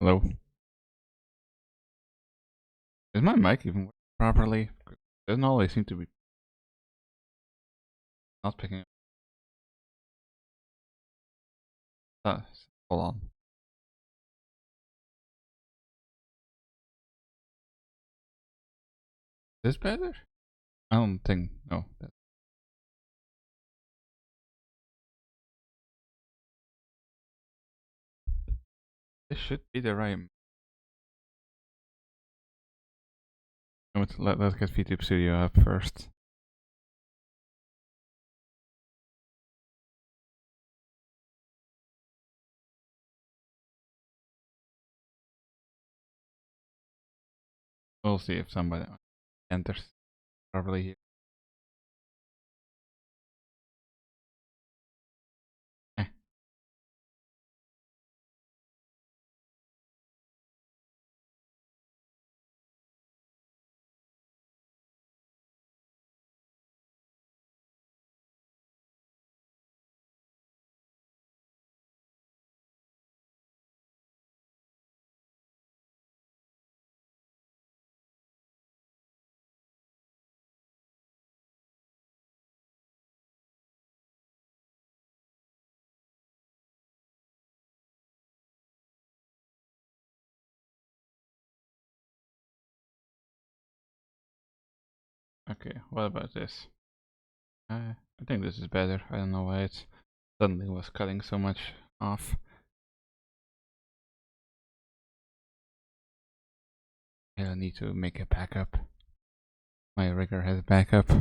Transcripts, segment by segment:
Hello. Is my mic even working properly? It doesn't always seem to be not picking up. Hold on. Is this better? I don't think. No. This should be the right. Let's get VTube Studio up first. We'll see if somebody enters properly here. Eh. Okay, what about this? I think this is better. I don't know why it suddenly was cutting so much off. I need to make a backup. My rigger has backup.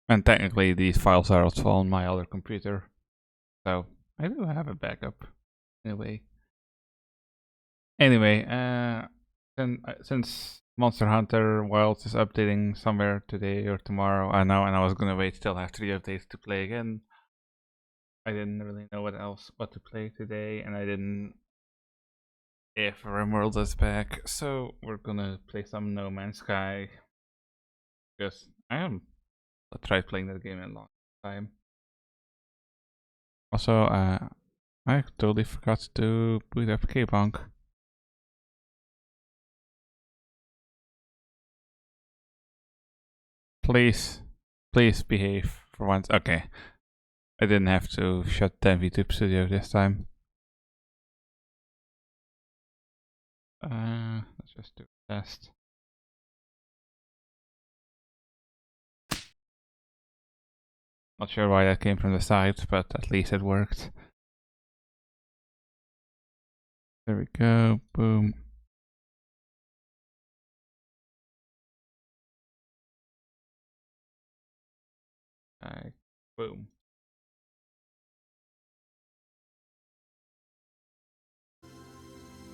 And technically these files are also on my other computer. So I do have a backup. Anyway, since Monster Hunter Wilds is updating somewhere today or tomorrow, I know, and I was gonna wait till after the updates to play again. I didn't really know what to play today, and I didn't if RimWorld is back, so we're gonna play some No Man's Sky because I tried playing that game in a long time. Also, I totally forgot to boot up K-Bonk. Please behave for once. Okay. I didn't have to shut down VTube Studio this time. Let's just do a test. Not sure why that came from the side, but at least it worked. There we go. Boom. Boom.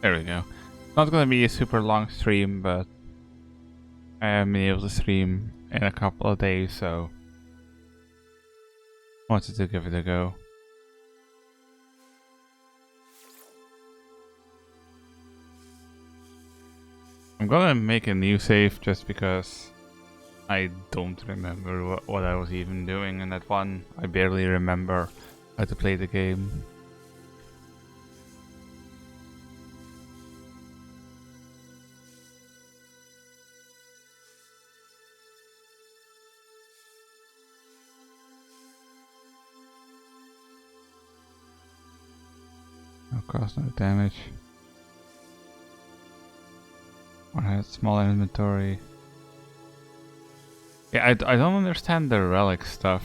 There we go. Not gonna be a super long stream, but I haven't been able to stream in a couple of days, so wanted to give it a go. I'm gonna make a new save just because I don't remember what I was even doing in that one. I barely remember how to play the game. No cost, no damage. Or had small inventory. Yeah, I don't understand the relic stuff.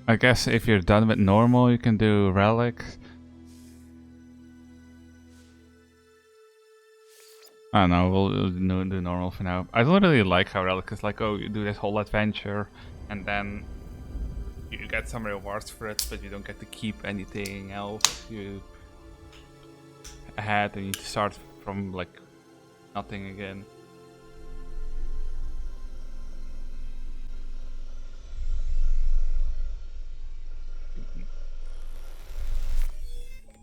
I guess if you're done with normal, you can do relics. I don't know, we'll do normal for now. I don't really like how relic is like, oh, you do this whole adventure, and then you get some rewards for it, but you don't get to keep anything else. You had and you need to start from like nothing again.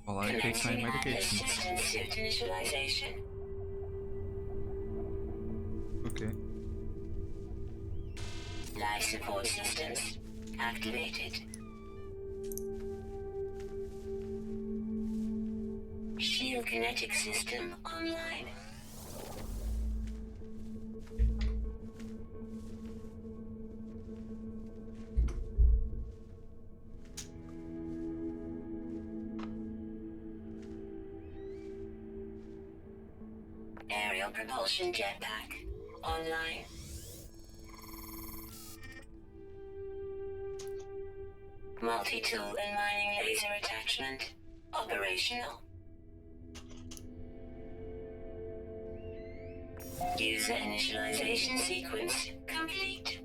While I take my medication. Okay. Life support systems activated. New kinetic system online. Aerial propulsion jetpack online. Multi-tool and mining laser attachment operational. User initialization sequence complete.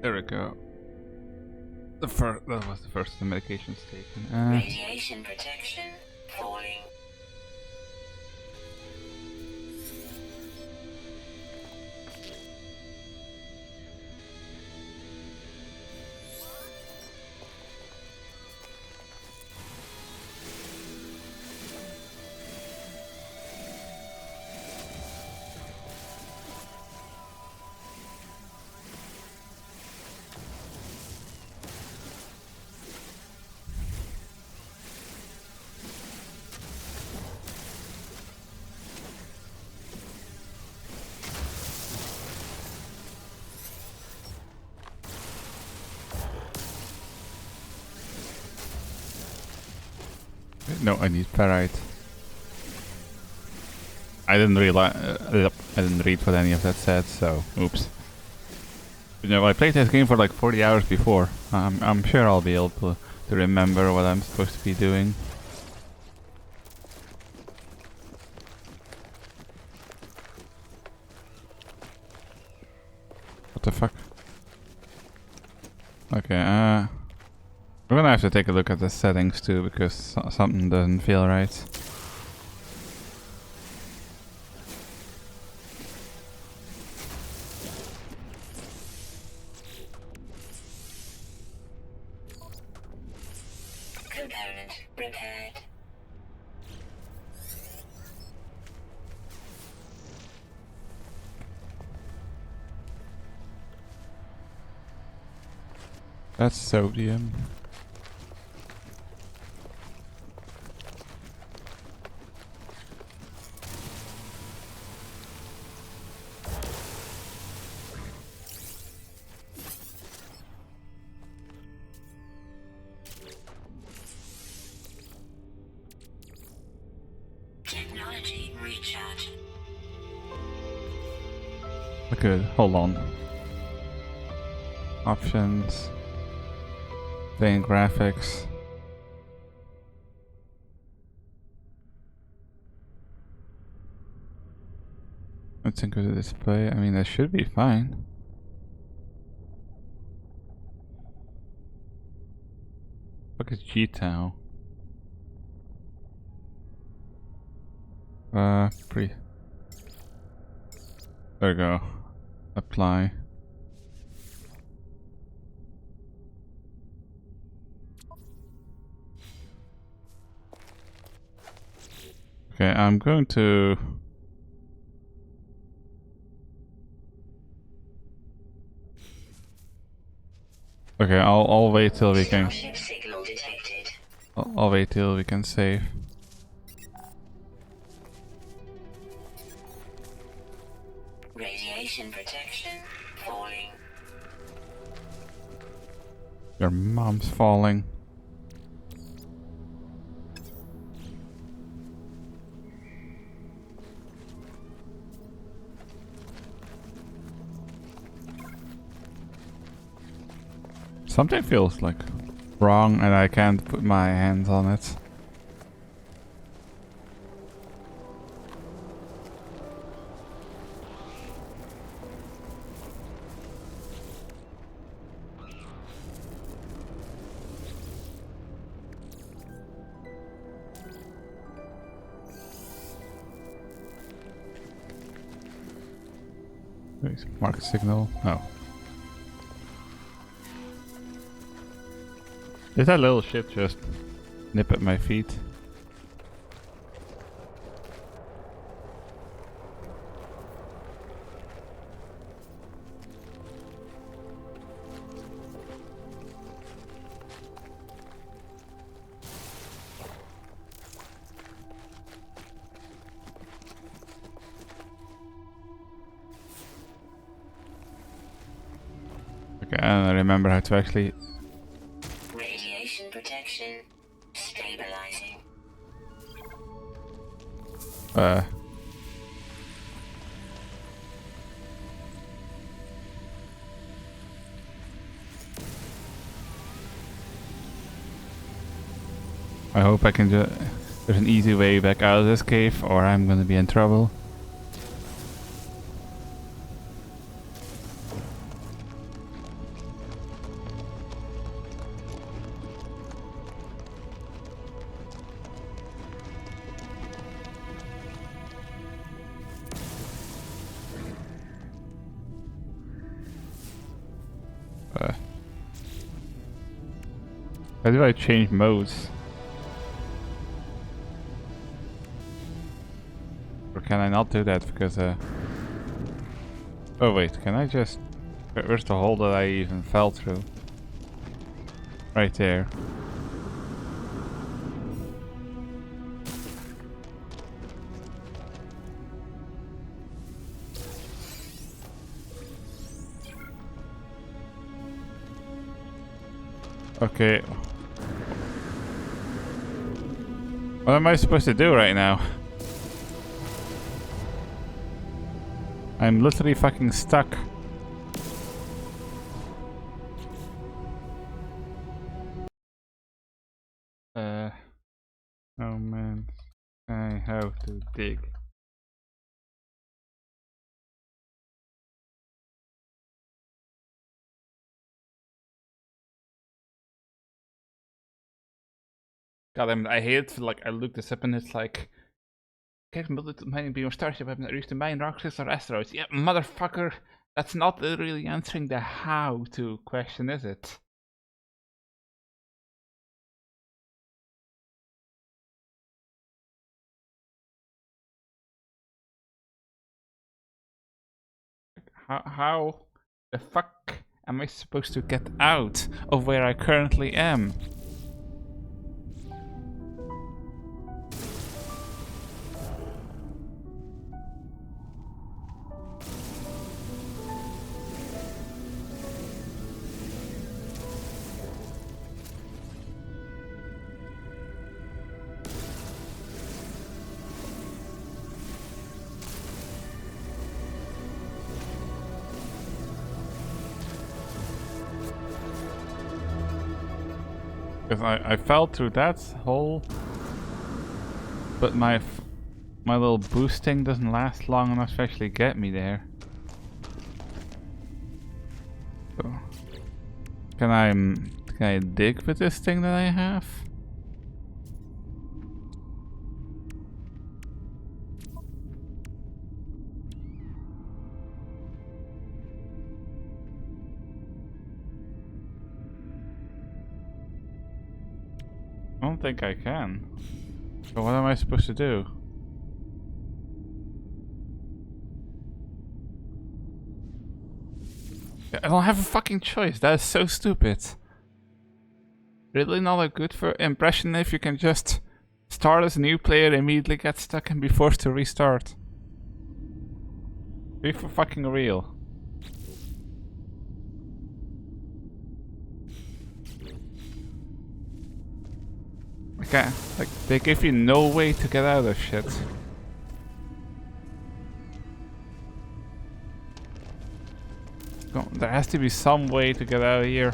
There we go. That was the first of the medications taken. Radiation protection falling. No, I need ferrite. I didn't realize. I didn't read what any of that said, so oops. You know, I played this game for like 40 hours before. I'm sure I'll be able to remember what I'm supposed to be doing. What the fuck? Okay, we're gonna have to take a look at the settings too, because something doesn't feel right. Component repaired. That's sodium. Technology recharge. Okay, hold on. Options. Playing graphics. Let's think of the display. I mean, that should be fine. Look at G-Tau. There we go. Apply. Okay, I'm going to... Okay, I'll wait till we can... Signal detected. I'll wait till we can save. Radiation protection falling. Your mom's falling. Something feels like wrong and I can't put my hands on it. Mark signal. No. Did that little shit just nip at my feet? Okay, I don't remember how to actually... Radiation protection. Stabilizing. I hope I can do... There's an easy way back out of this cave, or I'm gonna be in trouble. How do I change modes? Or can I not do that because oh wait, can I just... Where's the hole that I even fell through? Right there. Okay. What am I supposed to do right now? I'm literally fucking stuck. Oh man. I have to dig. God damn it, I hate it. Like, I looked this up and it's like... Kijk, mining being starship hebben used to mine rocks or asteroids. Yeah, motherfucker. That's not really answering the how to question, is it? How the fuck am I supposed to get out of where I currently am? Because I fell through that hole, but my little boosting doesn't last long enough to actually get me there. So, can I dig with this thing that I have? I don't think I can. So what am I supposed to do? I don't have a fucking choice. That is so stupid. Really not a good for impression if you can just start as a new player, immediately get stuck and be forced to restart. Be for fucking real. Okay, like, they give you no way to get out of shit. There has to be some way to get out of here.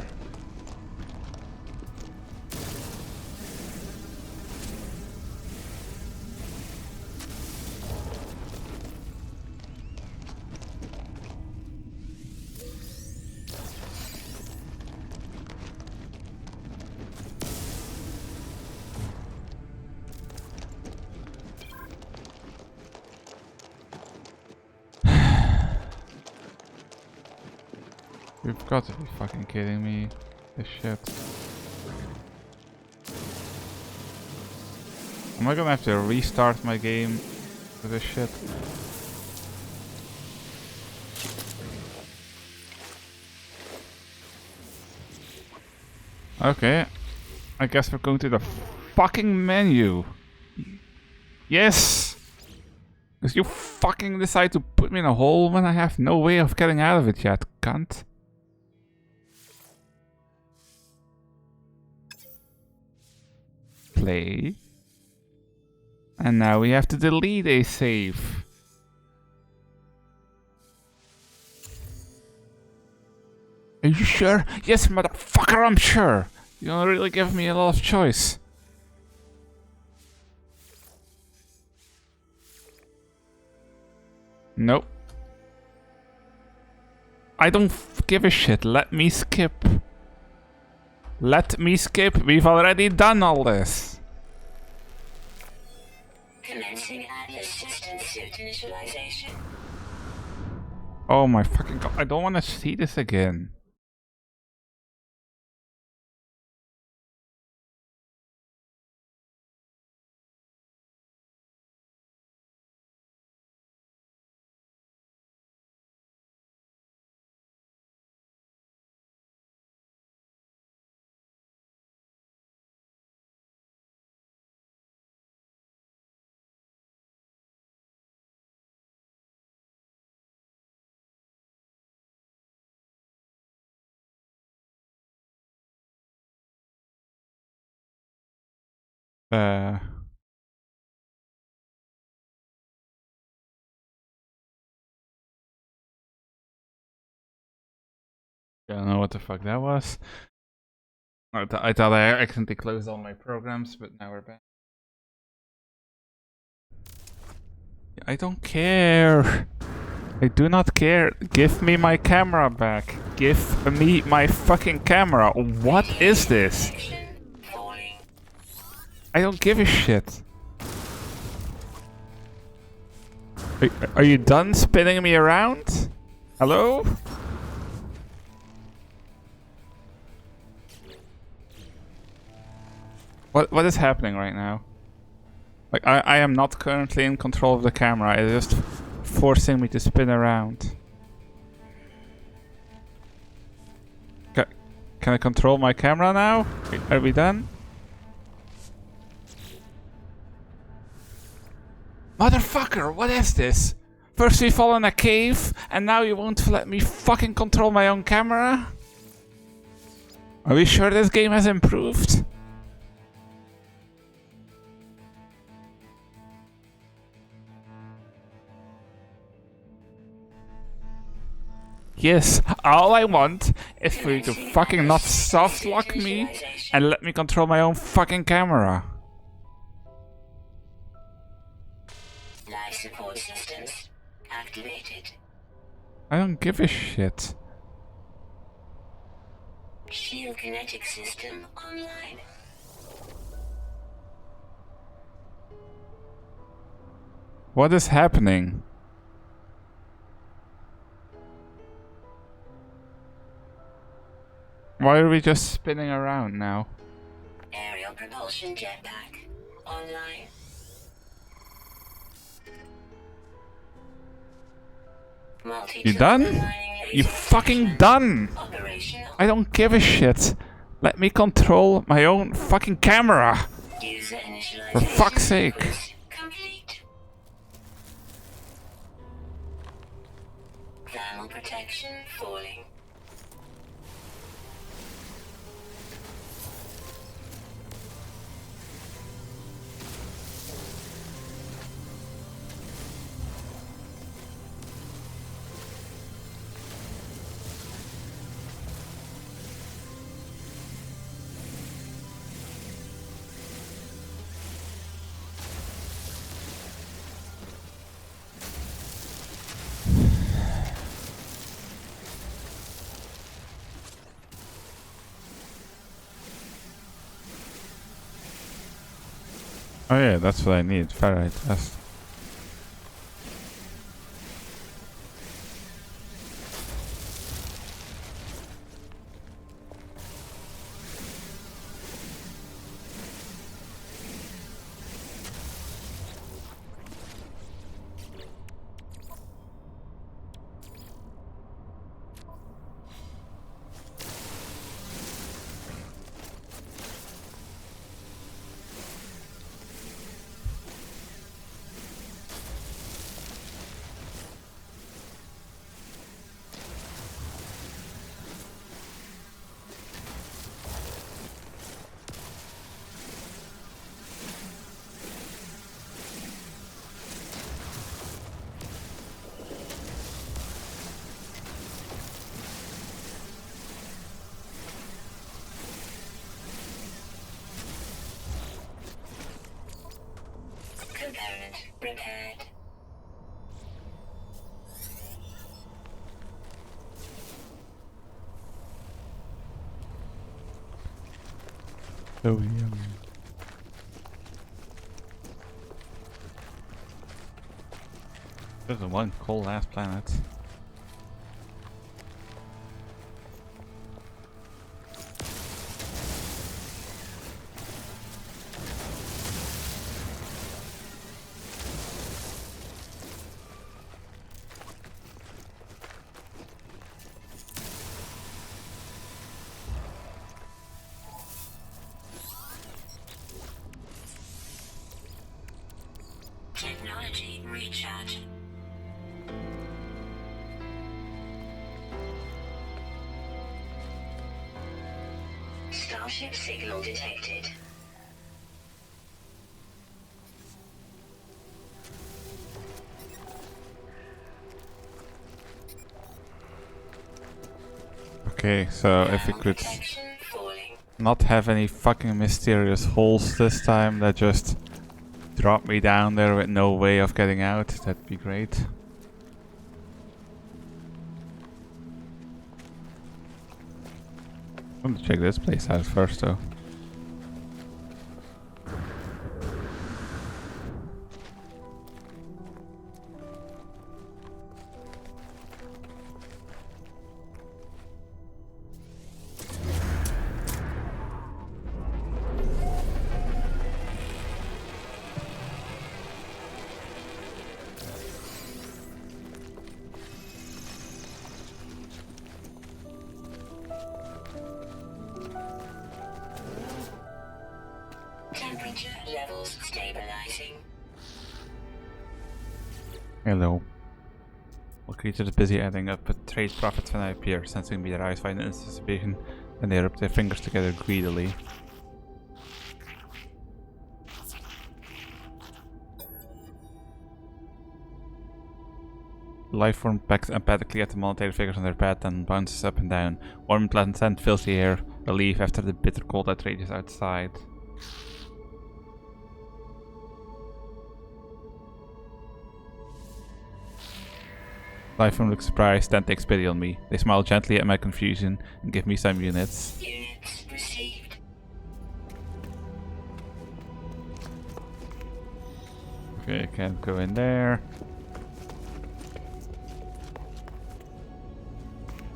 You've got to be fucking kidding me. This shit. Am I gonna have to restart my game for this shit? Okay. I guess we're going to the fucking menu. Yes! Because you fucking decide to put me in a hole when I have no way of getting out of it yet, cunt. replay. And now we have to delete a save. Are you sure? Yes, motherfucker, I'm sure. You don't really give me a lot of choice. Nope. I don't give a shit. Let me skip. Let me skip. We've already done all this. Commencing Atlas system suit initialization. Oh my fucking god. I don't want to see this again. I don't know what the fuck that was. I thought I accidentally closed all my programs, but now we're back. I don't care. I do not care. Give me my camera back. Give me my fucking camera. What is this? I don't give a shit. Are you done spinning me around? Hello? What is happening right now? Like, I am not currently in control of the camera. It's just forcing me to spin around. Can I control my camera now? Are we done? Motherfucker, what is this? First we fall in a cave, and now you won't let me fucking control my own camera? Are we sure this game has improved? Yes, all I want is for you to fucking not soft lock me and let me control my own fucking camera. Life support systems activated. I don't give a shit. Shield kinetic system online. What is happening? Why are we just spinning around now? Aerial propulsion jetpack online. You done? You fucking done! Operational. I don't give a shit. Let me control my own fucking camera. User initialization. For fuck's sake. Complete. Thermal protection falling. Oh yeah, that's what I need. Faraday test. repaired. So yummy. There's one cold ass planet. Technology recharge. Starship signal detected. Okay, so if we could Protection falling. not have any fucking mysterious holes this time that just drop me down there with no way of getting out, that'd be great. I'm gonna check this place out first though. Temperature levels stabilizing. Hello. All creatures busy adding up trade profits when I appear, sensing me their eyes find anticipation, and they rub their fingers together greedily. Life form pecks empathically at the monetary figures on their pad and bounces up and down. Warm and pleasant scent fills the air, relief after the bitter cold that rages outside. Life form looks surprised, then takes pity on me. They smile gently at my confusion and give me some units. Units received. Okay, I can't go in there.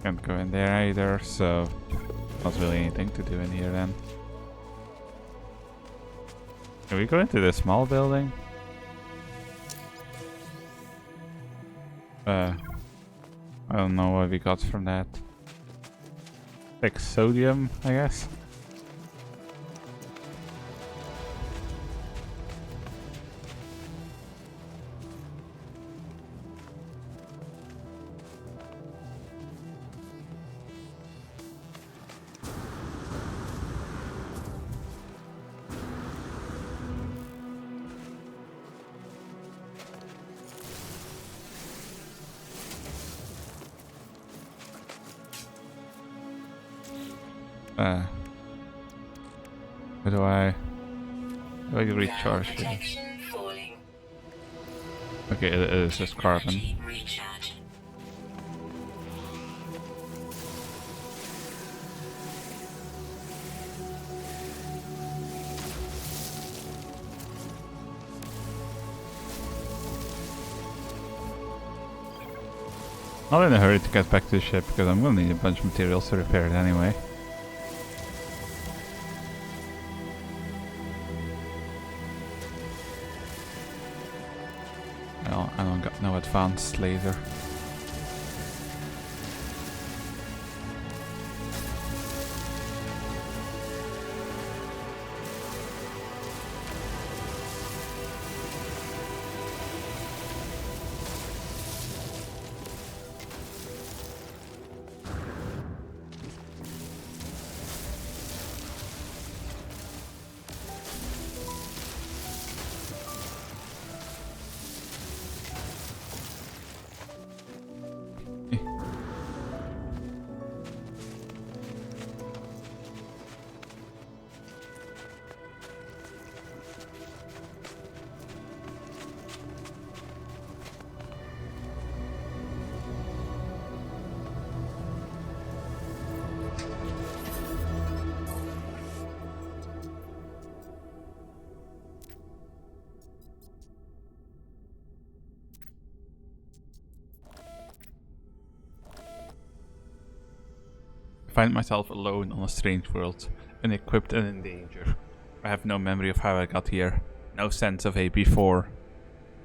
Can't go in there either, so not really anything to do in here then. Can we go into the small building? I don't know what we got from that. Like sodium, I guess. How do I recharge here? Protection falling. Okay, it is just carbon. Energy recharge. Not in a hurry to get back to the ship because I'm gonna need a bunch of materials to repair it anyway. I don't got no advanced laser. I find myself alone on a strange world, unequipped and in danger. I have no memory of how I got here, no sense of a before.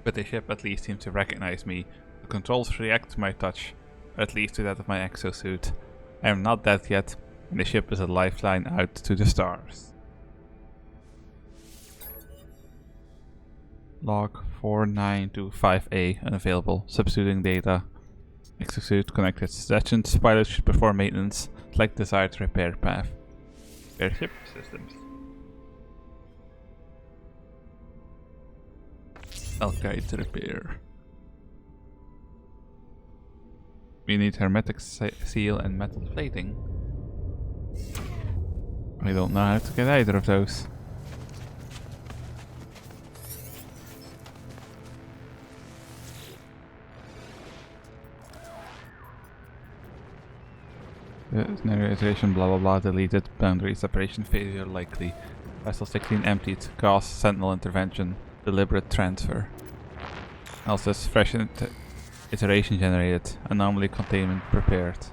But the ship at least seems to recognize me. The controls react to my touch, or at least to that of my exosuit. I am not dead yet, and the ship is a lifeline out to the stars. Log 4925A unavailable. Substituting data. Exosuit connected. Suggestions. Pilot should perform maintenance. Select desired repair path. Repair ship systems. Alkite repair. We need hermetic seal and metal plating. I don't know how to get either of those. Iteration blah blah blah deleted. Boundary separation failure likely. Vessel 16 emptied. Cause sentinel intervention. Deliberate transfer. Also fresh iteration generated. Anomaly containment prepared.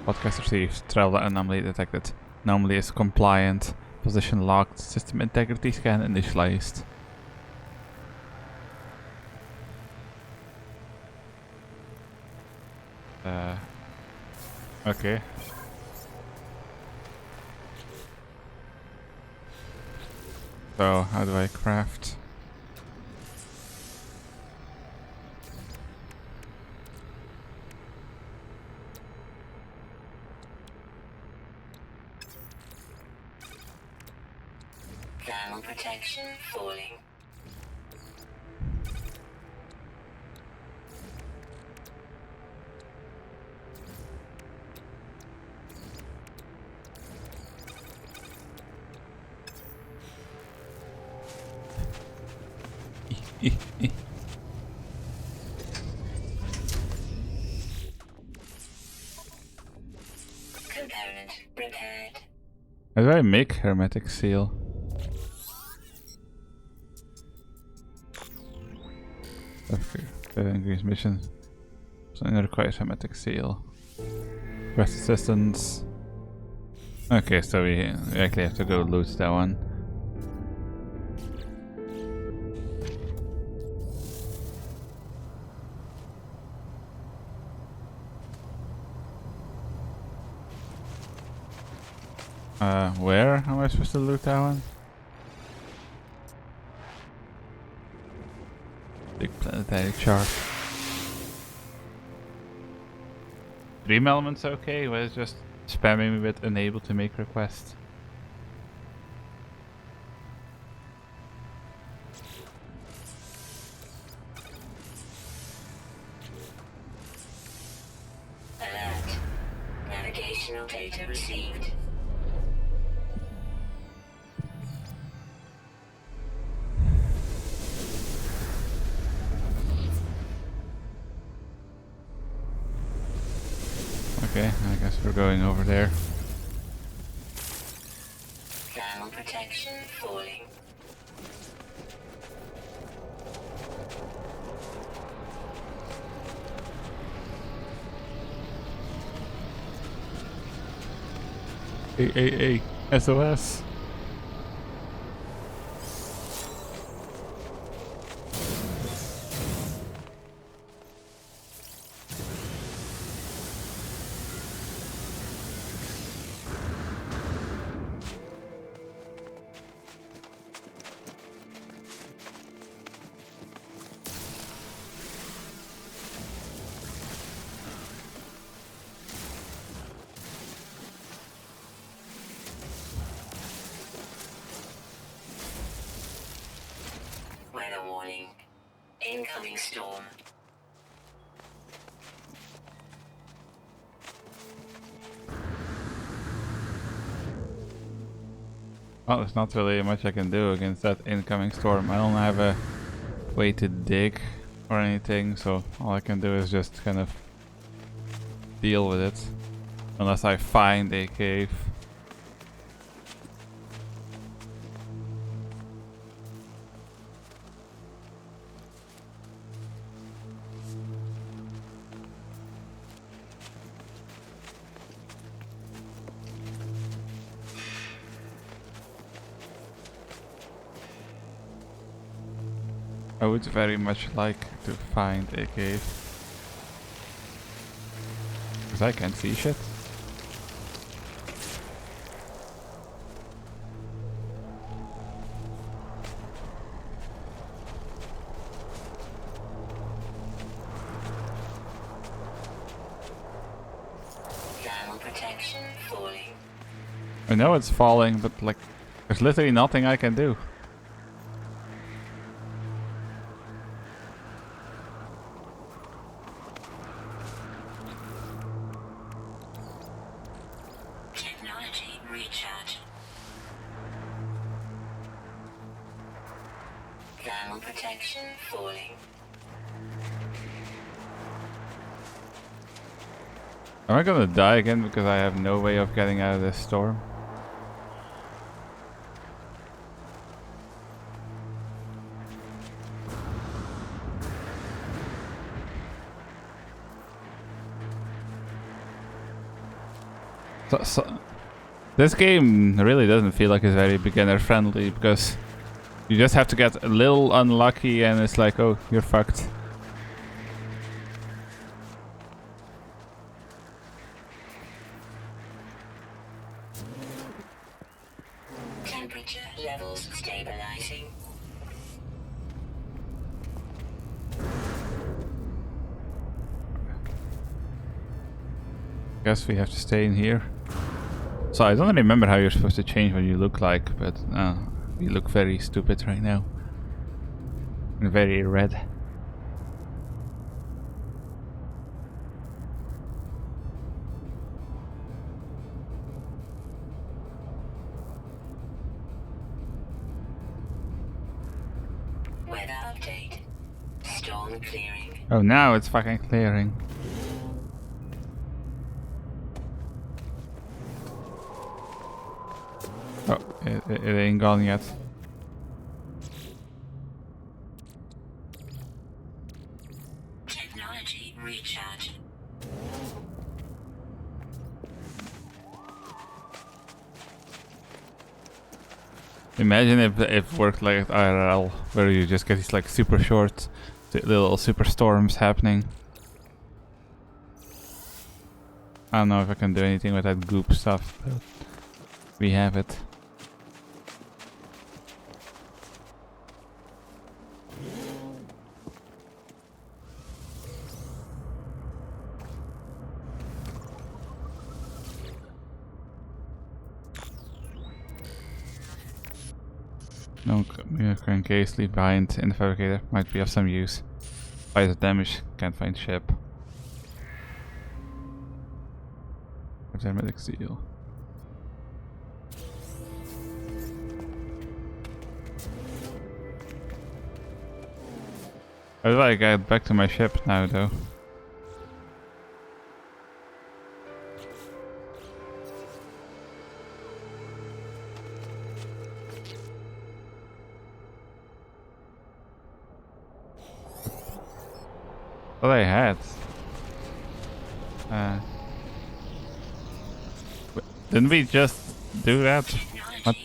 Podcast received. Travel anomaly detected. Anomaly is compliant. Position locked. System integrity scan initialized. Okay. So, how do I craft? Thermal protection falling. Component prepared. How do I make hermetic seal? Increase mission. Something that requires hermetic seal. Quest assistance. Okay, so we actually have to go loot that one. Where am I supposed to loot that one? Big planetary chart. Dream elements okay, but it's just spamming me with unable to make requests. Alert. Navigational data received. Okay, I guess we're going over there. Thermal protection falling. Hey, SOS. Weather warning. Incoming storm. Well, there's not really much I can do against that incoming storm. I don't have a way to dig or anything, so all I can do is just kind of deal with it. Unless I find a cave. I would very much like to find a cave. Because I can't see shit. Protection falling. I know it's falling, but like, there's literally nothing I can do. Technology recharge. Thermal protection falling. Am I gonna die again because I have no way of getting out of this storm? So, this game really doesn't feel like it's very beginner friendly because you just have to get a little unlucky and it's like, oh, you're fucked. Temperature levels stabilizing. Guess we have to stay in here. So I don't remember how you're supposed to change what you look like, but you look very stupid right now. And very red. Weather update. Storm clearing. Oh, now it's fucking clearing. Oh, it ain't gone yet. Technology recharge. Imagine if it worked like IRL, where you just get these like super short little super storms happening. I don't know if I can do anything with that goop stuff, but we have it. No current case, leave behind in the fabricator. Might be of some use. Fight the damage, can't find ship. Hermetic seal. How do I get back to my ship now though? What I had. Didn't we just do that? What?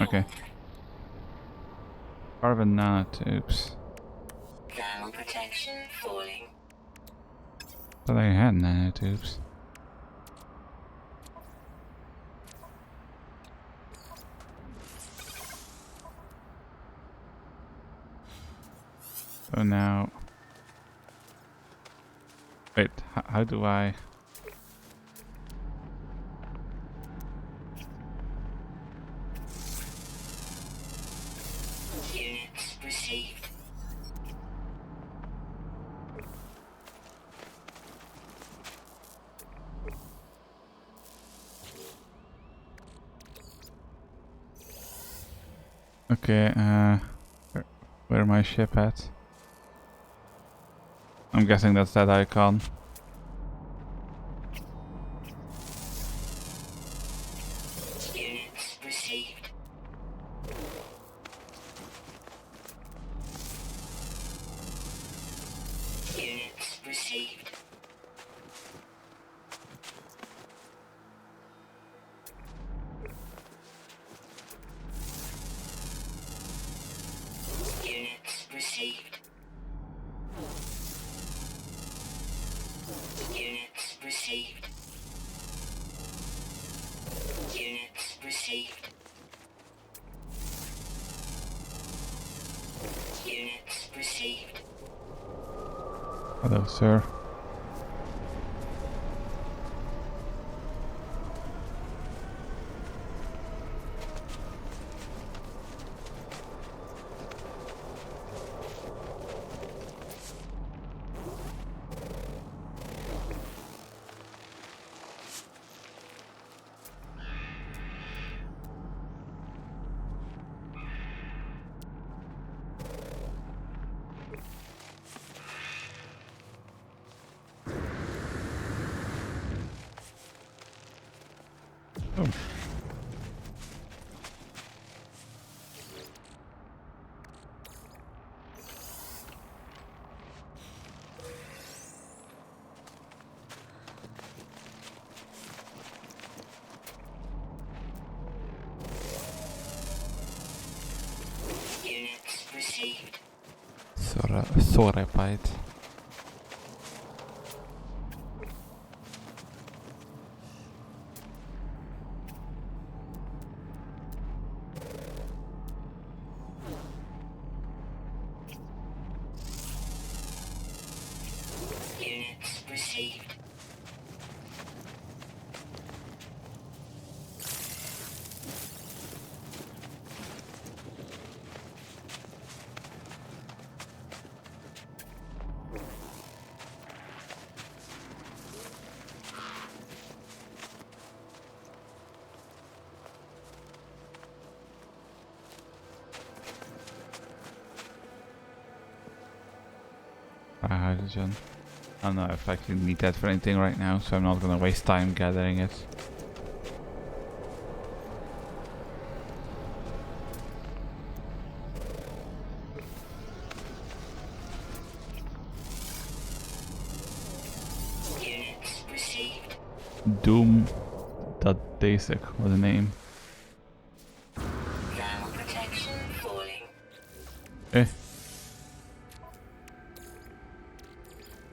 Okay. Carbon nanotubes. Thermal protection falling. But I had nanotubes. So now... Wait, how do I... Units received. Okay, where my ship at? I'm guessing that's that icon. Units received. Units received. Units received. Hello, sir. Oh. Units received. Sorry, bite. Units received. Hydrogen. I don't know if I actually need that for anything right now, so I'm not gonna waste time gathering it. Units received. Doom.basic was the name. Thermal protection falling. Eh.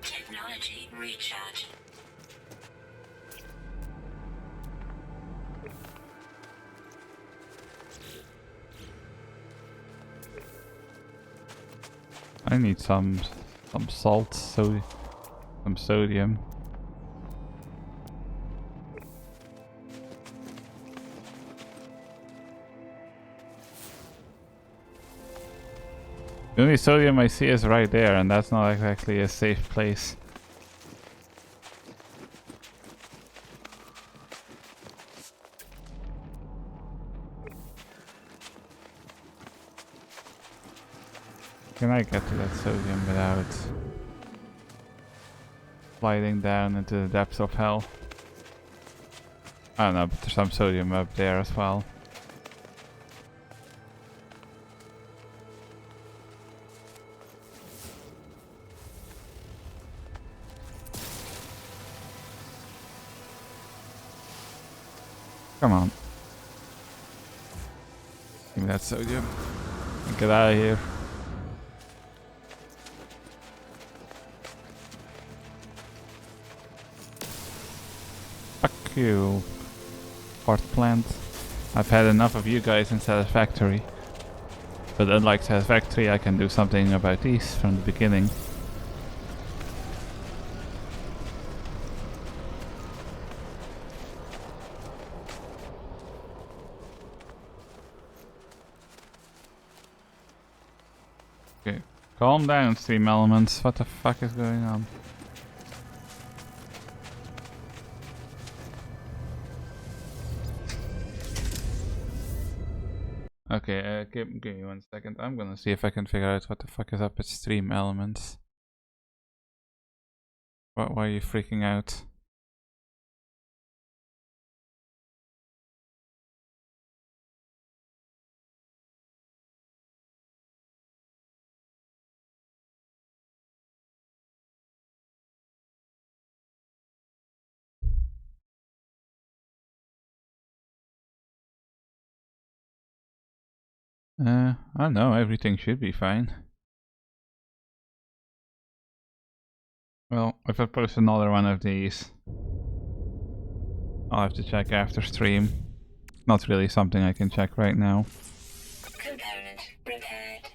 Technology recharge. I need some salt, some sodium. The only sodium I see is right there, and that's not exactly a safe place. Can I get to that sodium without sliding down into the depths of hell? I don't know, but there's some sodium up there as well. Come on. Give me that sodium. Get out of here. Fuck you, fart plant. I've had enough of you guys in Satisfactory. But unlike Satisfactory, I can do something about these from the beginning. Okay, calm down, Stream Elements. What the fuck is going on? Okay, give me 1 second. I'm gonna see if I can figure out what the fuck is up with Stream Elements. Why are you freaking out? I don't know, everything should be fine. Well, if I post another one of these, I'll have to check after stream. Not really something I can check right now. Component repaired.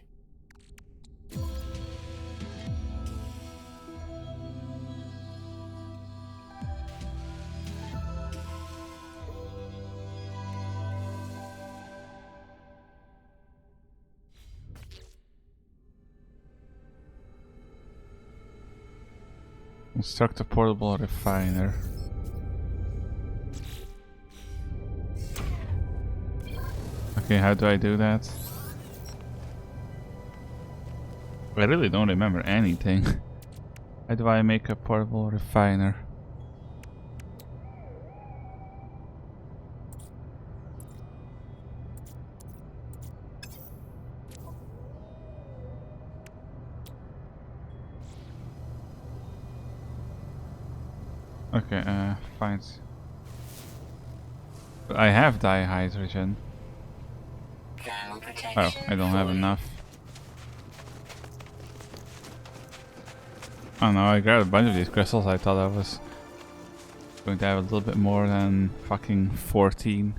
Construct a portable refiner. Okay, how do I do that? I really don't remember anything. How do I make a portable refiner? Okay, fine. But I have dihydrogen. Oh, I don't have enough. Oh no, I grabbed a bunch of these crystals. I thought I was going to have a little bit more than fucking 14.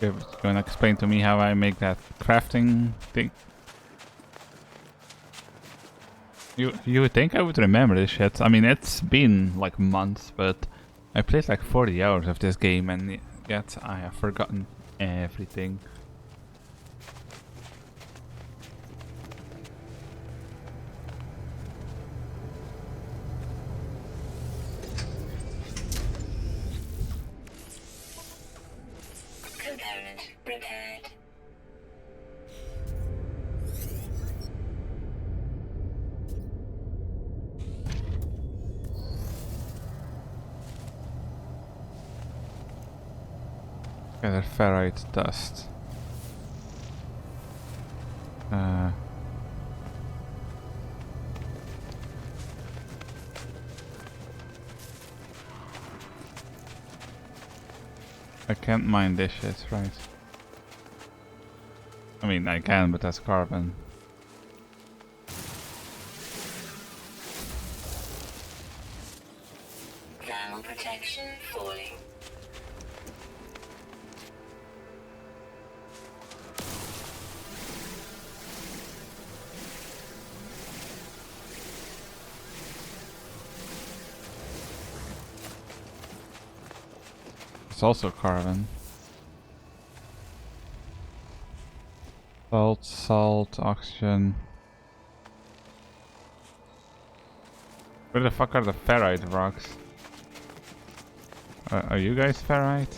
You're going to explain to me how I make that crafting thing? You would think I would remember this shit. I mean, it's been like months, but I played like 40 hours of this game and yet I have forgotten everything. Component repaired. Gather ferrite dust. I can't mine this shit, right? I mean, I can, but that's carbon. Thermal protection falling. It's also carbon. Salt, oxygen. Where the fuck are the ferrite rocks? Are you guys ferrite?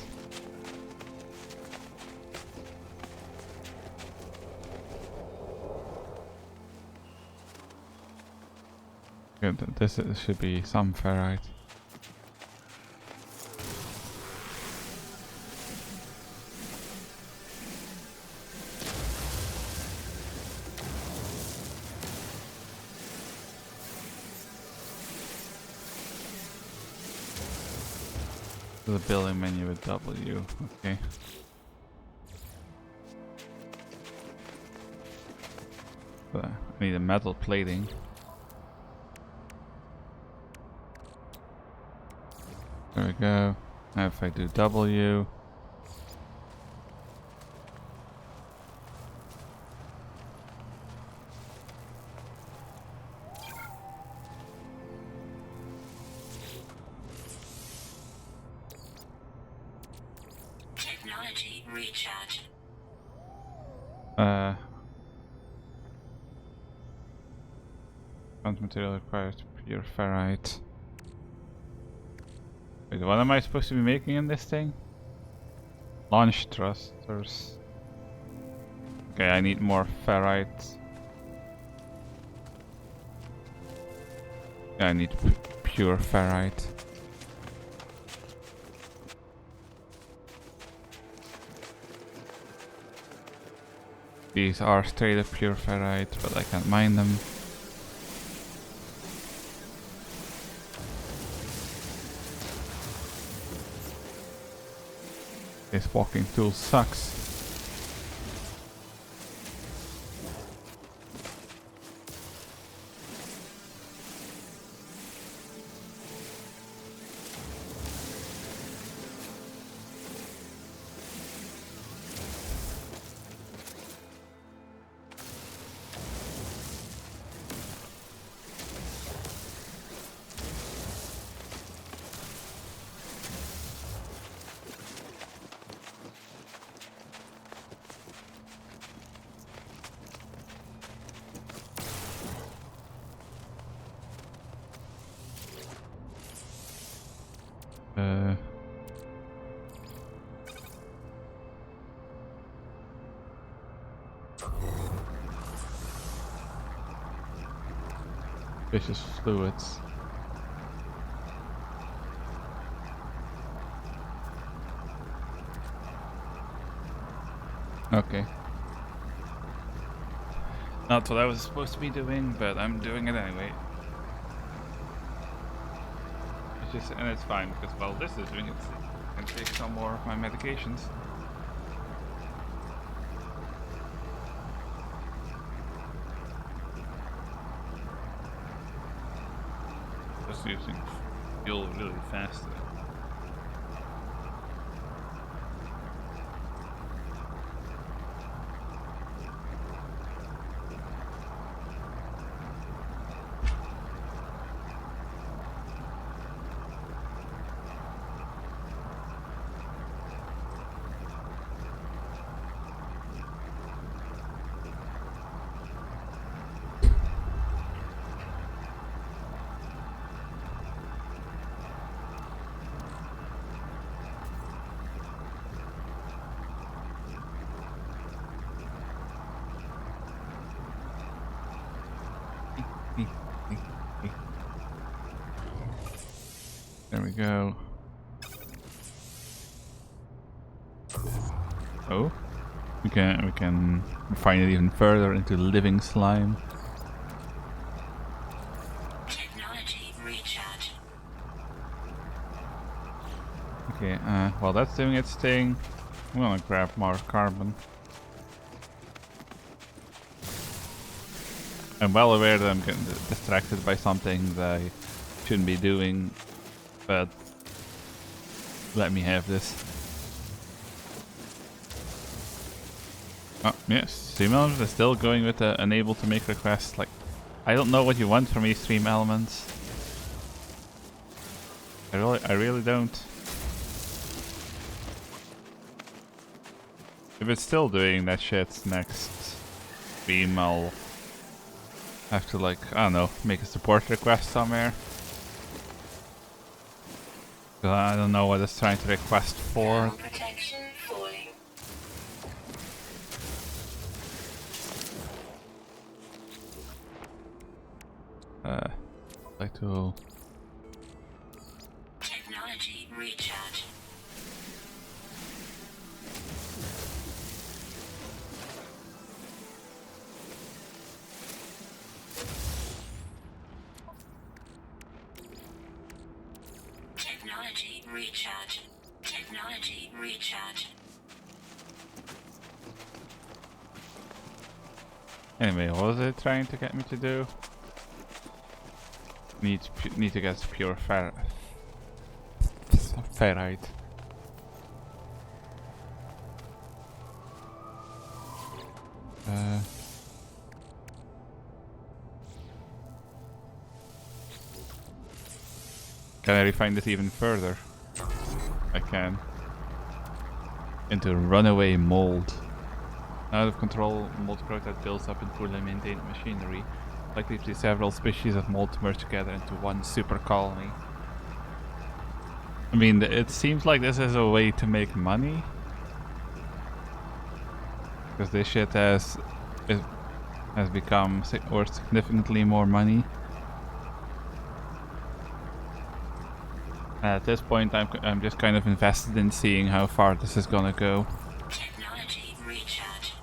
Good, this should be some ferrite. The building menu with W, okay. But I need a metal plating. There we go. Now if I do W. Technology recharge. Plant material requires pure ferrite. Wait, what am I supposed to be making in this thing? Launch thrusters. Okay, I need more ferrite. Yeah, I need pure ferrite. These are straight up pure ferrite, but I can't mine them. This walking tool sucks. Vicious fluids. Okay. Not what I was supposed to be doing, but I'm doing it anyway. And it's fine because, well, this is doing it. I can take some more of my medications. Just using fuel really fast. There we go. Oh, we can refine it even further into living slime. Technology recharge. Okay, while that's doing its thing, I'm gonna grab more carbon. I'm well aware that I'm getting distracted by something that I shouldn't be doing, but let me have this. Oh, yes, Stream Elements is still going with the unable to make requests. Like, I don't know what you want from me, Stream Elements. I really don't. If it's still doing that shit next stream, I'll have to, like, I don't know, make a support request somewhere. I don't know what it's trying to request for. Protection falling. Like to. Technology recharge. Technology recharge. Technology recharge. Anyway, what was it trying to get me to do? Need to get pure ferrite. Can I refine this even further? I can. Into runaway mold. Out of control mold growth that builds up in poorly maintained machinery. Likely to see several species of mold merge together into one super colony. I mean, it seems like this is a way to make money. Because this shit has become worth significantly more money. At this point, I'm just kind of invested in seeing how far this is gonna go. Technology recharge.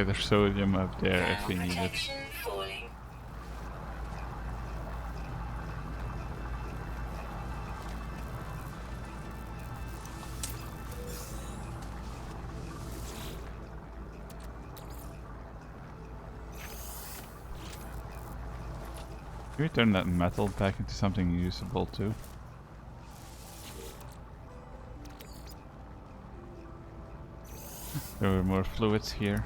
Okay, there's sodium up there if Thermal we need it. protection falling. Can we turn that metal back into something usable too? There were more fluids here.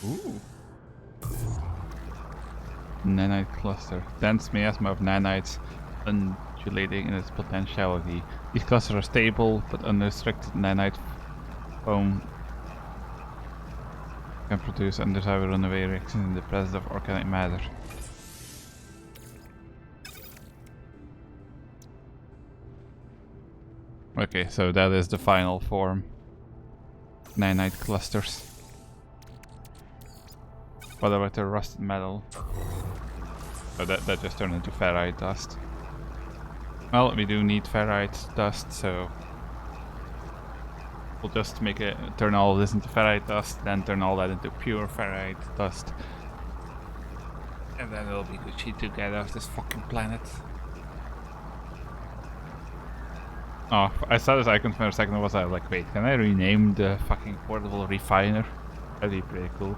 Ooh. Nanite cluster. Dense miasma of nanites undulating in its potentiality. These clusters are stable, but unrestricted nanite foam can produce undesirable runaway reactions in the presence of organic matter. Okay, so that is the final form. Nanite clusters. What about the rusted metal? Oh, that just turned into ferrite dust. Well, we do need ferrite dust, so we'll just turn all of this into ferrite dust, then turn all that into pure ferrite dust. And then it'll be good shit to get off this fucking planet. Oh, I saw this icon for a second, I was like, wait, can I rename the fucking portable refiner? That'd be pretty cool.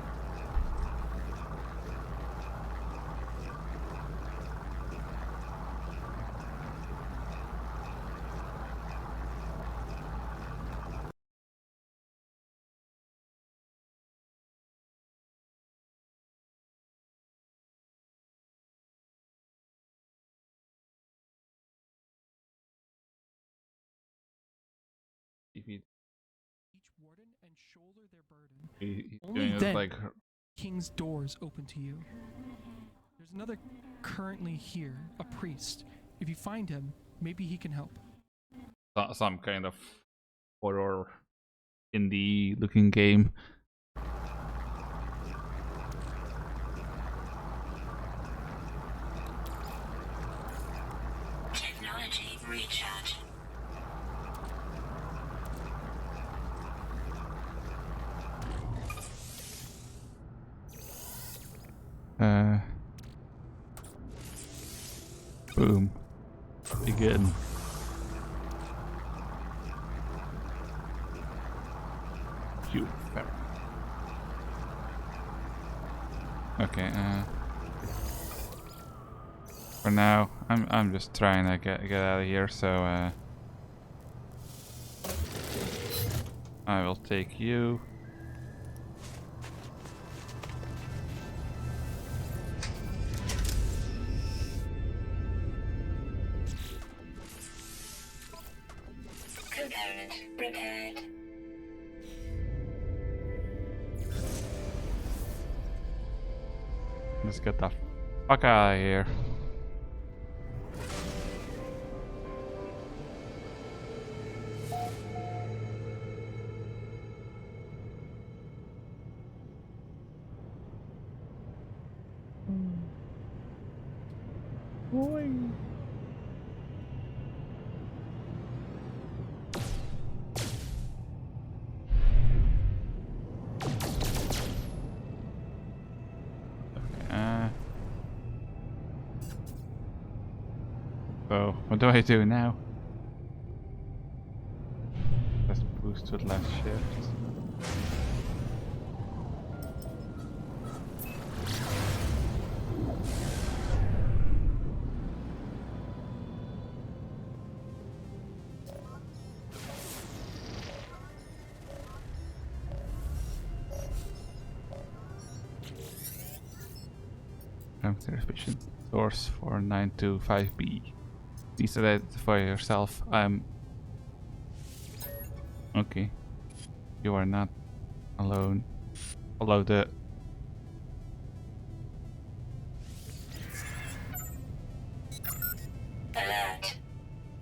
If Each warden and shoulder their burden. he's Only doing it then like King's doors open to you. There's another currently here, a priest. If you find him, maybe he can help. some kind of horror indie looking game. Technology recharge. Boom. Begin. You ferret. Okay, for now, I'm just trying to get out of here, so I will take you. Component repaired. Let's get the fuck out of here. So, what do I do now? Let's boost with last shift. Efficient source 4925B. Please identify yourself. Okay. You are not alone. Follow the... Alert.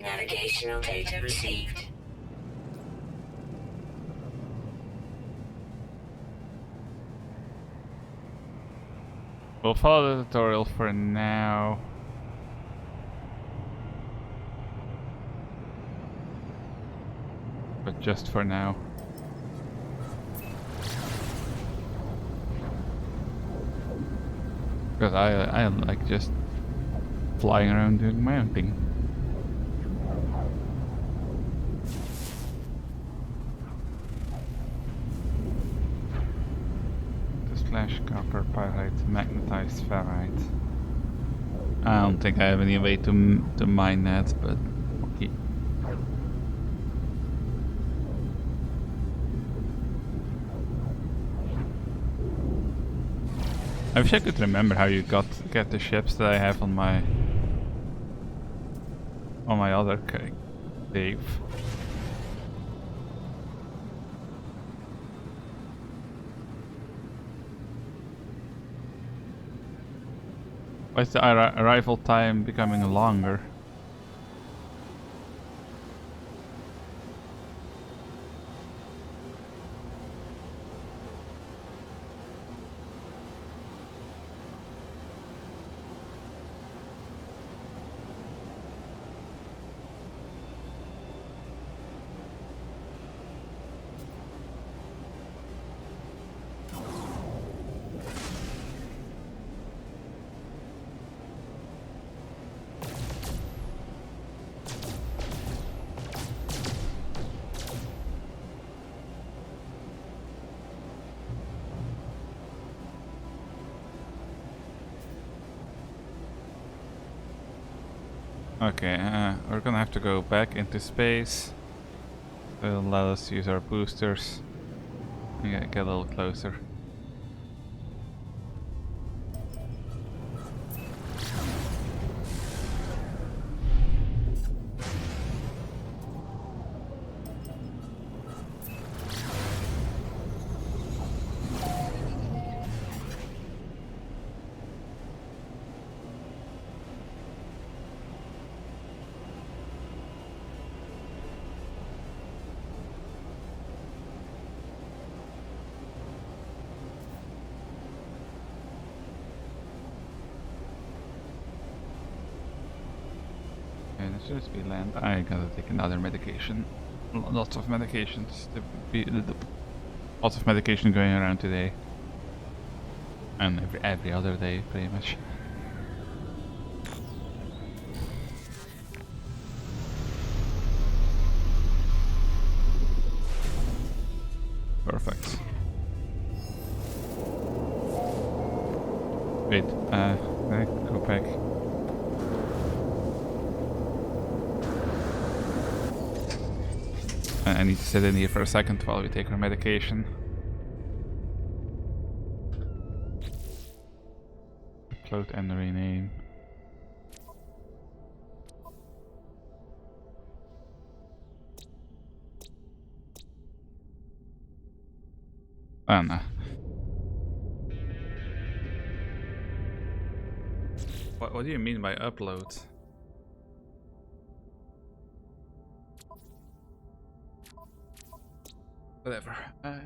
Navigational data received. We'll follow the tutorial for now. But just for now. Because I like just flying around doing my own thing. Flash, copper, pyrite, magnetized ferrite. I don't think I have any way to mine that, but okay. I wish I could remember how you get the ships that I have on my other cave. Why is the arrival time becoming longer? Okay, we're gonna have to go back into space. It'll let us use our boosters. Get a little closer. Should be land. I gotta take another medication. Lots of medications. Lots of medication going around today, and every other day, pretty much. Perfect. Wait. Go back. I need to sit in here for a second while we take our medication. Upload and rename. Oh no. What do you mean by upload? Whatever. My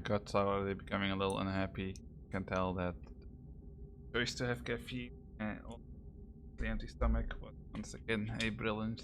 guts are already becoming a little unhappy. I can tell that choice to have caffeine and the empty stomach was once again a brilliant.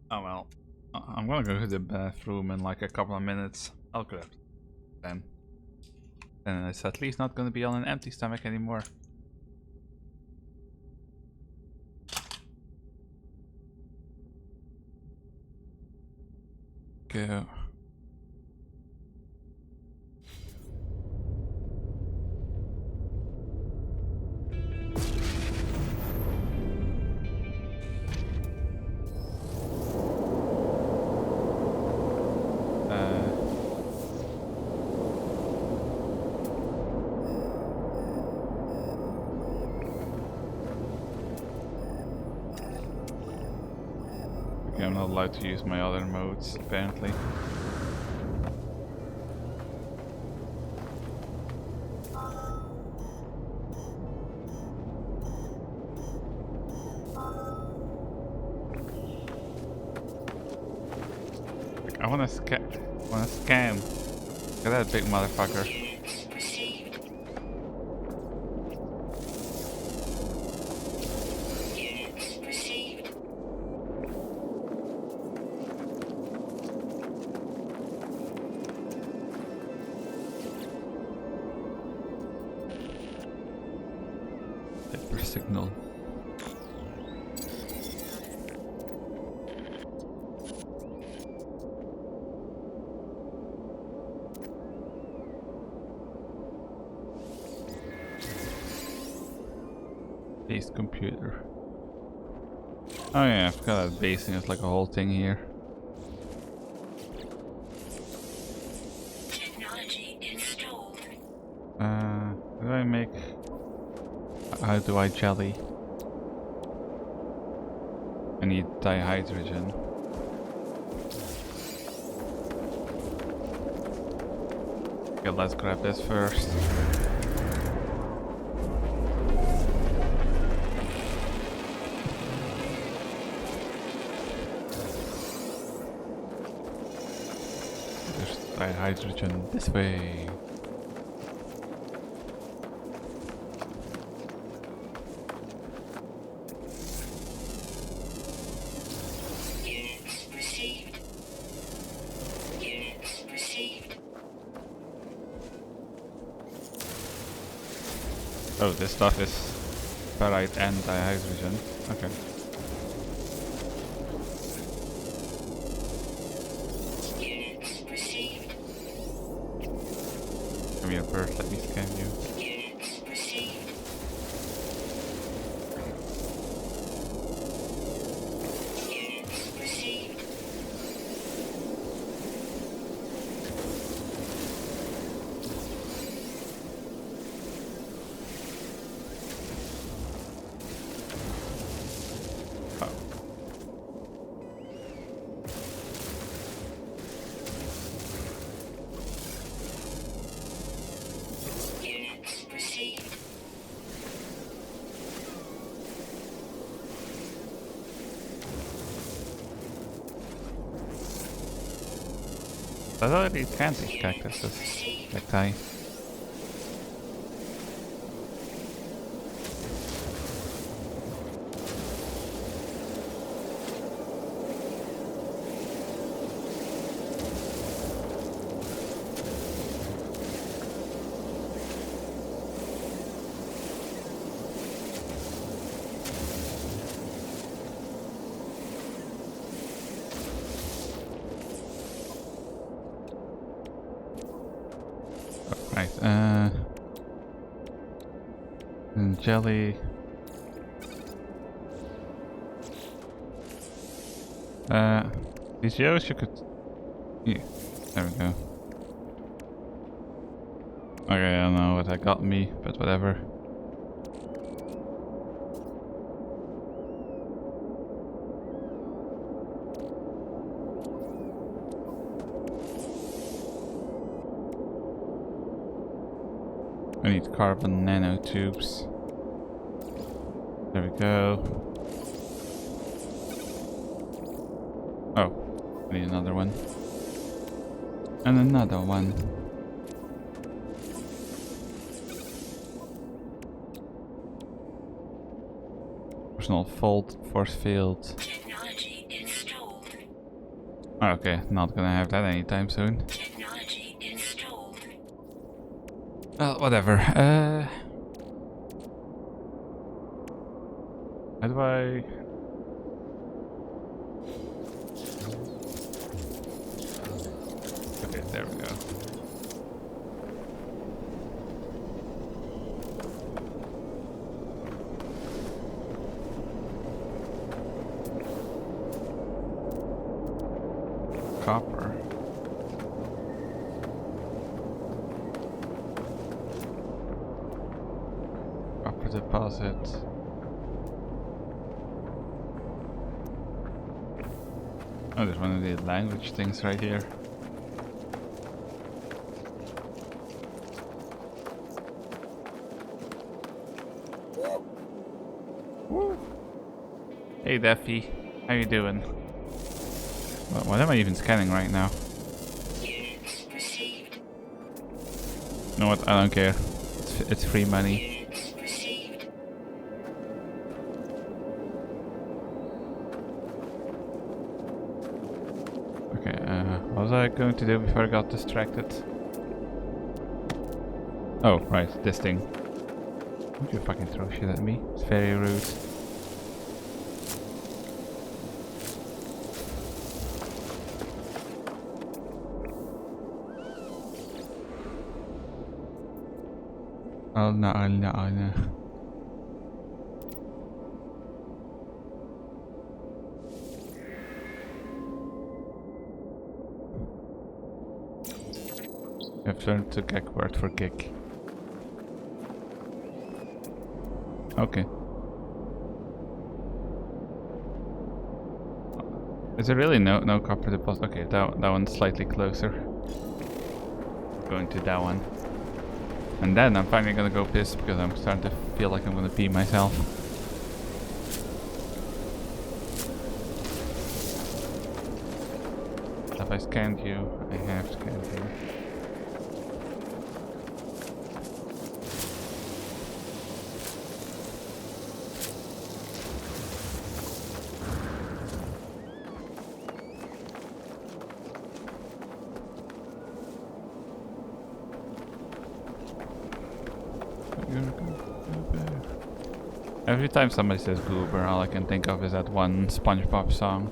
Oh well, I'm gonna go to the bathroom in like a couple of minutes. I'll grab it then. Then it's at least not gonna be on an empty stomach anymore. Go. Yeah, I'm not allowed to use my other modes, apparently. I wanna scam. Look at that big motherfucker. Units received. Units received. Paper signal. Base computer. Oh yeah, I forgot that basing is like a whole thing here. Technology installed. What do I make? How do I jelly? I need dihydrogen. Okay, let's grab this first. There's dihydrogen this way. Units received. Units received. Oh, this stuff is ferrite and dihydrogen. Okay. Units received. Come here first, let me scan you. Units received. Units received. Oh. Units received. I thought these can't these cactuses. Cacti. Right, and jelly. These geos you could... Yeah, there we go. Okay, I don't know what that got me, but whatever. I need carbon nanotubes. There we go. Oh, I need another one. And another one. Personal force field. Technology installed. Okay, not gonna have that anytime soon. Technology installed. Well, whatever. How do I... Okay, there we go. Copper. Copper deposit. Oh, there's one of the language things right here. Woo. Hey Daffy, how you doing? What am I even scanning right now? Units received. You know what? I don't care. It's free money. Units received. Okay, what was I going to do before I got distracted? Oh, right, this thing. Don't you fucking throw shit at me. It's very rude. Oh no, oh no, oh no. I've learned the gag word for gig. Okay. Is there really no copper deposit? Okay, that one's slightly closer. Going to that one. And then I'm finally gonna go piss because I'm starting to feel like I'm gonna pee myself. Have I scanned you? I have scanned you. Every time somebody says goober, all I can think of is that one SpongeBob song.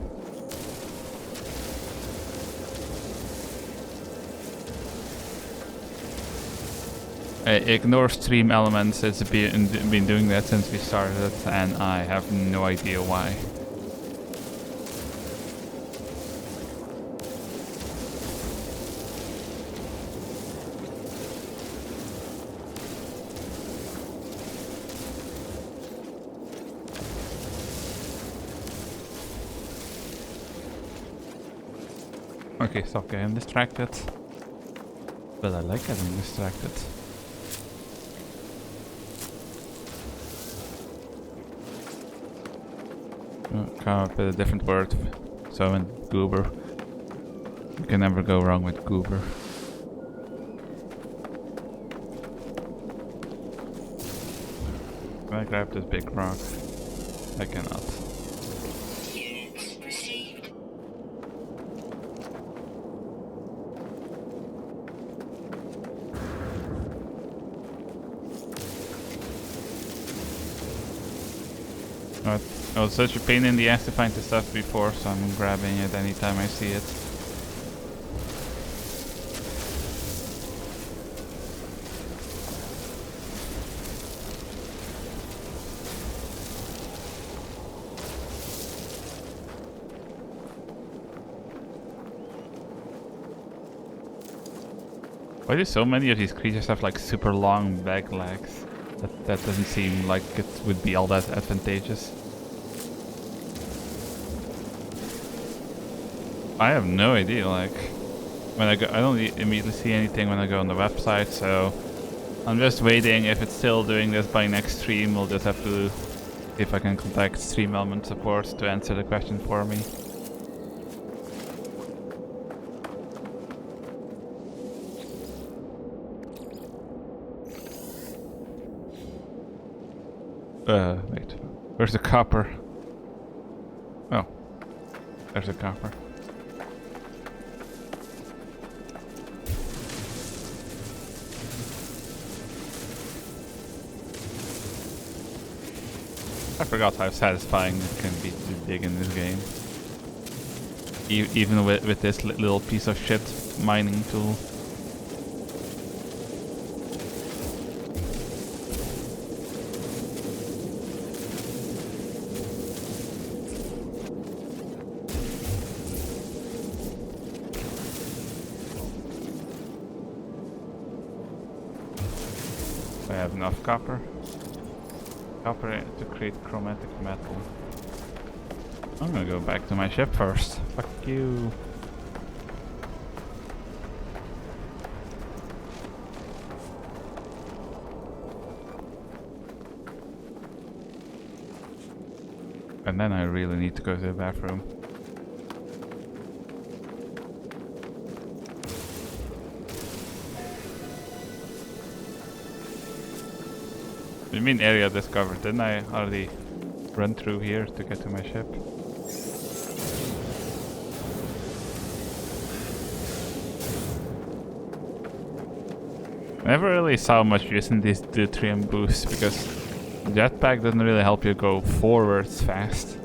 Ignore stream elements, it's been doing that since we started and I have no idea why. Okay, stop getting distracted. But I like getting distracted. Come up with a different word. So in goober. You can never go wrong with goober. Can I grab this big rock? I cannot. Units received. It was such a pain in the ass to find the stuff before, so I'm grabbing it anytime I see it. Why do so many of these creatures have like super long back legs? That doesn't seem like it would be all that advantageous. I have no idea, like, when I go, I don't immediately see anything when I go on the website, so I'm just waiting. If it's still doing this by next stream, we'll just have to see if I can contact Stream Element support to answer the question for me. Wait, where's the copper? Oh, there's the copper. I forgot how satisfying it can be to dig in this game. Even with this little piece of shit mining tool. I have enough copper. Copper to create chromatic metal. I'm gonna go back to my ship first. Fuck you. And then I really need to go to the bathroom. You mean area discovered? Didn't I already run through here to get to my ship? I never really saw much use in these deuterium boosts because jetpack doesn't really help you go forwards fast.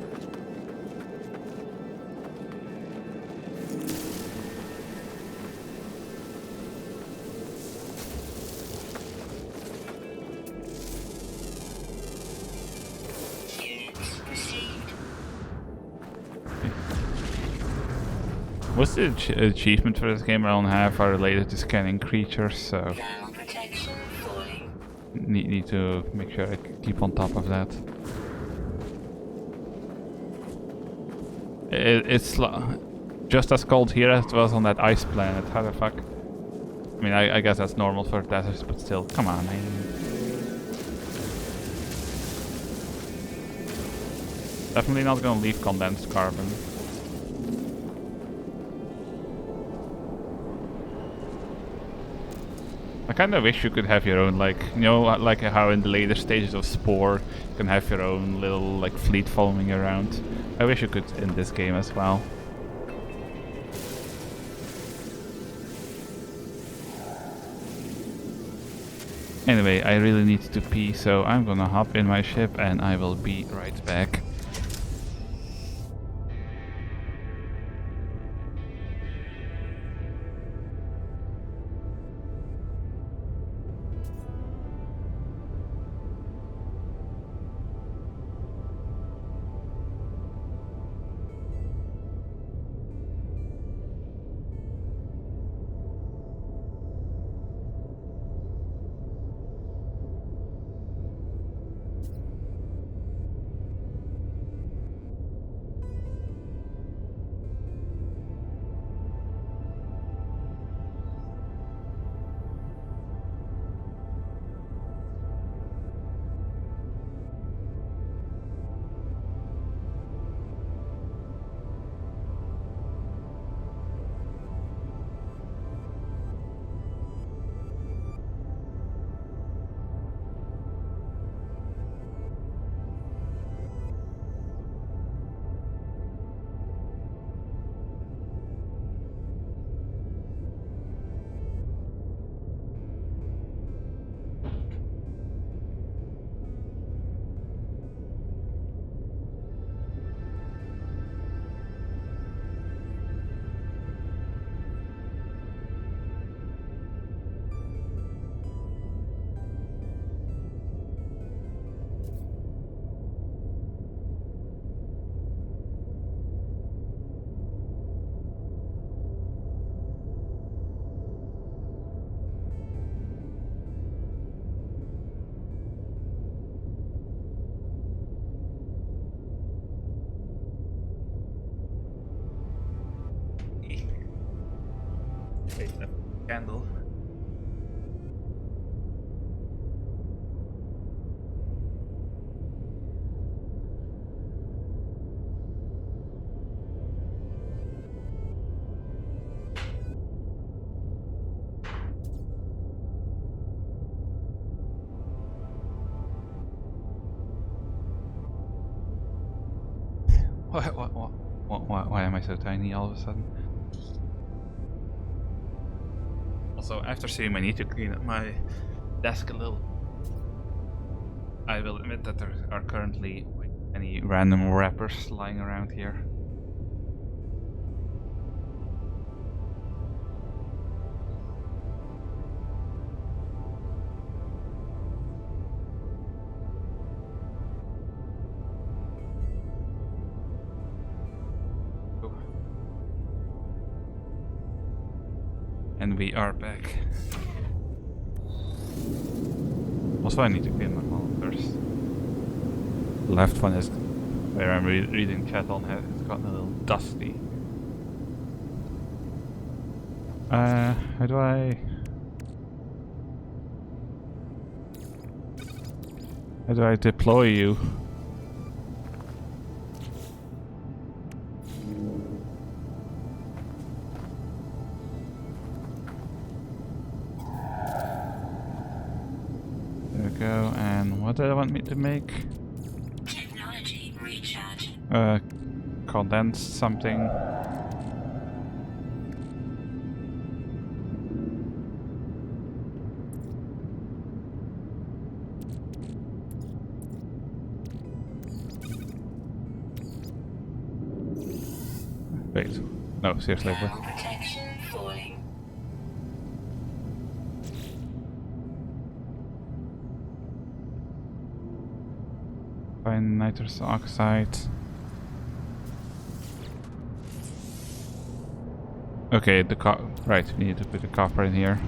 Most of the achievement for this game I don't have are related to scanning creatures, so need to make sure I keep on top of that. It's just as cold here as it was on that ice planet. How the fuck? I mean, I guess that's normal for deserts, but still, come on, man. Definitely not gonna leave condensed carbon. I kind of wish you could have your own, like, you know, like how in the later stages of Spore, you can have your own little, like, fleet following around. I wish you could in this game as well. Anyway, I really need to pee, so I'm gonna hop in my ship and I will be right back. Candle. Why am I so tiny all of a sudden? Also, after seeing my need to clean up my desk a little, I will admit that there are currently many random wrappers lying around here. And we are back. Also, I need to clean my monitors. The left one is where I'm reading chat on has gotten a little dusty. How do I deploy you? There we go. And what do I want me to make? Technology recharge. Condense something. Wait, no, seriously. Thermal protection falling. Find nitrous oxide. Okay, right, we need to put the copper in here.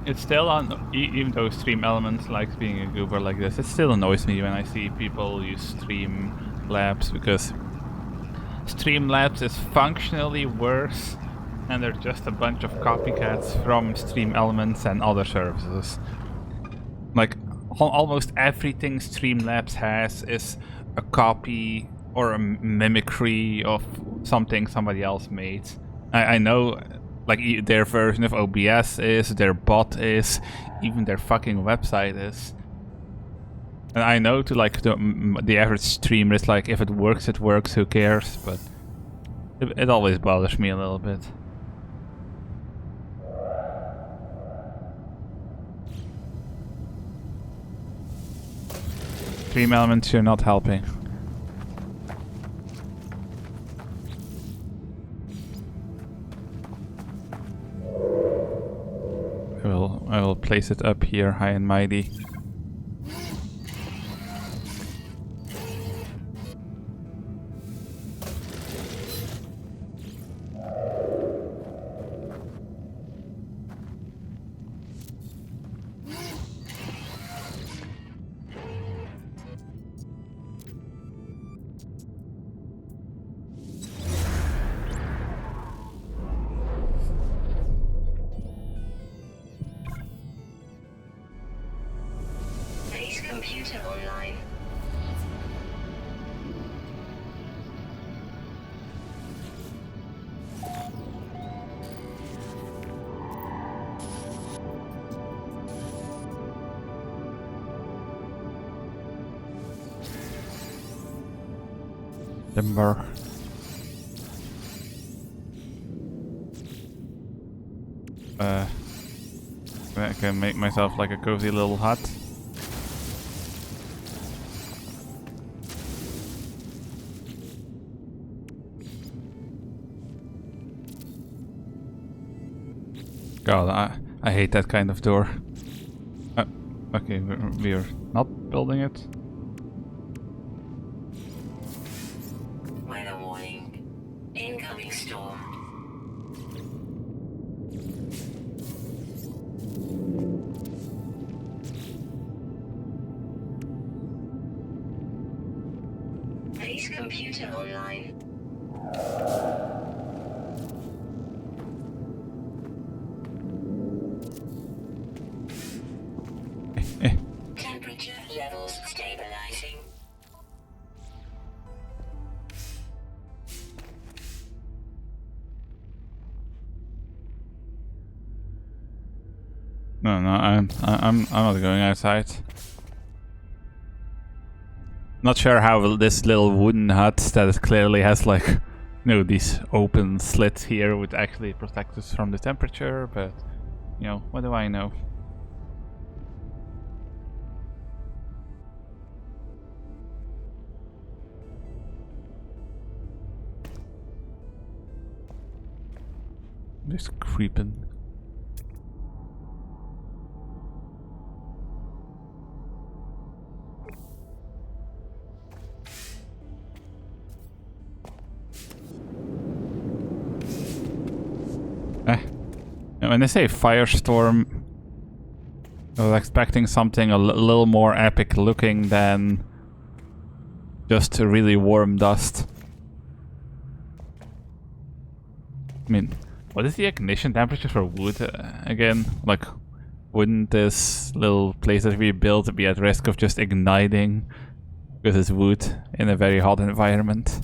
It's still on, even though Stream Elements likes being a goober like this, it still annoys me when I see people use Streamlabs, because Streamlabs is functionally worse, and they're just a bunch of copycats from Stream Elements and other services. Like, almost everything Streamlabs has is a copy or a mimicry of something somebody else made. I know, like, their version of OBS is, their bot is, even their fucking website is. And I know to, like, the average streamer, it's like, if it works, who cares? But it always bothers me a little bit. Stream Elements, you're not helping. I will place it up here, high and mighty. Base computer online. Timber. I can make myself like a cozy little hut. God, I hate that kind of door. Okay, we're not building it. Weather warning. Incoming storm. Base computer online. Temperature levels stabilizing. No, I'm not going outside. Not sure how this little wooden hut that clearly has, like, you know, these open slits here would actually protect us from the temperature, but, you know, what do I know? Just creeping. When they say firestorm, I was expecting something a little more epic looking than just really warm dust. I mean, what is the ignition temperature for wood again? Like, wouldn't this little place that we built be at risk of just igniting because it's wood in a very hot environment?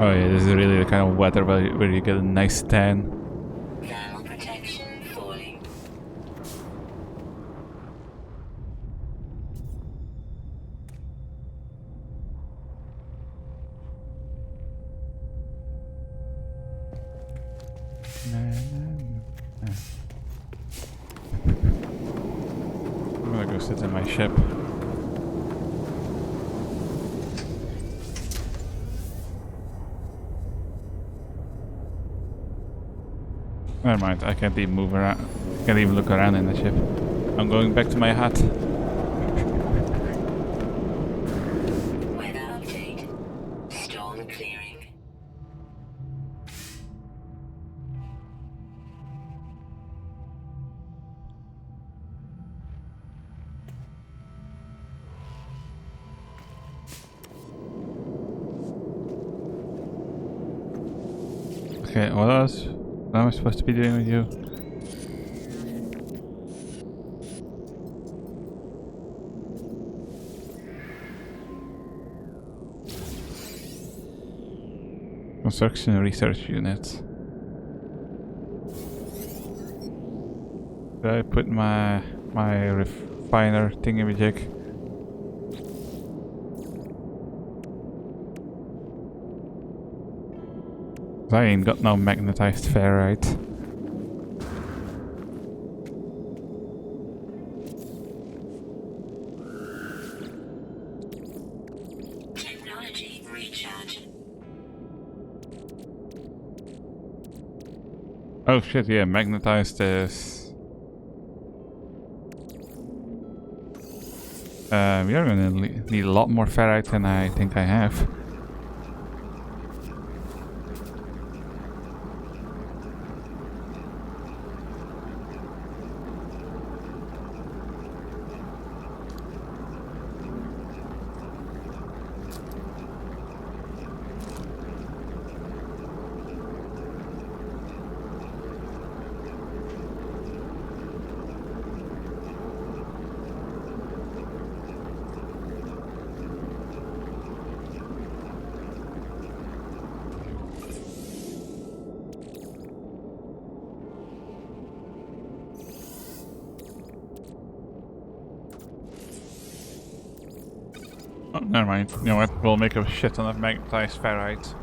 Oh yeah, this is really the kind of weather where you get a nice tan. Thermal protection falling. I'm gonna go sit in my ship. Never mind, I can't even move around. Can't even look around in the ship. I'm going back to my hut. Weather update. Storm clearing. Okay, what else? What am I supposed to be doing with you? Construction research unit. Did I put my refiner thingamajig? I ain't got no magnetized ferrite. Technology recharge. Oh shit, yeah, magnetized is... we are gonna need a lot more ferrite than I think I have. Oh, never mind. You know what? We'll make a shit ton of magnetized ferrite.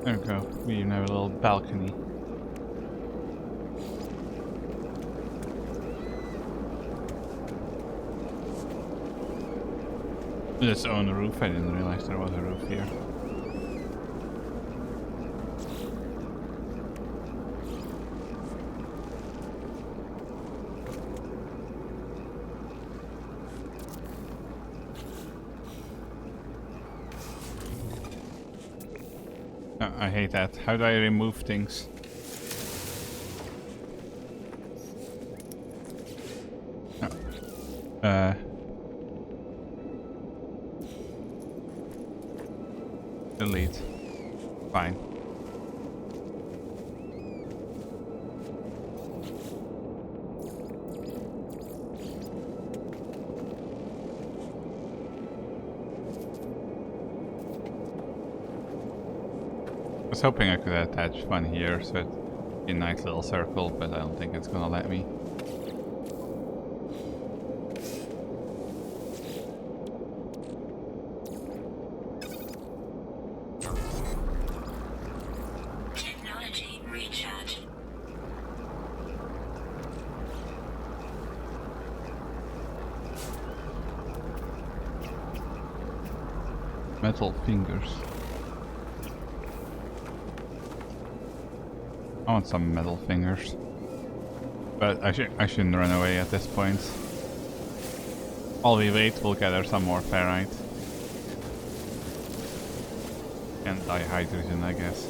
There we go. We even have a little balcony. Its own roof. I didn't realize there was a roof here. I hate that. How do I remove things? Delete. Fine. I was hoping I could attach one here, so it'd be a nice little circle, but I don't think it's gonna let me. Technology recharge. Metal fingers. I want some metal fingers. But I shouldn't run away at this point. While we wait, we'll gather some more ferrite. And dihydrogen, I guess.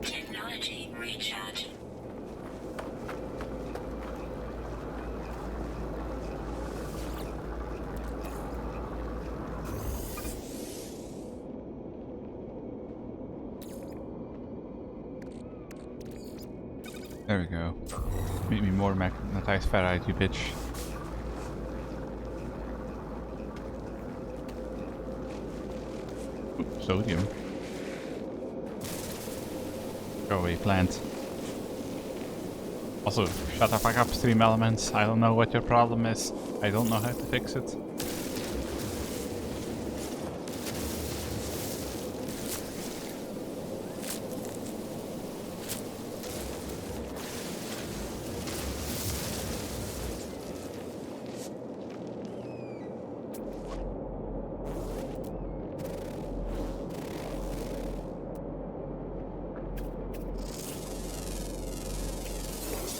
Technology recharge. There we go. Make me more magnetized ferrite, you bitch. Ooh, sodium. Go away, plant. Also, shut the fuck up, stream elements. I don't know what your problem is. I don't know how to fix it.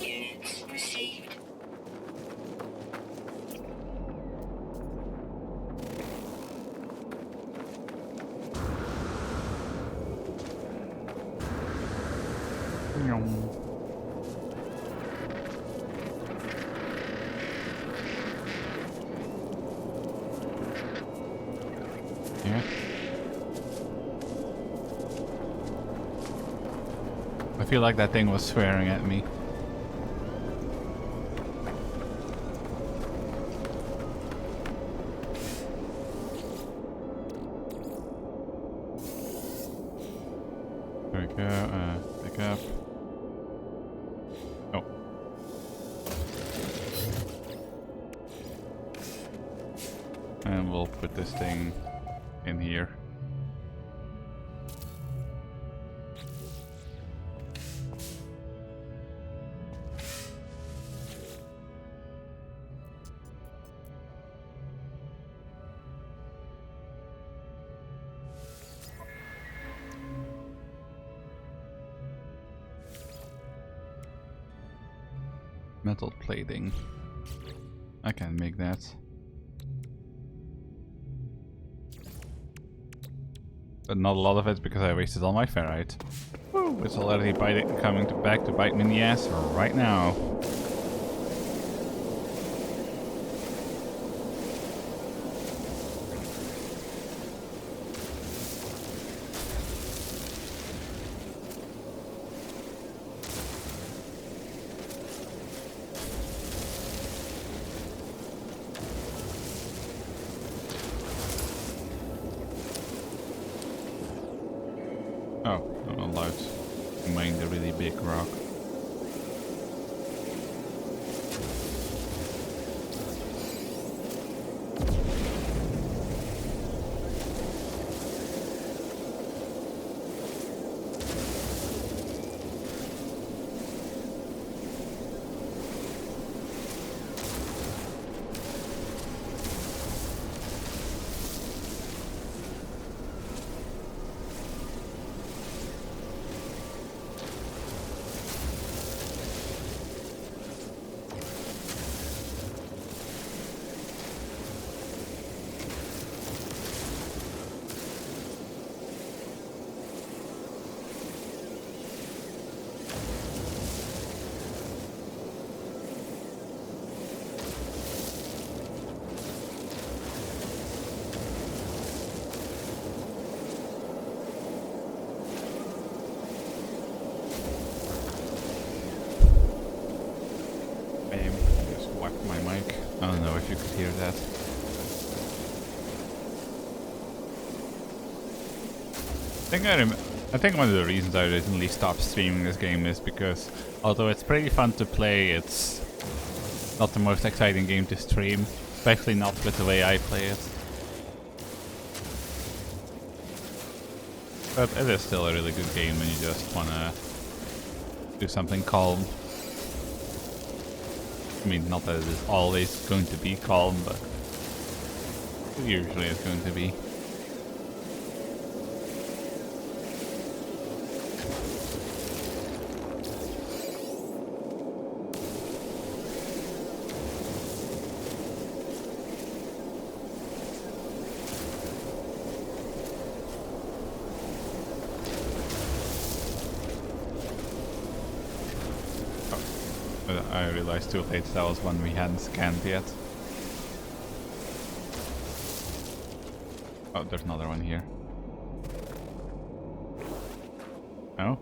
Units received. Yeah. I feel like that thing was swearing at me. There we go, pick up. Oh. And we'll put this thing in here. Metal plating. I can make that. But not a lot of it because I wasted all my ferrite. Woo! It's already coming back to bite me in the ass right now. Oh, I'm not allowed to mine the really big rock. I don't know if you could hear that. I think one of the reasons I recently stopped streaming this game is because, although it's pretty fun to play, it's not the most exciting game to stream, especially not with the way I play it. But it is still a really good game when you just wanna do something calm. I mean, not that it is always going to be calm, but it usually is going to be. I realized too late that was one we hadn't scanned yet. Oh, there's another one here. Oh?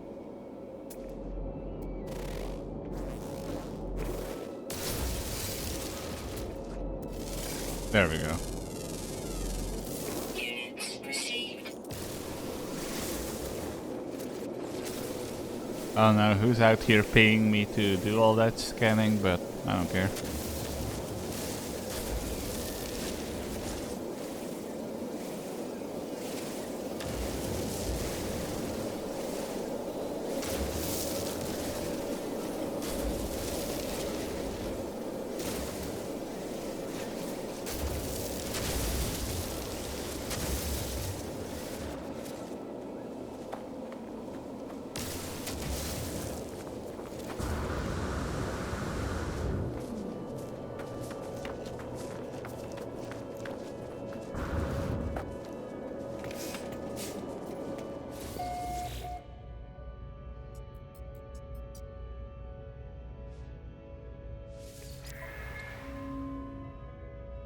There we go. Units received. I don't know who's out here paying me to do all that scanning, but I don't care.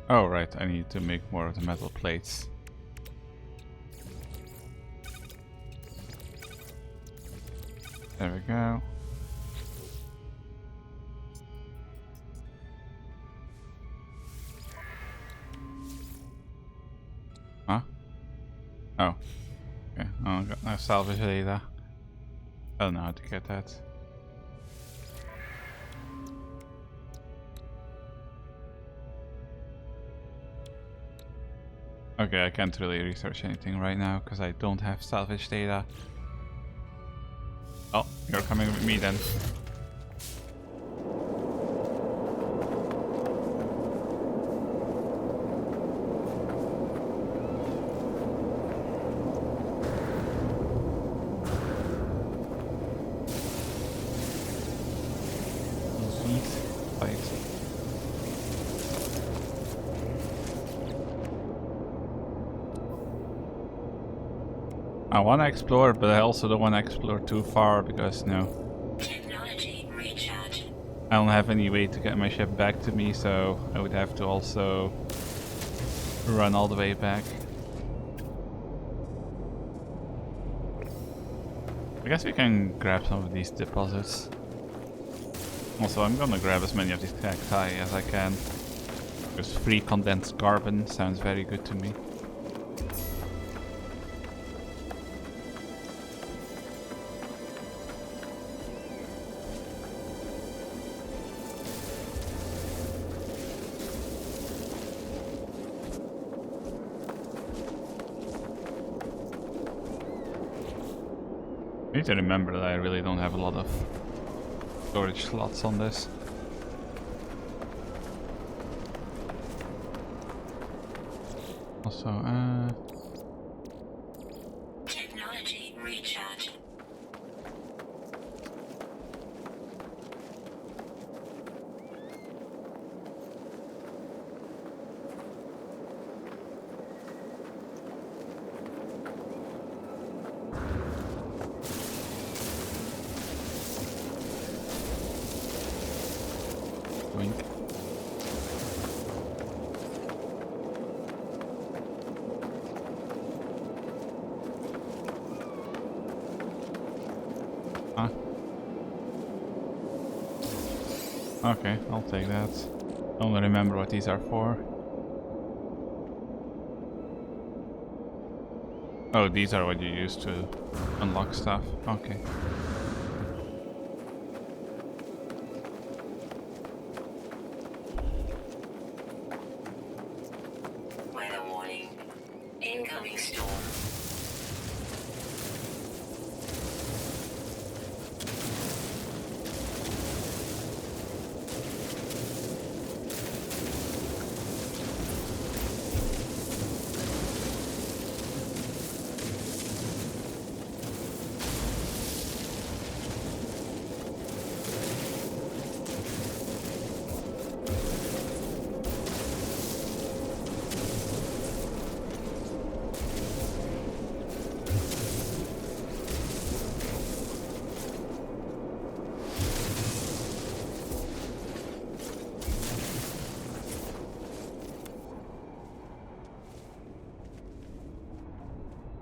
Oh right, I need to make more of the metal plates. There we go. Huh? Oh. Okay, I got no salvage data. I don't know how to get that. Okay, I can't really research anything right now because I don't have salvage data. Oh, you're coming with me then. I want to explore, but I also don't want to explore too far because, Technology recharge. I don't have any way to get my ship back to me, so I would have to also run all the way back. I guess we can grab some of these deposits. Also, I'm gonna grab as many of these cacti as I can, because free condensed carbon sounds very good to me. I need to remember that I really don't have a lot of storage slots on this. Also, Technology recharge. wink. Huh? Okay, I'll take that. Don't remember what these are for. Oh, these are what you use to unlock stuff. Okay. Weather warning. Incoming storm.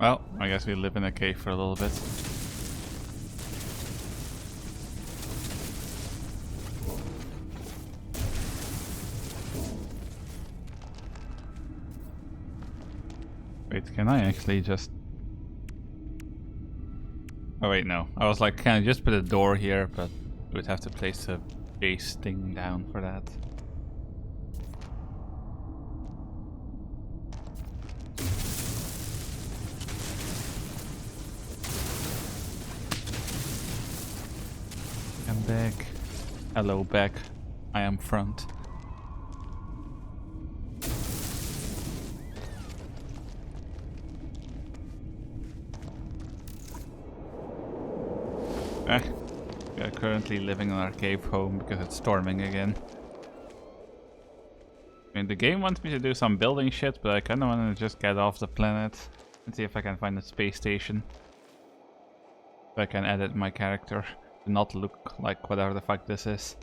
Well, I guess we live in a cave for a little bit. Wait, can I actually just... Oh wait, no. I was like, can I just put a door here? But we would have to place a base thing down for that. I'm back. Hello, back. I am front. We are currently living in our cave home because it's storming again. I mean, the game wants me to do some building shit, but I kinda wanna just get off the planet and see if I can find a space station. So I can edit my character to not look like whatever the fuck this is.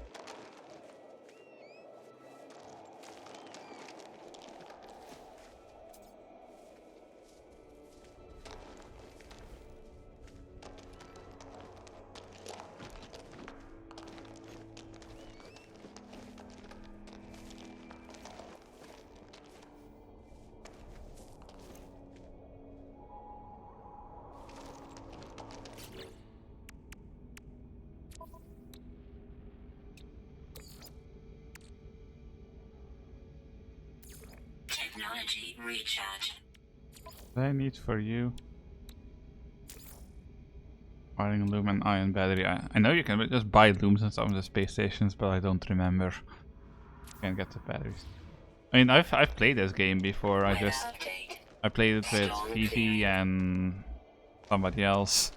Technology recharge. What I need for you? Wiring loom and ion battery. I know you can just buy looms and some of the space stations, but I don't remember. Can't get the batteries. I mean, I've played this game before. I played it with Vivi and somebody else.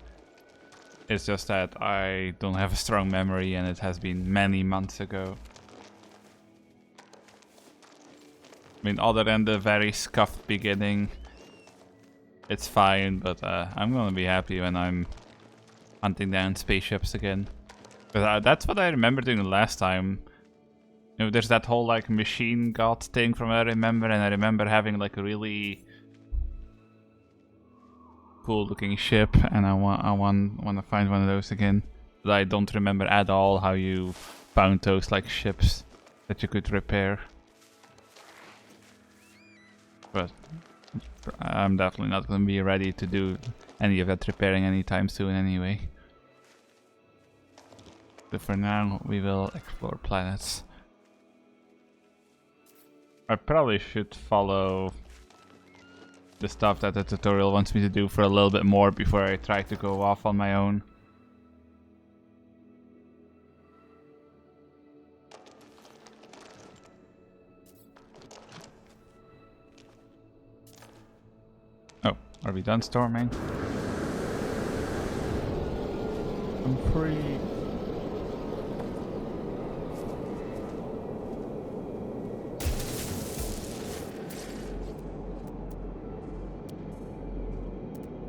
It's just that I don't have a strong memory, and it has been many months ago. I mean, other than the very scuffed beginning, it's fine, but I'm gonna be happy when I'm hunting down spaceships again. But that's what I remember doing the last time. You know, there's that whole like machine god thing from what I remember, and I remember having like a really cool looking ship, and I want to find one of those again. But I don't remember at all how you found those like ships that you could repair. But I'm definitely not going to be ready to do any of that repairing anytime soon anyway. But for now, we will explore planets. I probably should follow the stuff that the tutorial wants me to do for a little bit more before I try to go off on my own. Oh, are we done storming? I'm free.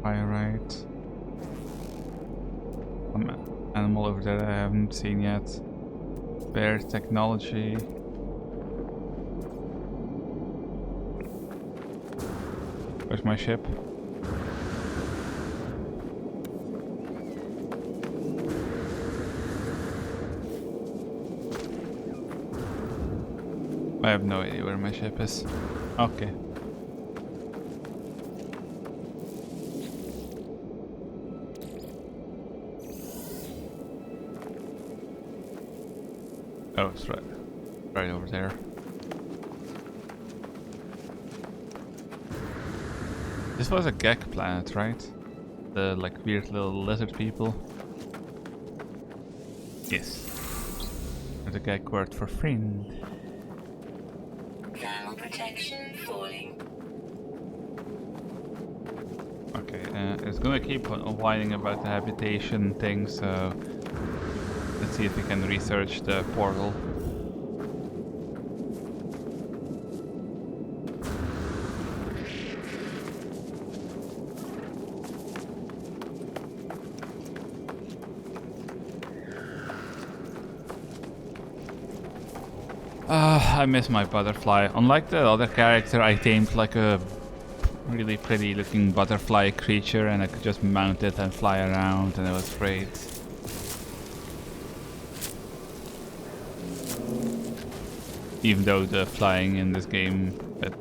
Pyrite. Some animal over there I haven't seen yet. Bear technology. Where's my ship? have no idea where my ship is. Okay. Oh, it's right over there. This was a Gek planet, right? The like weird little lizard people. Yes. The Gek word for friend. Thermal protection falling. Okay, it's gonna keep on whining about the habitation thing, so let's see if we can research the portal. I miss my butterfly. Unlike the other character, I tamed like a really pretty looking butterfly creature and I could just mount it and fly around and it was great. Even though the flying in this game with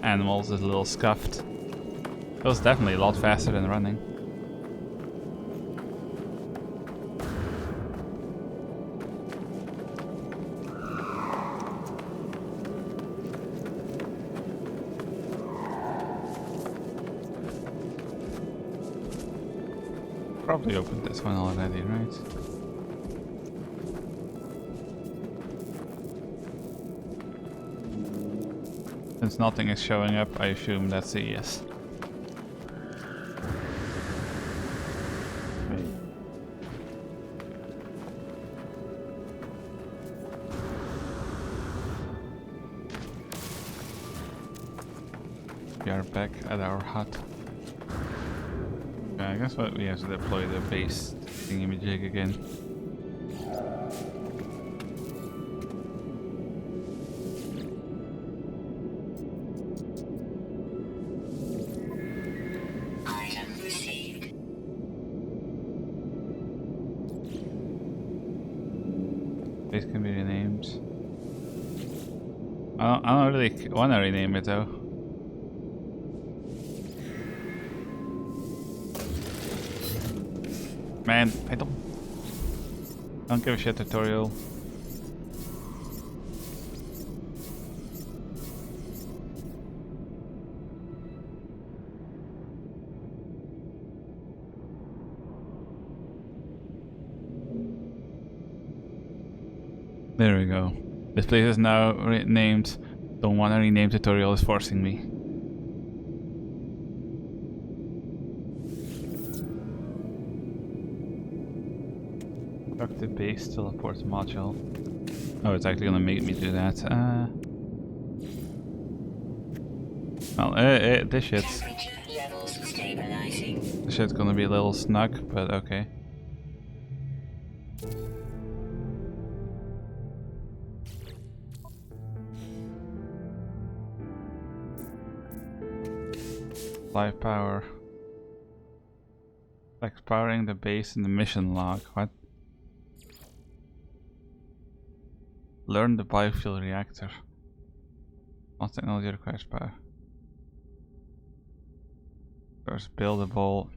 animals is a little scuffed. It was definitely a lot faster than running. Probably opened this one already, right? Since nothing is showing up, I assume that's a yes. We are back at our hut. I guess what we have to deploy the base thingamajig again. Item received. Base can be renamed. I don't really want to rename it though. Man, I don't give a shit tutorial. There we go. This place is now renamed. Don't want to rename tutorial is forcing me. The base teleport module. Oh, it's actually gonna make me do that. Well, this shit's gonna be a little snug, but okay. Live power. Like powering the base in the mission log. What? Learn the biofuel reactor. What technology requires power? First buildable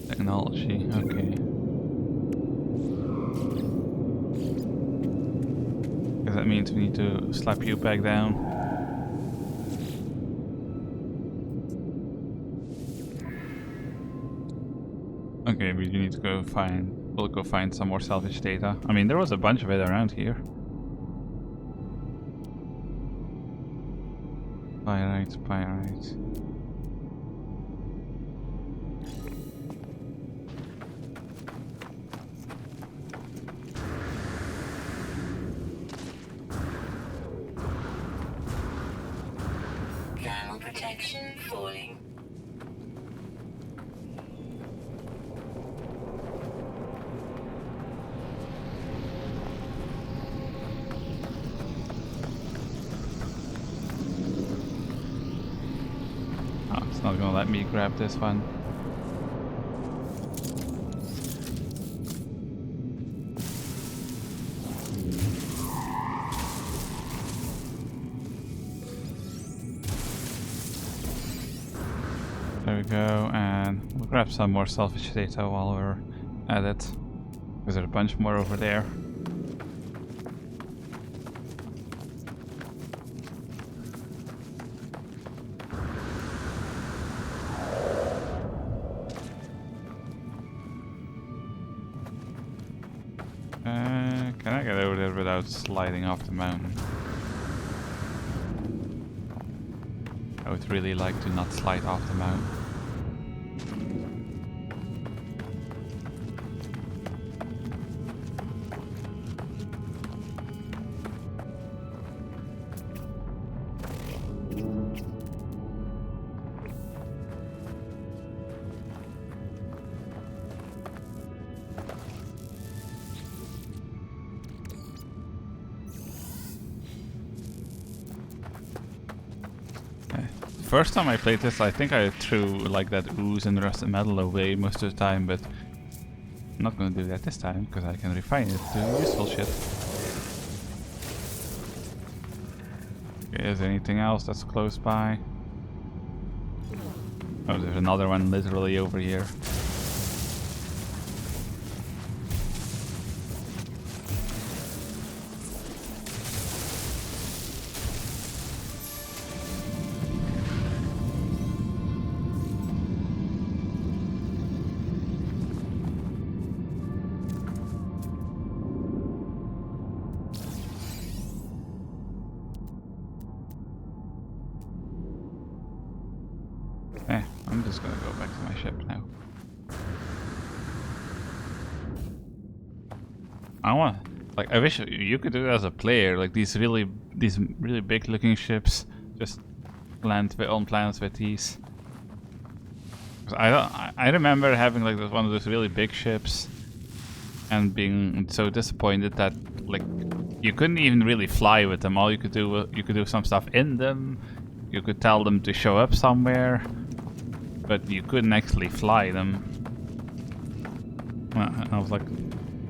technology, okay. Because that means we need to slap you back down. Okay, we need to go find... We'll go find some more salvage data. I mean, there was a bunch of it around here. Pyrite, pyrite. Thermal protection falling. It's not gonna let me grab this one. There we go, and we'll grab some more selfish data while we're at it. Because there's a bunch more over there. Can I get over there without sliding off the mountain? I would really like to not slide off the mountain. First time I played this, I think I threw like that ooze and rusted metal away most of the time, but I'm not gonna do that this time because I can refine it to useful shit. Okay, is there anything else that's close by? Oh, there's another one literally over here. I'm just gonna go back to my ship now. I wish you could do it as a player, like these really big looking ships, just land on planets with these. I remember having like one of those really big ships and being so disappointed that like you couldn't even really fly with them. All you could do some stuff in them. You could tell them to show up somewhere, but you couldn't actually fly them. I was like,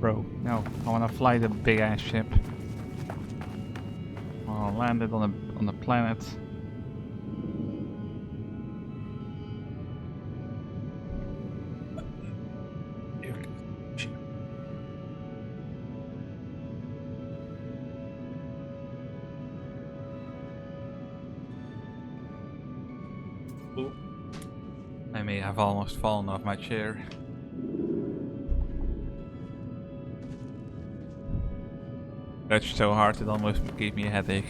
bro, no, I want to fly the big ass ship. I'll land it on the planet. I may have almost fallen off my chair. Stretched so hard it almost gave me a headache.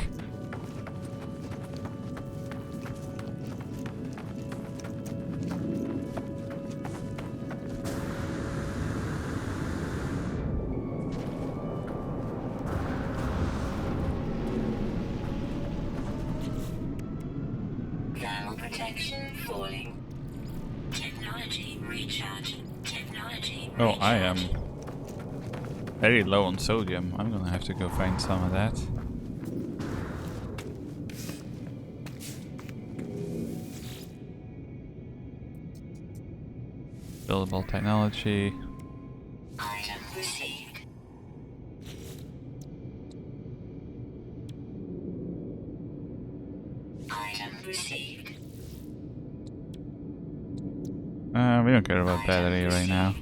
Thermal protection falling. Technology recharge. Technology recharge. Oh, I am very low on sodium. I'm gonna have to go find some of that. Buildable technology. Item received. Item received. We don't care about battery right now.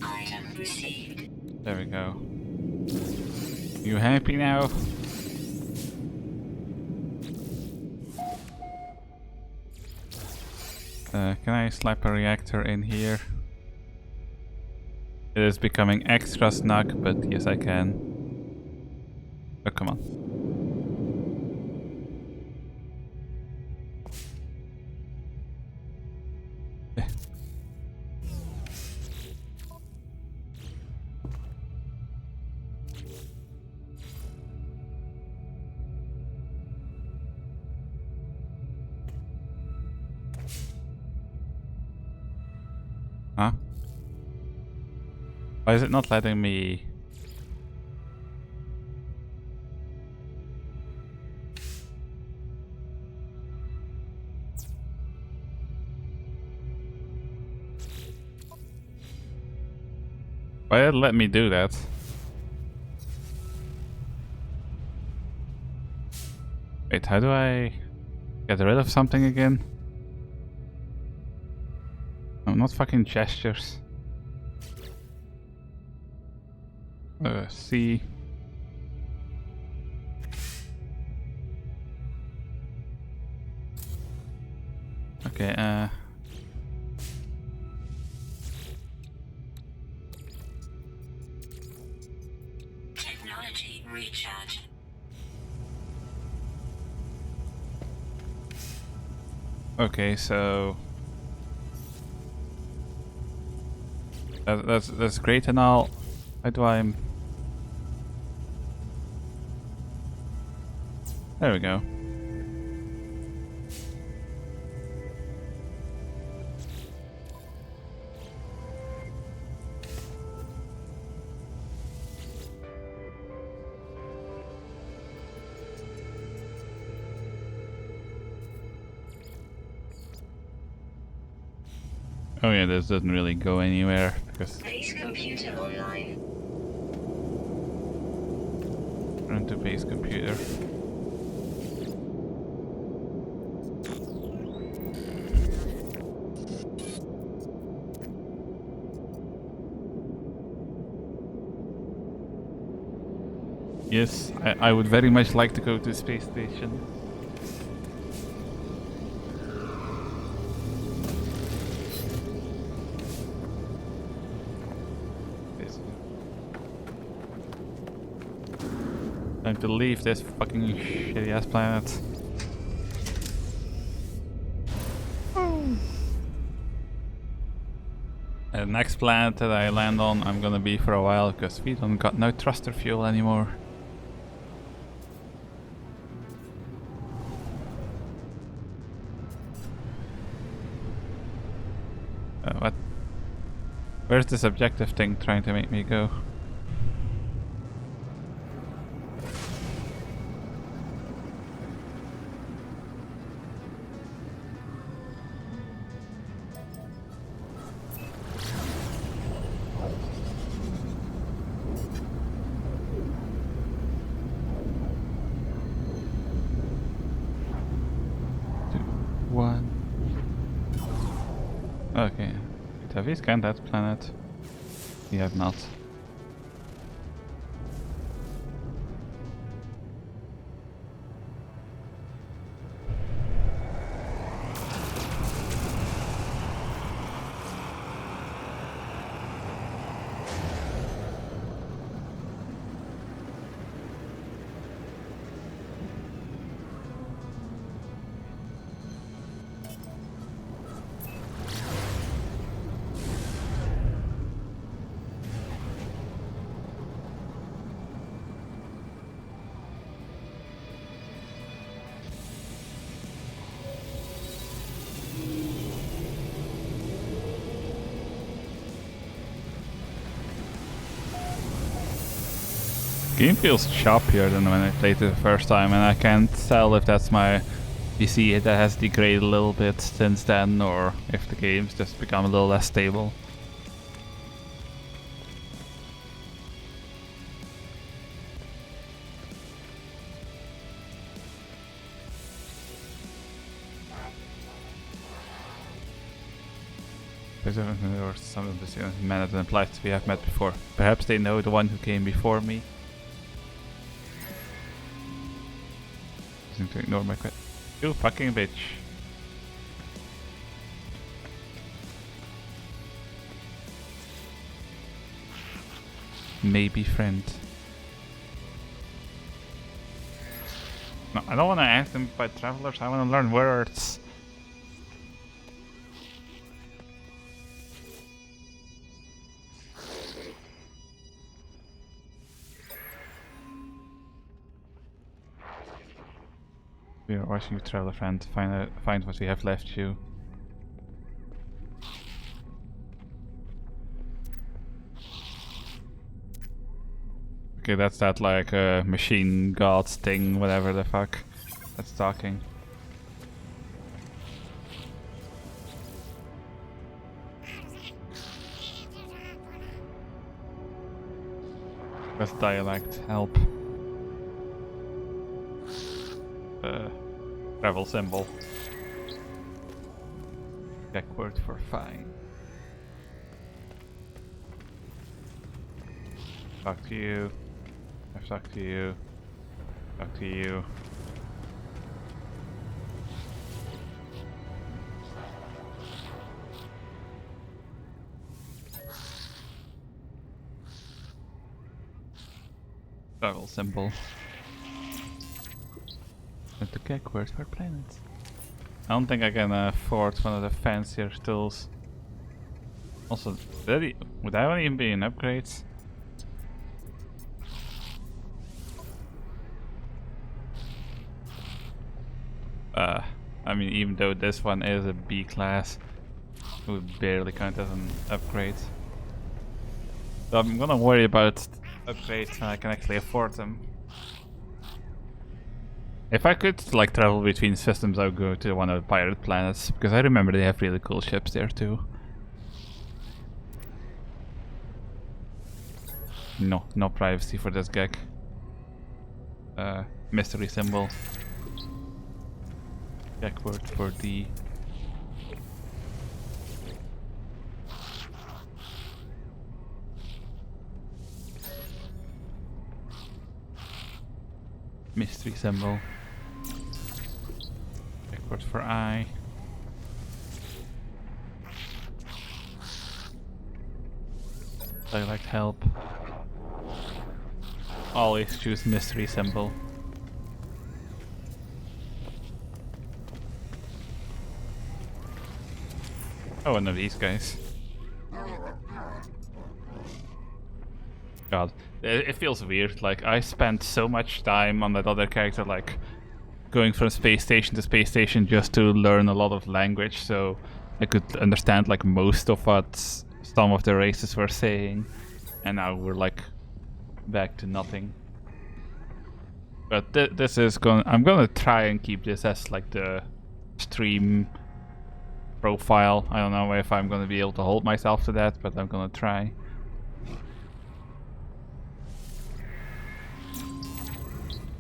Item received. There we go. You happy now? Can I slap a reactor in here? It is becoming extra snug, but yes I can. Oh, come on. Huh? Why is it not letting me? Why did it let me do that? Wait, how do I Get rid of something again? No, not fucking gestures. C. Okay, Technology recharge. okay, so that's great and all. How do I? There we go. Oh yeah, this doesn't really go anywhere because Base computer online. run to base computer. Yes, I would very much like to go to the space station. Yes. Time to leave this fucking shitty ass planet. The next planet that I land on, I'm gonna be for a while because we don't got no thruster fuel anymore. What? Where's this objective thing trying to make me go? One. Okay. Have we scanned that planet? We have not. Game feels choppier than when I played it the first time, and I can't tell if that's my PC that has degraded a little bit since then, or if the game's just become a little less stable. Or some of the men and implies we have met before. Perhaps they know the one who came before me. To ignore my question. You fucking bitch. Maybe friend. No, I don't want to ask them by travelers, I want to learn words. We are watching you, traveler friend. Find what we have left you. Okay, that's that like machine gods thing, whatever the fuck. That's talking. That's dialect. Help. Travel symbol. Backward for fine. Talk to you. I've talked to you. Talk to you. Travel symbol. And to backward for planets. I don't think I can afford one of the fancier tools. Also, would that one even be an upgrade? I mean, even though this one is a B class, it would barely count as an upgrade. So I'm gonna worry about upgrades when I can actually afford them. If I could like travel between systems, I would go to one of the pirate planets, because I remember they have really cool ships there too. No privacy for this gag. Mystery symbol. Backward for D. Mystery symbol. Backward for I. Select help. Always choose mystery symbol. Oh, one of these guys. God, it feels weird. Like, I spent so much time on that other character, like, going from space station to space station just to learn a lot of language, so I could understand, like, most of what some of the races were saying. And now we're, like, back to nothing. But this is I'm gonna try and keep this as, like, the stream profile. I don't know if I'm gonna be able to hold myself to that, but I'm gonna try.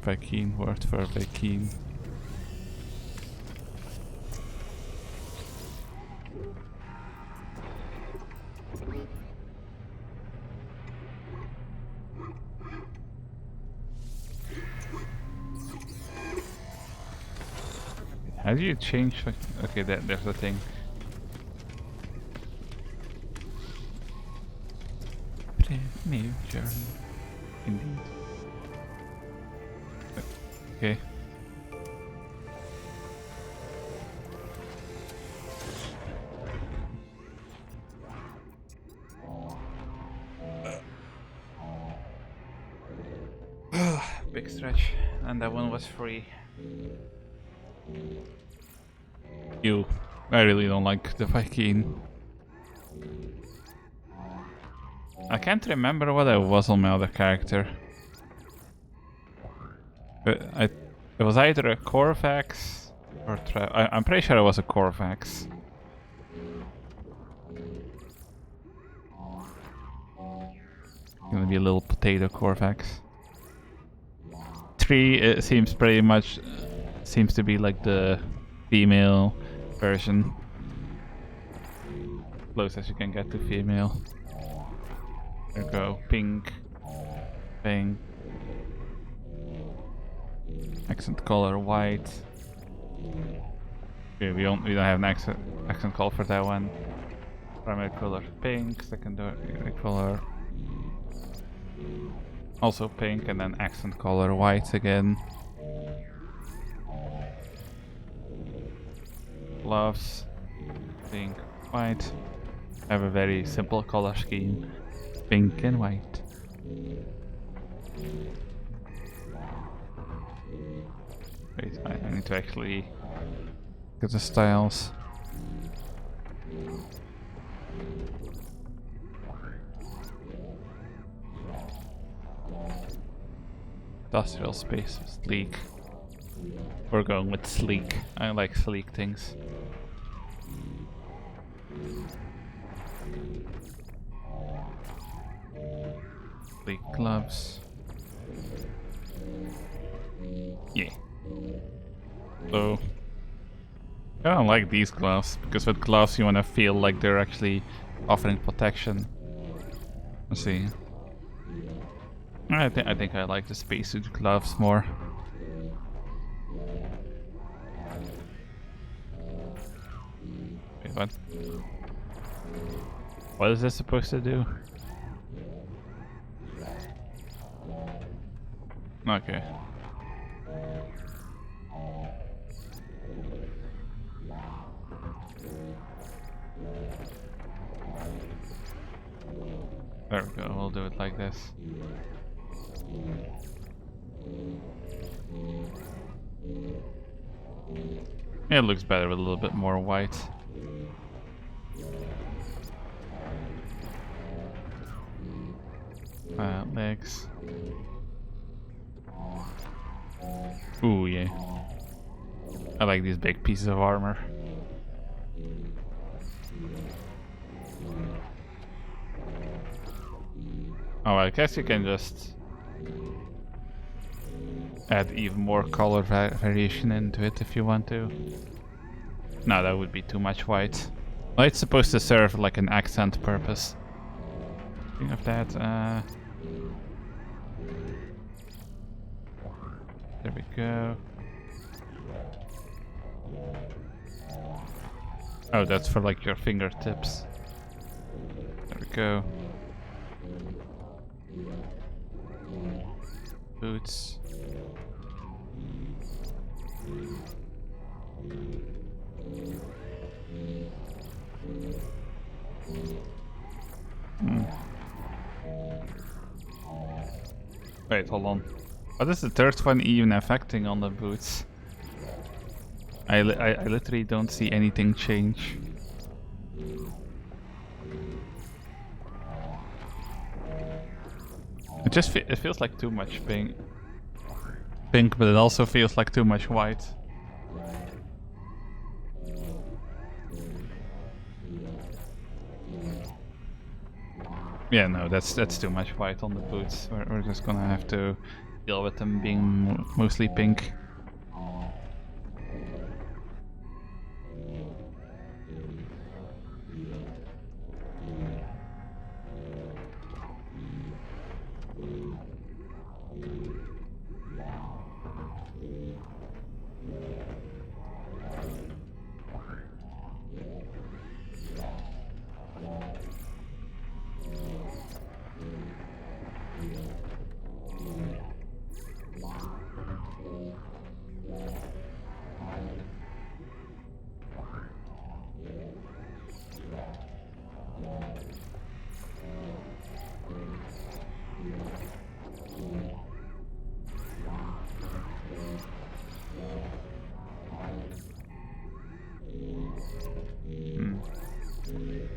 Vakeen, word for Vakeen. How do you change? Okay, there's the thing. New journey. Indeed. Okay. Big stretch. And that one was free. I really don't like the Viking. I can't remember what I was on my other character. But it was either a Corvax or I'm pretty sure it was a Corvax. Gonna be a little potato Corvax. 3 it seems pretty much seems to be like the female version. Close as you can get to female. There we go. Pink. Pink. Accent color white. Okay, we don't have an accent color for that one. Primary color pink, secondary color also pink, and then accent color white again. Gloves, pink, white. I have a very simple color scheme. Pink and white. Wait, I need to actually get the styles. Industrial space, sleek. We're going with sleek. I like sleek things. Sleek gloves. Yeah. So I don't like these gloves, because with gloves you want to feel like they're actually offering protection. Let's see. I think I like the spacesuit gloves more. Wait, what? What is this supposed to do? Okay. There we go, we'll do it like this. Yeah, it looks better with a little bit more white. Legs. Ooh, yeah. I like these big pieces of armor. Oh, I guess you can just add even more color variation into it if you want to. No, that would be too much white. Well, it's supposed to serve like an accent purpose. Speaking of that, there we go. Oh, that's for like your fingertips. There we go. Boots. Wait, hold on. What is the third one even affecting on the boots? I literally don't see anything change. It just it feels like too much pink, but it also feels like too much white. Yeah, no, that's too much white on the boots. We're just gonna have to deal with them being mostly pink.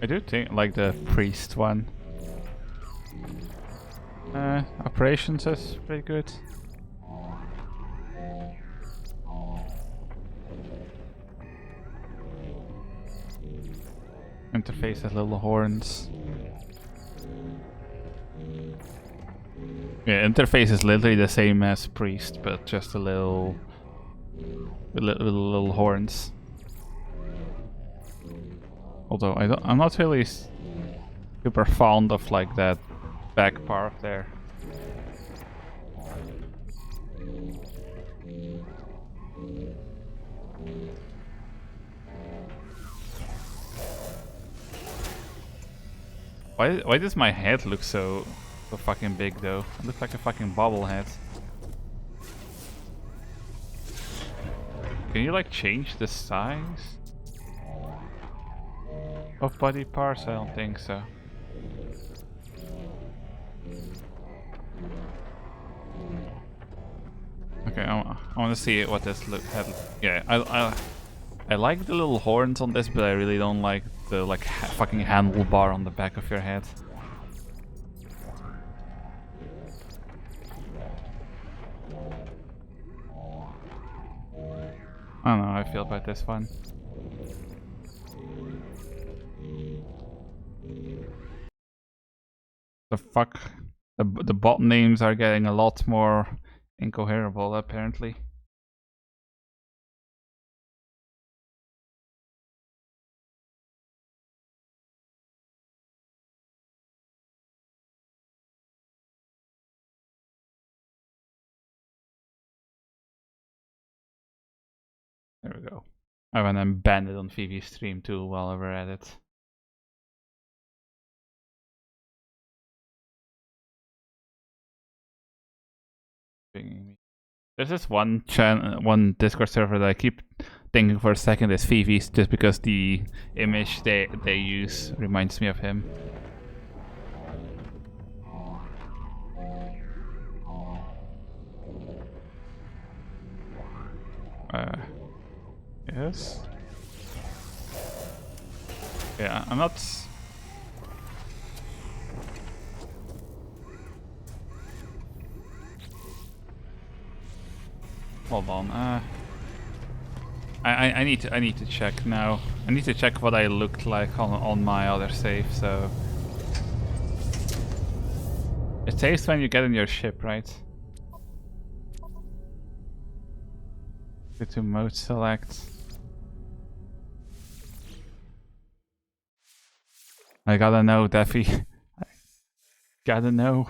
I do think like the priest one. Operations is pretty good. Interface has little horns. Yeah, interface is literally the same as priest, but just a little, with little horns. Although I'm not really super fond of like that back part there. Why does my head look so fucking big though? It looks like a fucking bobblehead. Can you like change the size of body parts? I don't think so. Okay, I want to see what this head. Yeah, I like the little horns on this, but I really don't like the like fucking handlebar on the back of your head. I don't know how I feel about this one. The fuck? The bot names are getting a lot more incoherent apparently. There we go. I want to ban it on VV stream too while we're at it. There's this one Discord server that I keep thinking for a second is VV's, just because the image they use reminds me of him. Yes. Yeah, I'm not. Hold on. I need to check now. I need to check what I looked like on my other save. So it saves when you get in your ship, right? Go to mode select. I gotta know, Daffy. I gotta know.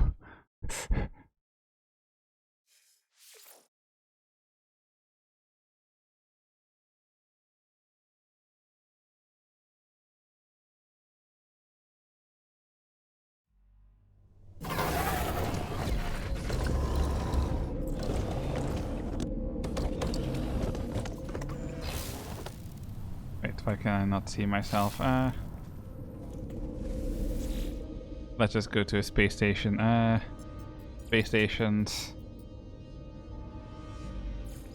Wait, why can I not see myself? Let's just go to a space station. Space stations.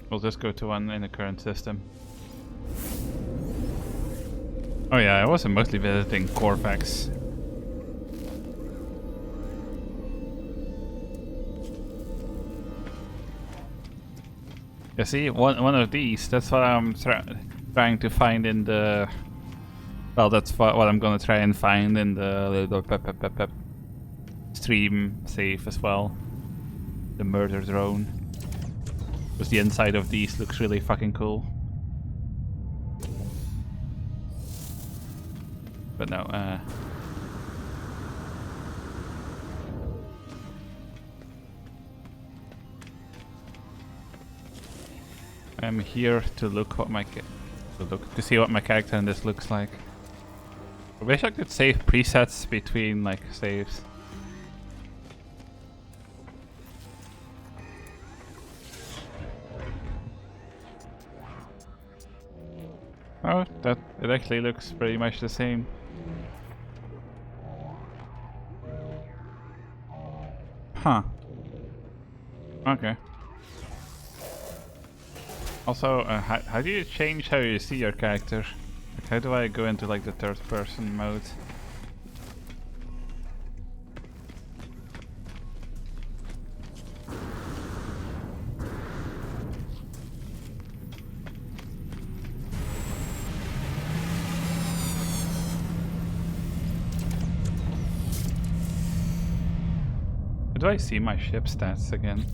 We'll just go to one in the current system. Oh yeah, I was mostly visiting Corvax. You see, one of these. That's what I'm trying to find in the. Well, that's what I'm gonna try and find in the little stream save as well. The murder drone. Because the inside of these looks really fucking cool. But no, I'm here to look what my to see what my character in this looks like. I wish I could save presets between like saves. Oh, that it actually looks pretty much the same. Huh. Okay. Also, how do you change how you see your character? Like, how do I go into like the third person mode? How do I see my ship stats again?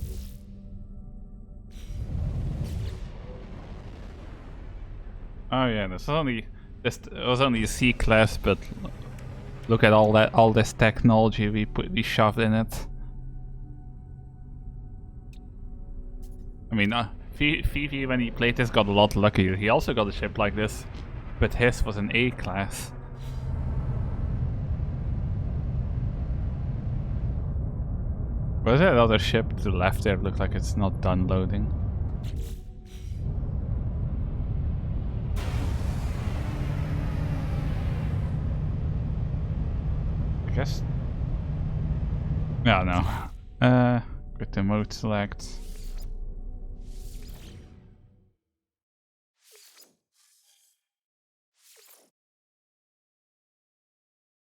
Oh yeah, this was only a C class, but look at all this technology we shoved in it. I mean, Fifi when he played this got a lot luckier. He also got a ship like this, but his was an A class. Was that other ship to the left there? Look like it's not done loading. I guess. Yeah, no. Go to mode select.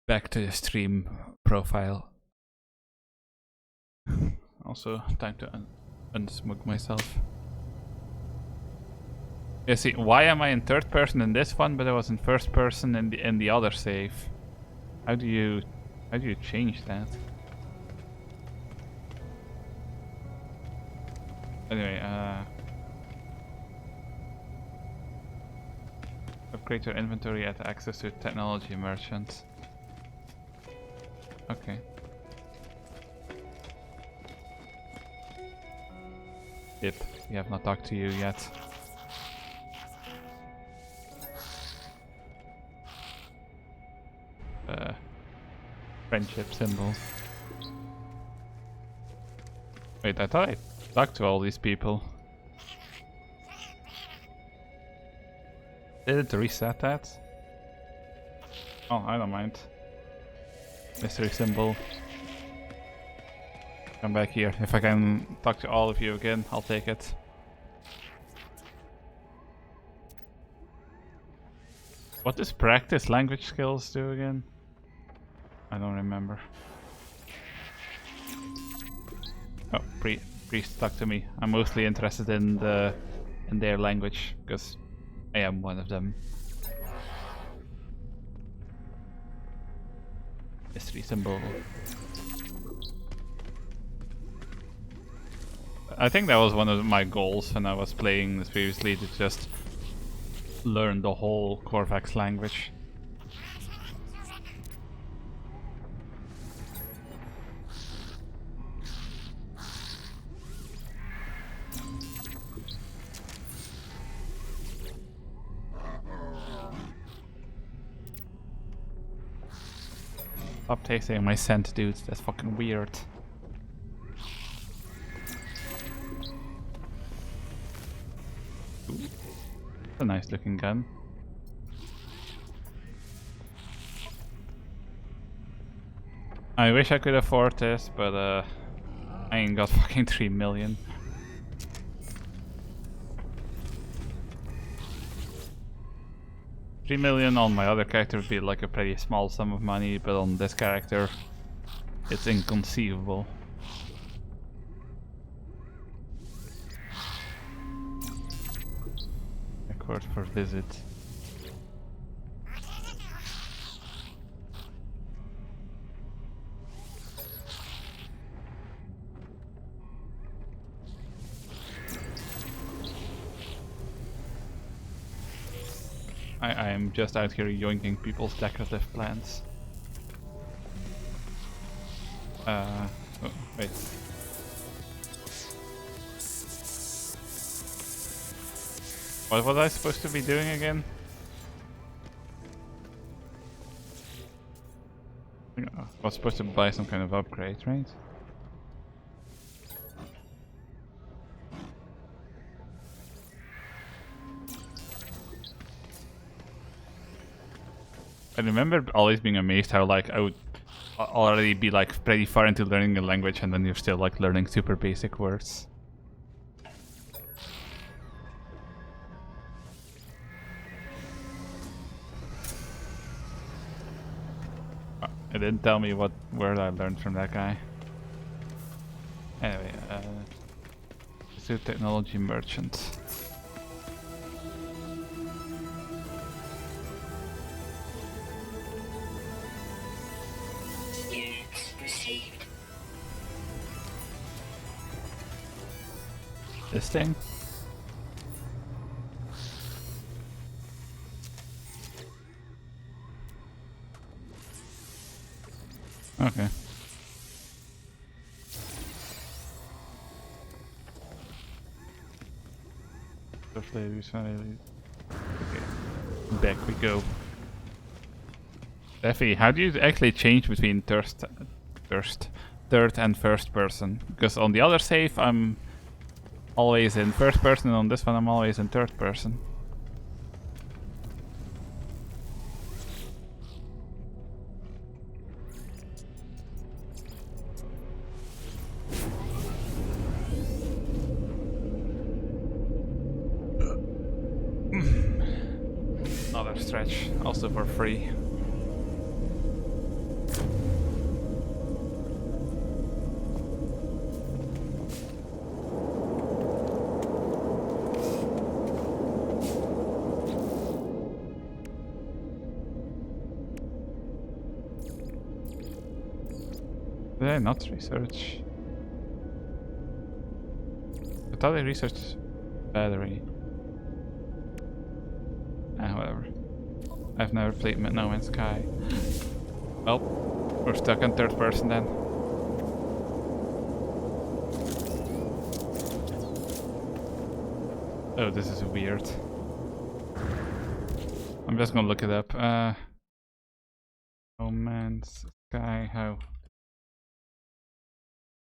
Back to the stream profile. Also, time to unsmug myself. Yeah, see, why am I in third person in this one, but I was in first person in the other save? How do you change that? Anyway, upgrade your inventory at access to technology merchant. Okay. Yep, we have not talked to you yet. friendship symbol. Wait, I thought I talked to all these people. Did it reset that? Oh, I don't mind. Mystery symbol. Come back here. If I can talk to all of you again, I'll take it. What does practice language skills do again? I don't remember. Oh, priest, talk to me. I'm mostly interested in their language because I am one of them. Mystery symbol. I think that was one of my goals when I was playing this previously, to just learn the whole Corvax language. Stop tasting my scent, dudes. That's fucking weird. Ooh. That's a nice looking gun. I wish I could afford this, but I ain't got fucking 3 million. $3 million on my other character would be like a pretty small sum of money, but on this character, it's inconceivable. Record for visit. I am just out here yoinking people's decorative plants. Oh, wait. What was I supposed to be doing again? I was supposed to buy some kind of upgrade, right? I remember always being amazed how like I would already be like pretty far into learning a language and then you're still like learning super basic words. It didn't tell me what word I learned from that guy. Anyway, Pursuit Technology Merchant. Units received. This thing? Okay. Okay. Back we go. Steffi, how do you actually change between third and first person? Because on the other save I'm always in first person, and on this one I'm always in third person. Another stretch, also for free. Did I not research? I thought I researched battery. Whatever. I've never played No Man's Sky. Well, we're stuck in third person then. Oh, this is weird. I'm just gonna look it up. No Man's Sky, how?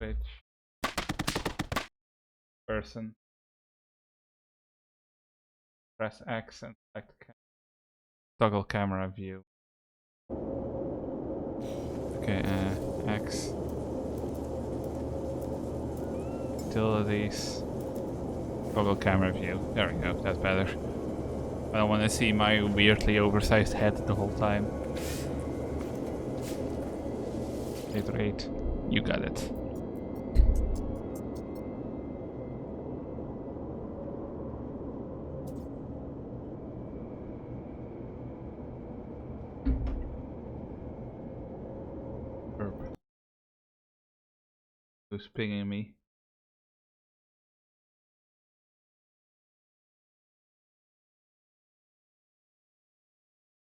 Switch. Person. Press X and select toggle camera view. Okay, X. Utilities. Toggle camera view. There we go, that's better. I don't want to see my weirdly oversized head the whole time. Iterate. You got it. Who's pinging me?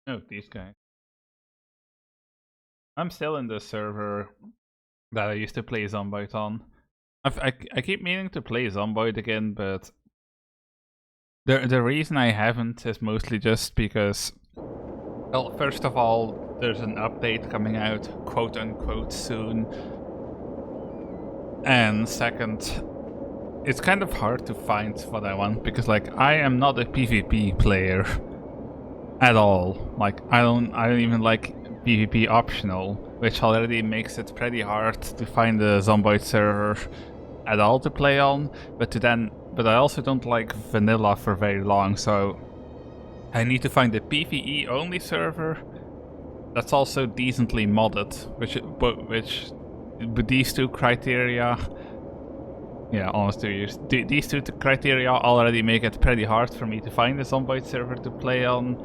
Oh, these guys. I'm still in the server that I used to play Zomboid on. I keep meaning to play Zomboid again, but the reason I haven't is mostly just because, well, first of all, there's an update coming out, quote unquote, soon. And second, it's kind of hard to find what I want, because like I am not a PvP player at all. Like I don't even like PvP optional, which already makes it pretty hard to find a Zomboid server at all to play on. But I also don't like vanilla for very long, so I need to find a PvE only server that's also decently modded, which with these two criteria, yeah, almost 2 years. These two criteria already make it pretty hard for me to find a Zomboid server to play on,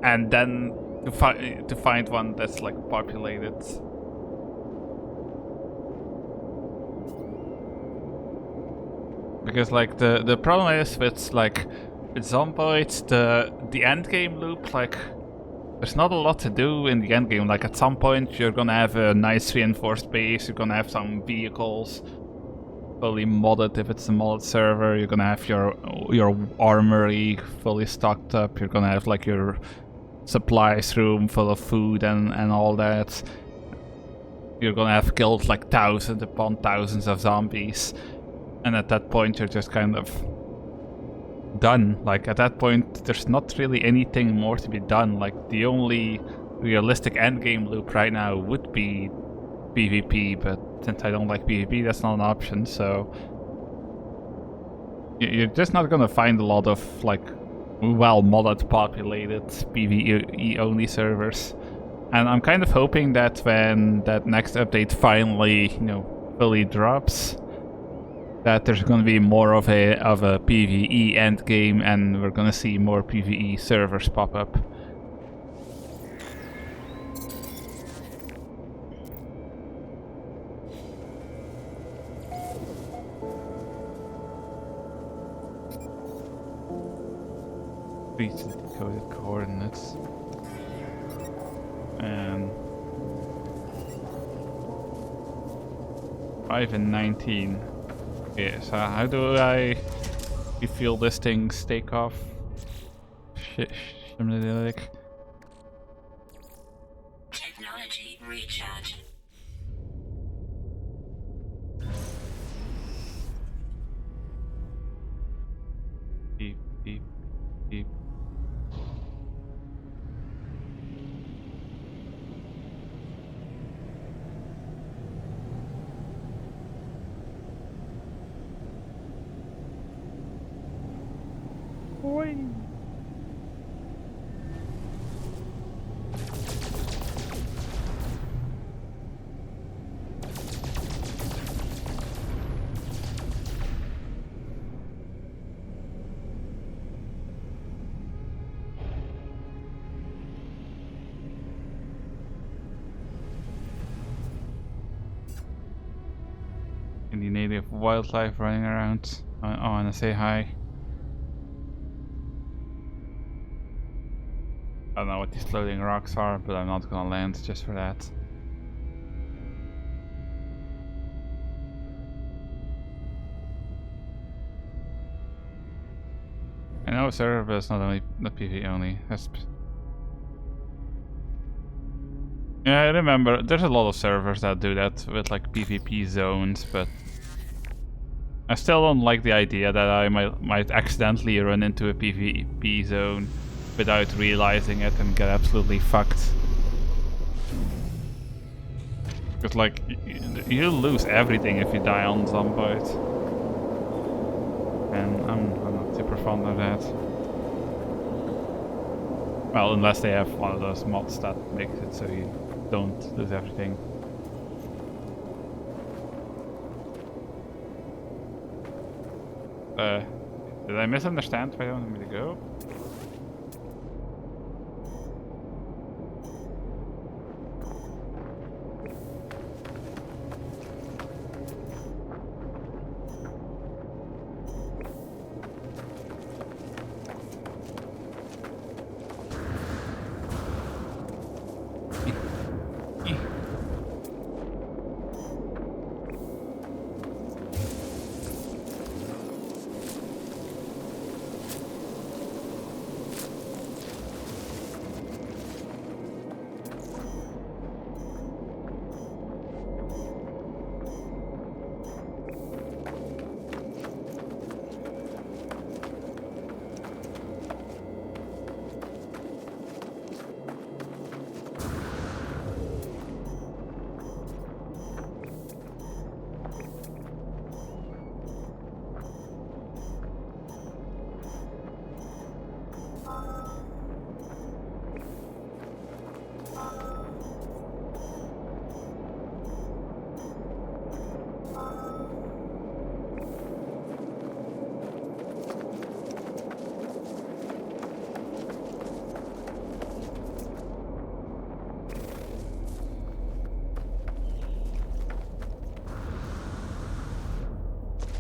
and then to find one that's like populated. Because like the problem is with Zomboid, the end game loop, like there's not a lot to do in the end game. Like at some point you're gonna have a nice reinforced base, you're gonna have some vehicles fully modded if it's a modded server, you're gonna have your armory fully stocked up, you're gonna have like your supplies room full of food and all that. You're gonna have killed like thousands upon thousands of zombies, and at that point you're just kind of done. Like at that point there's not really anything more to be done. Like the only realistic endgame loop right now would be PvP, but since I don't like PvP, that's not an option, so you're just not gonna find a lot of like well modded populated PvE only servers. And I'm kind of hoping that when that next update finally, fully drops, that there's going to be more of a PvE endgame, and we're going to see more PvE servers pop up. Recent decoded coordinates. And 5 and 19. Okay, so how do I feel this thing's takeoff? Technology recharge. Beep, beep, beep. Boing. Any native wildlife running around? I wanna say hi. I don't know what these floating rocks are, but I'm not gonna land just for that. I know server, but it's not PvE only. That's Yeah, I remember there's a lot of servers that do that with like PvP zones, but I still don't like the idea that I might accidentally run into a PvP zone without realizing it and get absolutely fucked. Because like, you lose everything if you die on Zomboid. And I'm not super fond of that. Well, unless they have one of those mods that makes it so you don't lose everything. Did I misunderstand where you wanted me to go?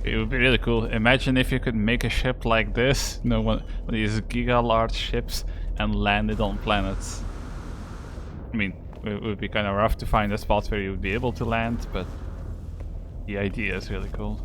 It would be really cool. Imagine if you could make a ship like this, you know, one of these giga large ships, and land it on planets. I mean, it would be kind of rough to find a spot where you would be able to land, but the idea is really cool.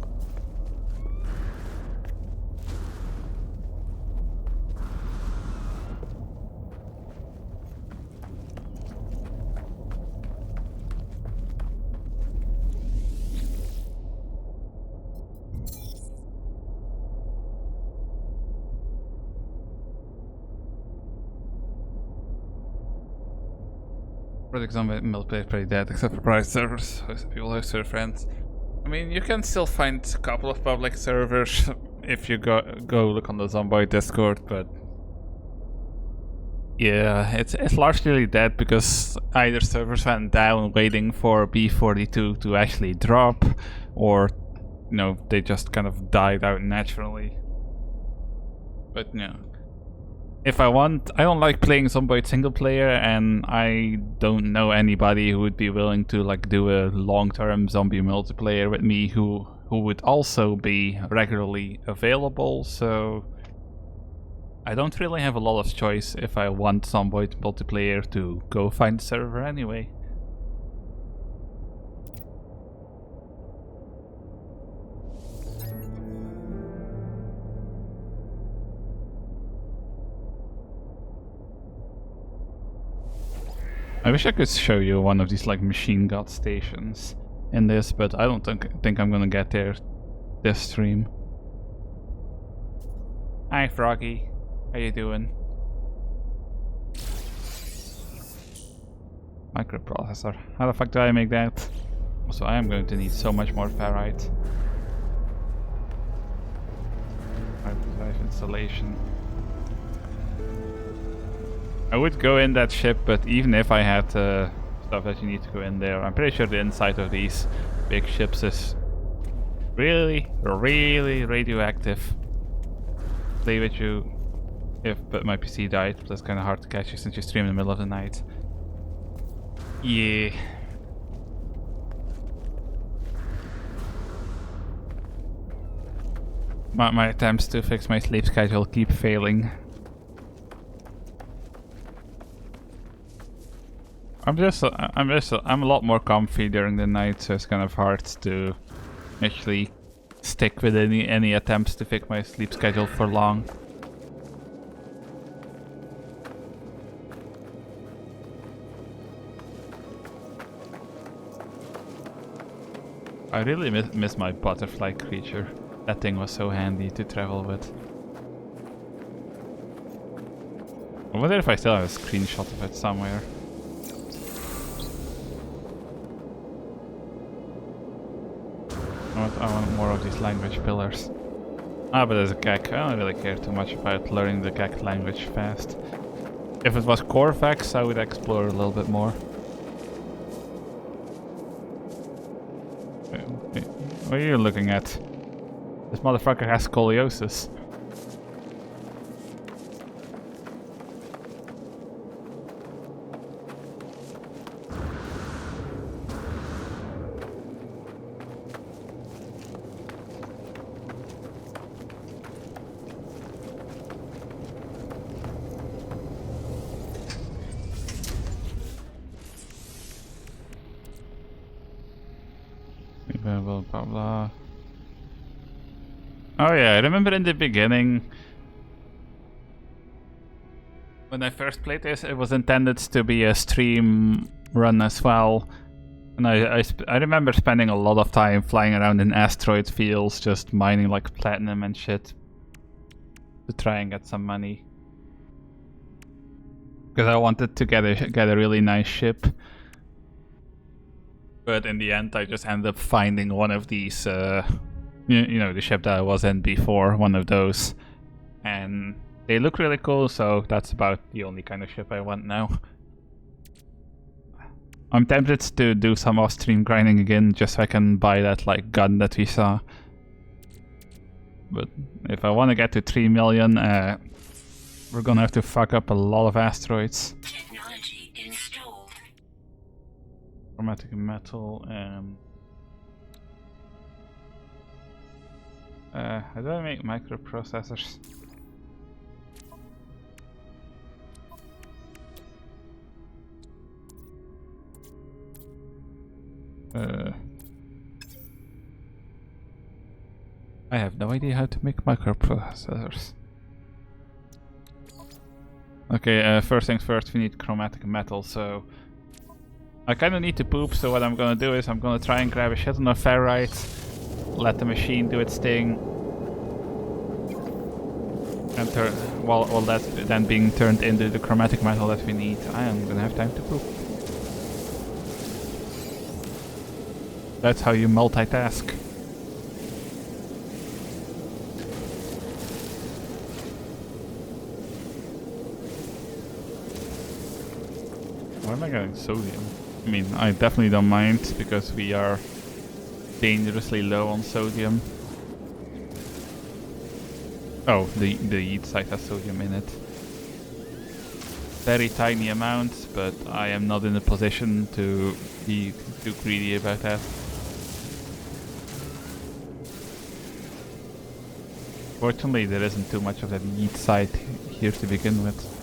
Project Zombie multiplayer is pretty dead, except for private servers. People host their friends. I mean, you can still find a couple of public servers if you go look on the Zomboid Discord, but yeah, it's largely dead because either servers went down waiting for B42 to actually drop, or you know, they just kind of died out naturally. But you know, if I don't like playing Zomboid single player, and I don't know anybody who would be willing to like do a long-term zombie multiplayer with me who would also be regularly available, so I don't really have a lot of choice if I want Zomboid multiplayer to go find a server anyway. I wish I could show you one of these like machine god stations in this, but I don't think I'm gonna get there this stream. Hi Froggy, how you doing? Microprocessor, how the fuck do I make that? Also, I am going to need so much more ferrite. Hyperdrive installation. I would go in that ship, but even if I had stuff that you need to go in there, I'm pretty sure the inside of these big ships is really, really radioactive. Play with you but my PC died, but that's kind of hard to catch you since you stream in the middle of the night. Yeah. My attempts to fix my sleep schedule keep failing. I'm a lot more comfy during the night, so it's kind of hard to actually stick with any attempts to fix my sleep schedule for long. I really miss my butterfly creature. That thing was so handy to travel with. I wonder if I still have a screenshot of it somewhere. I want more of these language pillars. Ah, but there's a GAC. I don't really care too much about learning the GAC language fast. If it was Corvax, I would explore a little bit more. What are you looking at? This motherfucker has scoliosis. Blah, blah, blah. Oh yeah, I remember in the beginning when I first played this, it was intended to be a stream run as well. And I remember spending a lot of time flying around in asteroid fields, just mining like platinum and shit to try and get some money. Because I wanted to get a really nice ship. But in the end, I just ended up finding one of these, you know, the ship that I was in before, one of those. And they look really cool, so that's about the only kind of ship I want now. I'm tempted to do some off-stream grinding again, just so I can buy that, like, gun that we saw. But if I want to get to 3 million, we're gonna have to fuck up a lot of asteroids. Technology installed. Chromatic metal, how do I make microprocessors? I have no idea how to make microprocessors. Okay, first things first, we need chromatic metal, so I kind of need to poop, so what I'm gonna do is I'm gonna try and grab a shit ton of ferrite, let the machine do its thing, and while that's then being turned into the chromatic metal that we need, I am gonna have time to poop. That's how you multitask. Why am I getting sodium? I mean, I definitely don't mind, because we are dangerously low on sodium. Oh, the yeet site has sodium in it. Very tiny amounts, but I am not in a position to be too greedy about that. Fortunately, there isn't too much of that yeet site here to begin with.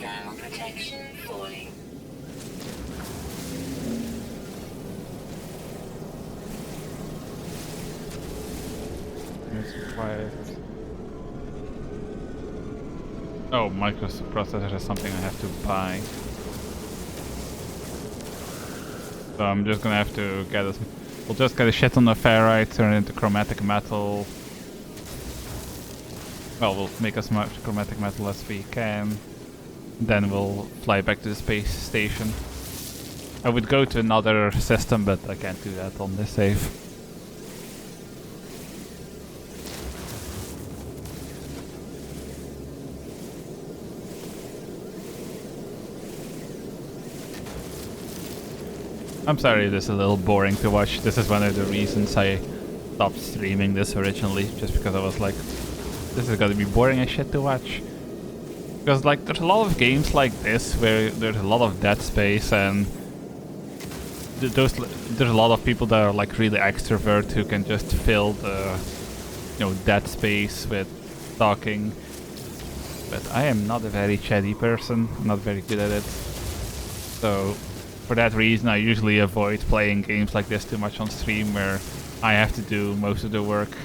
Thermal protection falling. It's quiet. Oh, microprocessor is something I have to buy. So I'm just gonna have to get us. We'll just get a shit ton of ferrite, turn it into chromatic metal. Well, we'll make as much chromatic metal as we can. Then we'll fly back to the space station. I would go to another system, but I can't do that on this save. I'm sorry this is a little boring to watch. This is one of the reasons I stopped streaming this originally, just because I was like, this is gonna be boring as shit to watch. Because like there's a lot of games like this where there's a lot of dead space, and there's a lot of people that are like really extrovert who can just fill the, you know, dead space with talking. But I am not a very chatty person, not very good at it. So for that reason, I usually avoid playing games like this too much on stream, where I have to do most of the work.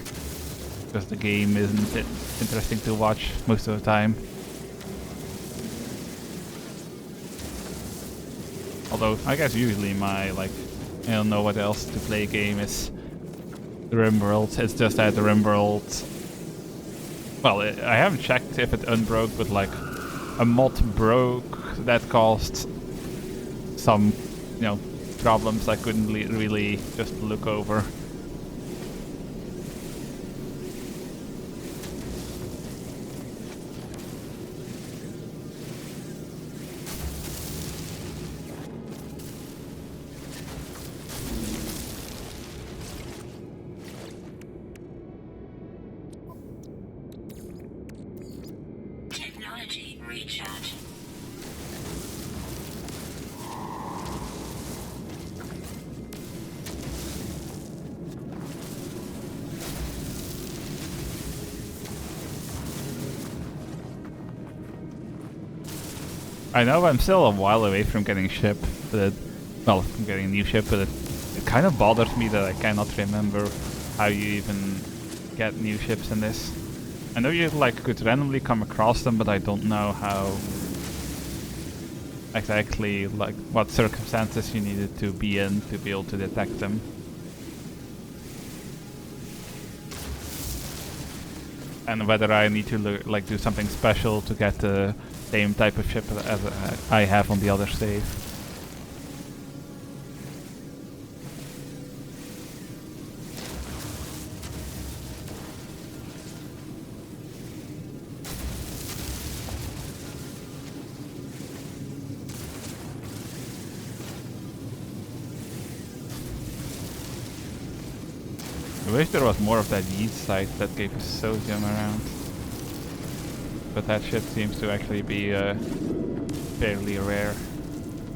because the game isn't interesting to watch most of the time. Although, I guess usually my, like, I don't know what else to play game is the RimWorld. It's just that the RimWorld... Well, I haven't checked if it unbroke, but like, a mod broke that caused some, you know, problems I couldn't really just look over. Technology recharge. I know I'm still a while away from getting ship, but well, from getting a new ship, but it kind of bothers me that I cannot remember how you even get new ships in this. I know you like could randomly come across them, but I don't know how exactly, like what circumstances you needed to be in to be able to detect them. And whether I need to like do something special to get the same type of ship as I have on the other save. I wish there was more of that yeast site that gave us sodium around. But that ship seems to actually be fairly rare.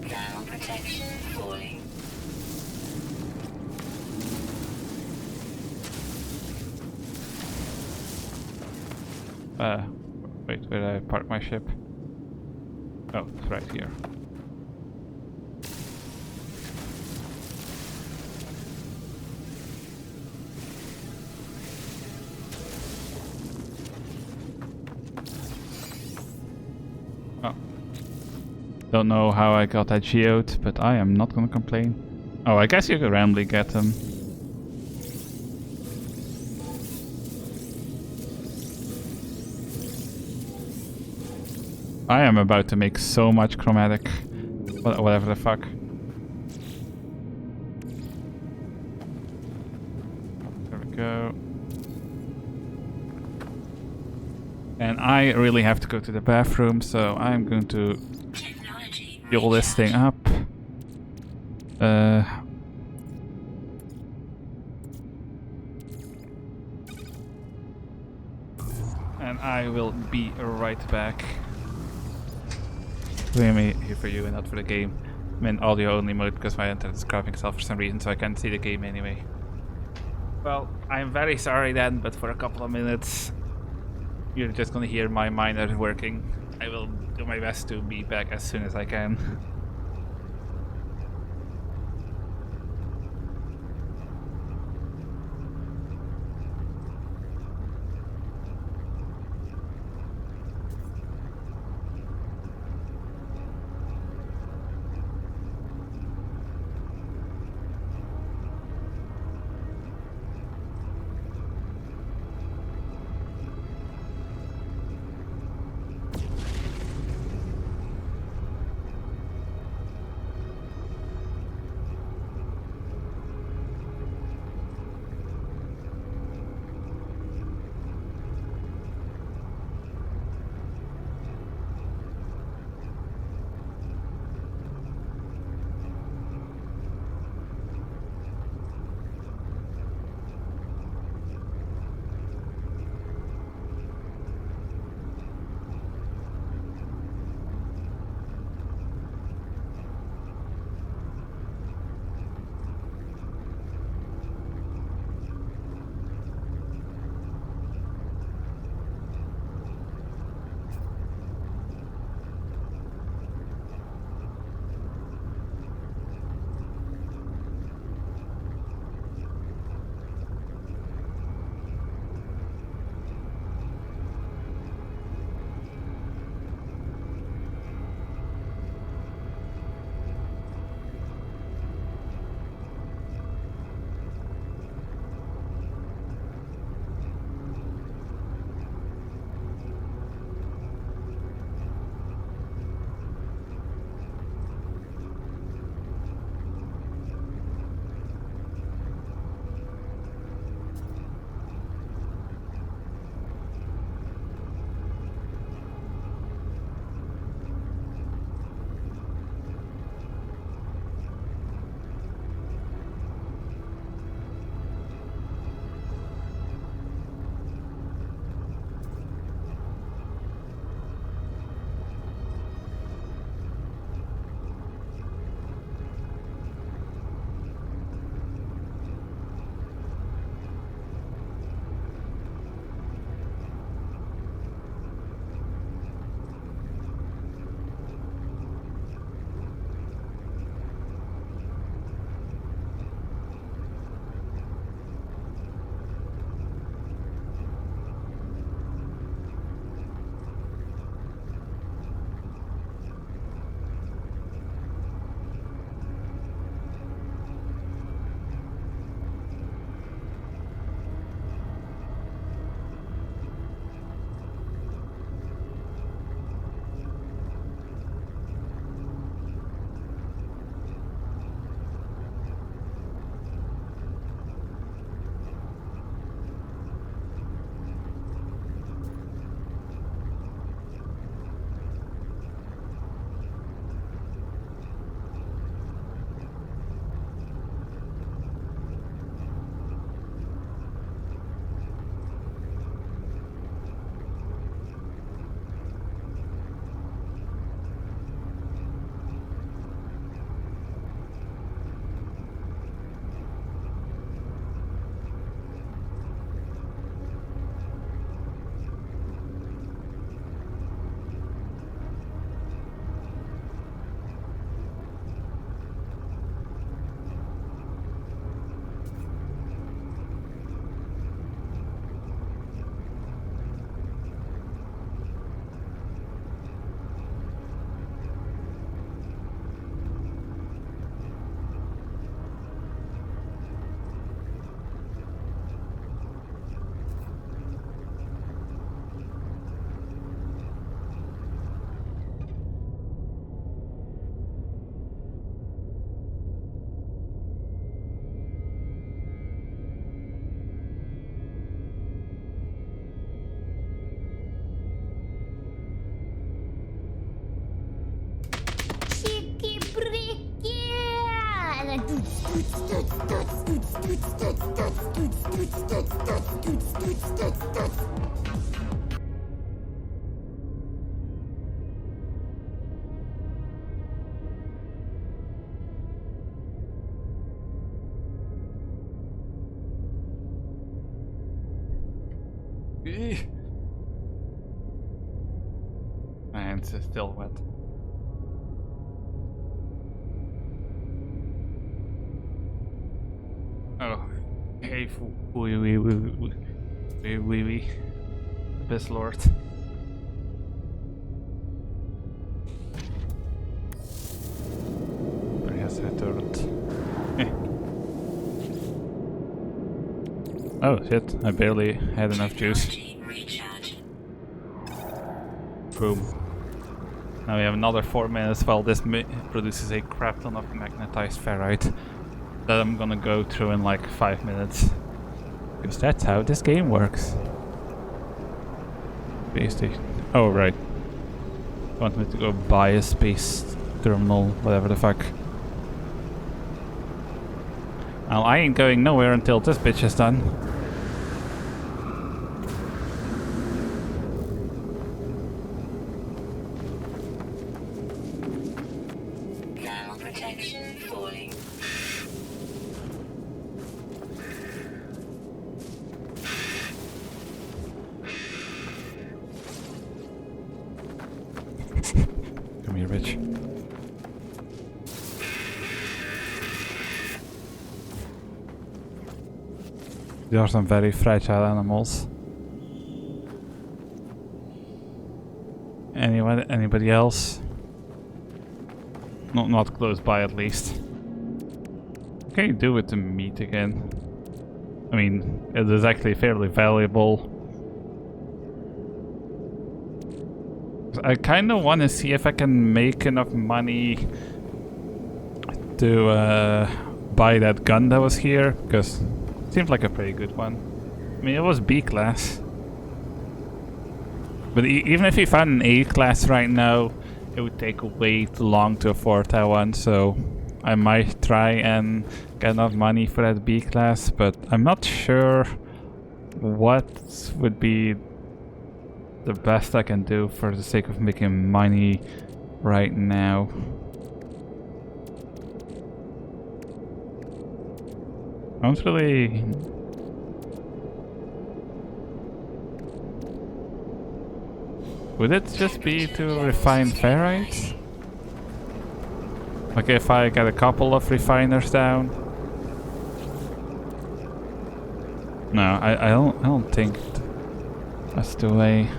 Thermal protection falling. Wait, where did I park my ship? Oh, it's right here. Oh. Don't know how I got that geode, but I am not gonna complain. Oh, I guess you could randomly get them. I am about to make so much chromatic. Whatever the fuck. There we go. And I really have to go to the bathroom, so I'm going to fuel this thing up. And I will be right back. I'm here for you and not for the game. I'm in audio only mode because my internet is crapping itself for some reason, so I can't see the game anyway. Well, I'm very sorry then, but for a couple of minutes you're just gonna hear my miner working. I will do my best to be back as soon as I can. My hands are still wet. Oh, hey, wee, Abyss Lord. But he has that turret. Oh shit, I barely had enough juice. Boom. Now we have another 4 minutes while this produces a crap ton of magnetized ferrite that I'm gonna go through in like 5 minutes. Because that's how this game works. Space station. Oh, right. I want me to go buy a space terminal, whatever the fuck. Well, I ain't going nowhere until this bitch is done. Thermal protection falling. Come here, bitch. These are some very fragile animals. Anybody else? Not close by, at least. What can you do with the meat again? I mean, it is actually fairly valuable. I kind of want to see if I can make enough money to buy that gun that was here, because it seemed like a pretty good one. I mean, it was B class. But even if you found an A class right now, it would take way too long to afford that one, so I might try and get enough money for that B class, but I'm not sure what would be the best I can do for the sake of making money right now. I don't really... Would it just be to refine ferrite? Like if I get a couple of refiners down? No, I don't think that's the way.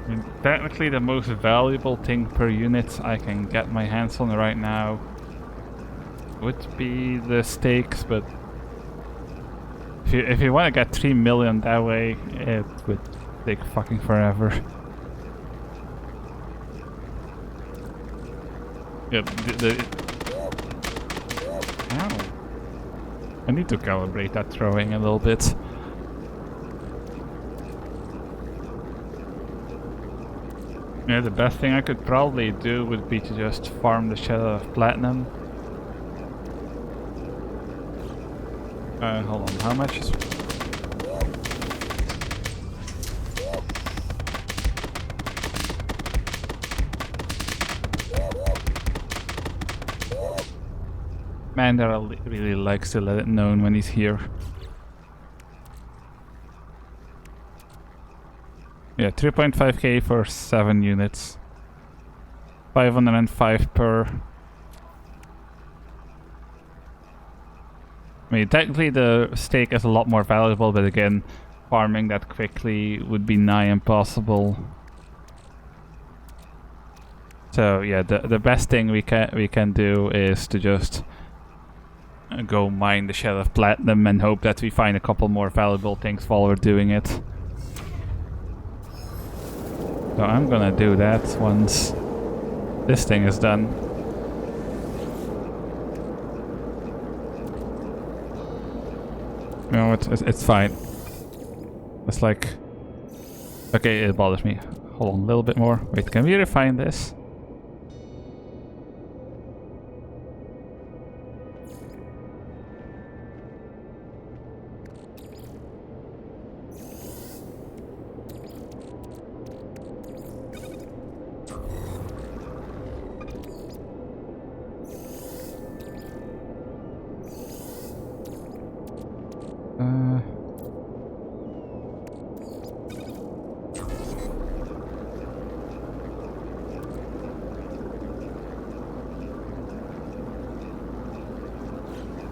I mean, technically the most valuable thing per unit I can get my hands on right now would be the steaks, but if you want to get 3 million that way, it would take fucking forever. Yep, Ow. I need to calibrate that throwing a little bit. Yeah, the best thing I could probably do would be to just farm the shit out of platinum. Hold on, how much is... Mandara really likes to let it known when he's here. Yeah, 3.5k for 7 units. 505 per... I mean, technically the steak is a lot more valuable, but again, farming that quickly would be nigh impossible. So yeah, the best thing we can do is to just go mine the shell of platinum and hope that we find a couple more valuable things while we're doing it. So I'm gonna do that once this thing is done. No, it's fine. It's like... Okay, it bothers me. hold on a little bit more. Wait, can we refine this?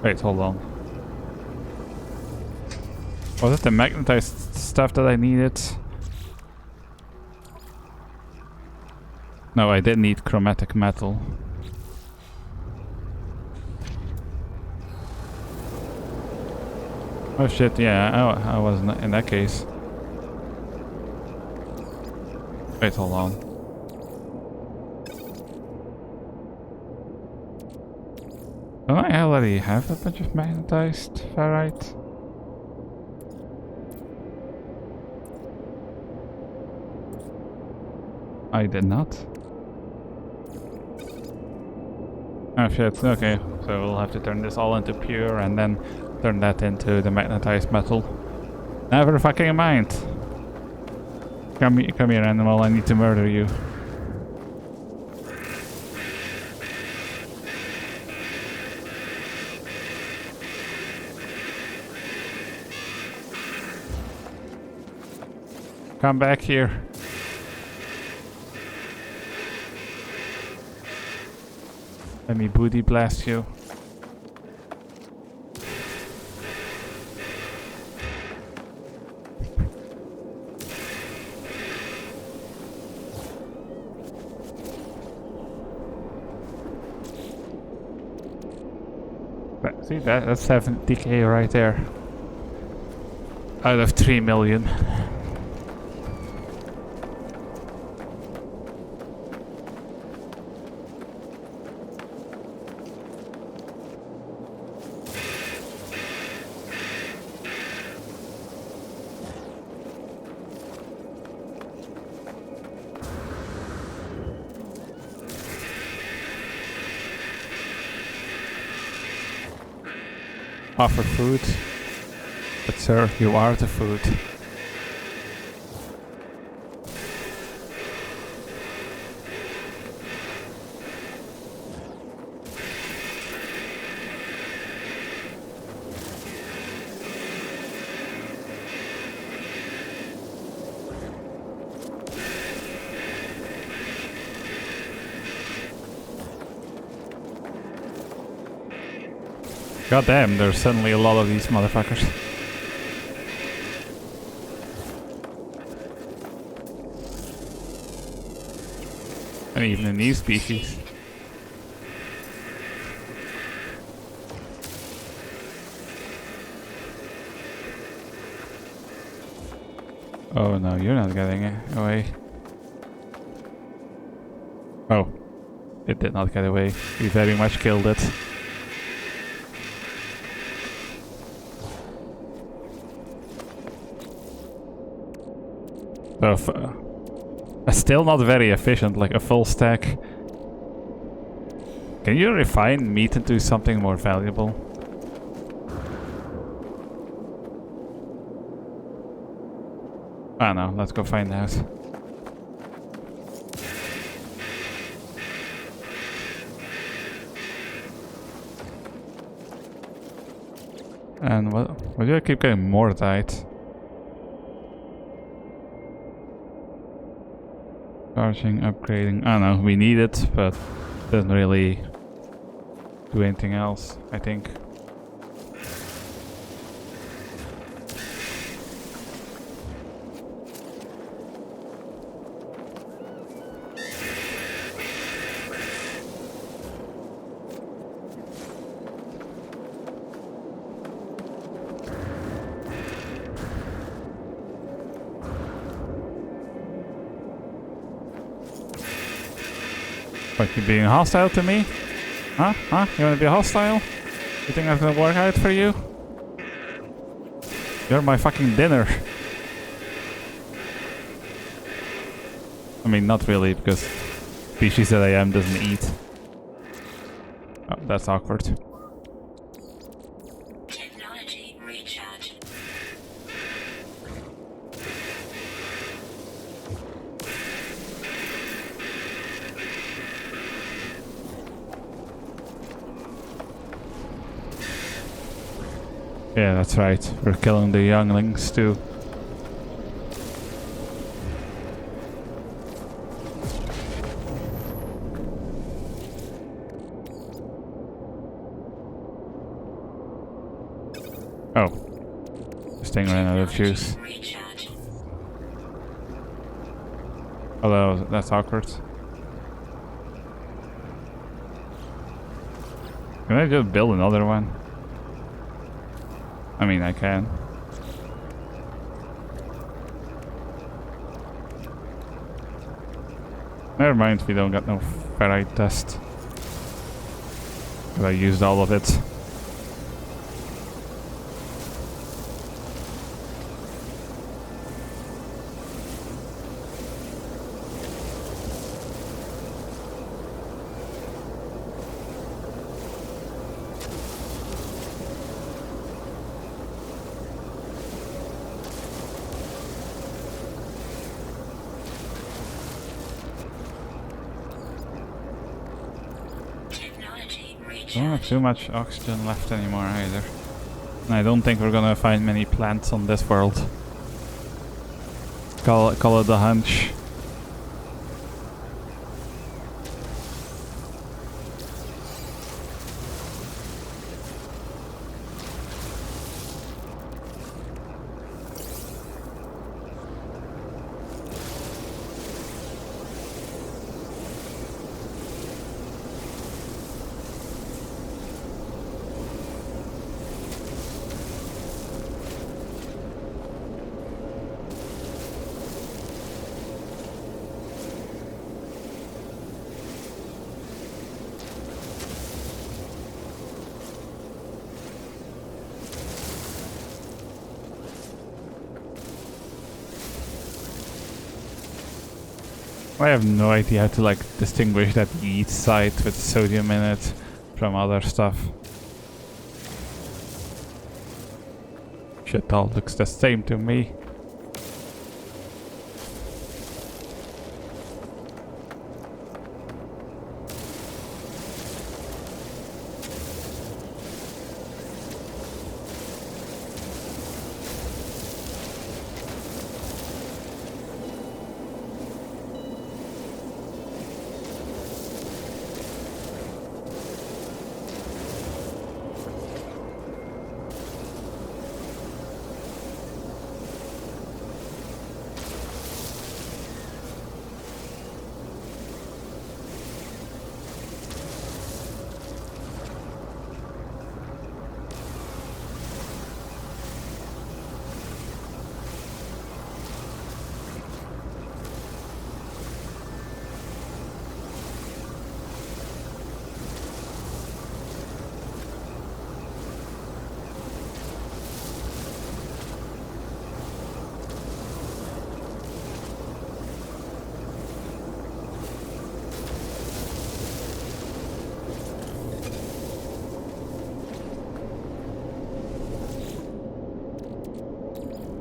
Wait, hold on. Was it the magnetized stuff that I needed? No, I did need chromatic metal. Oh shit, yeah, I was in that case. Wait, hold on. Don't I already have a bunch of magnetized ferrite? I did not. Oh shit, okay. So we'll have to turn this all into pure and then turn that into the magnetized metal. Never fucking mind. Come here, animal, I need to murder you. Come back here. Let me booty blast you. See that's 70k right there. Out of 3 million. Offer food. But sir, you are the food. God damn, there's suddenly a lot of these motherfuckers. And even a new species. Oh no, you're not getting it away. Oh, it did not get away. We very much killed it. So, still not very efficient, like a full stack. Can you refine meat into something more valuable? I don't know, let's go find out. And why do I keep getting more died? Charging, upgrading. I don't know, we need it, but it doesn't really do anything else, I think. What, you being hostile to me? Huh? Huh? You wanna be hostile? You think that's gonna work out for you? You're my fucking dinner. mean, not really, because species that I am doesn't eat. Oh, that's awkward. Technology recharge. Yeah, that's right. We're killing the younglings too. Oh. This thing ran out of juice. Recharge. Although, that's awkward. Can I just build another one? I mean, I can. Never mind, we don't got no ferrite dust. Because I used all of it. Technology Don't have recharge. too much oxygen left anymore either. And I don't think we're gonna find many plants on this world. Call it a hunch. I have no idea how to like distinguish that yeast site with sodium in it from other stuff. Shit all looks the same to me.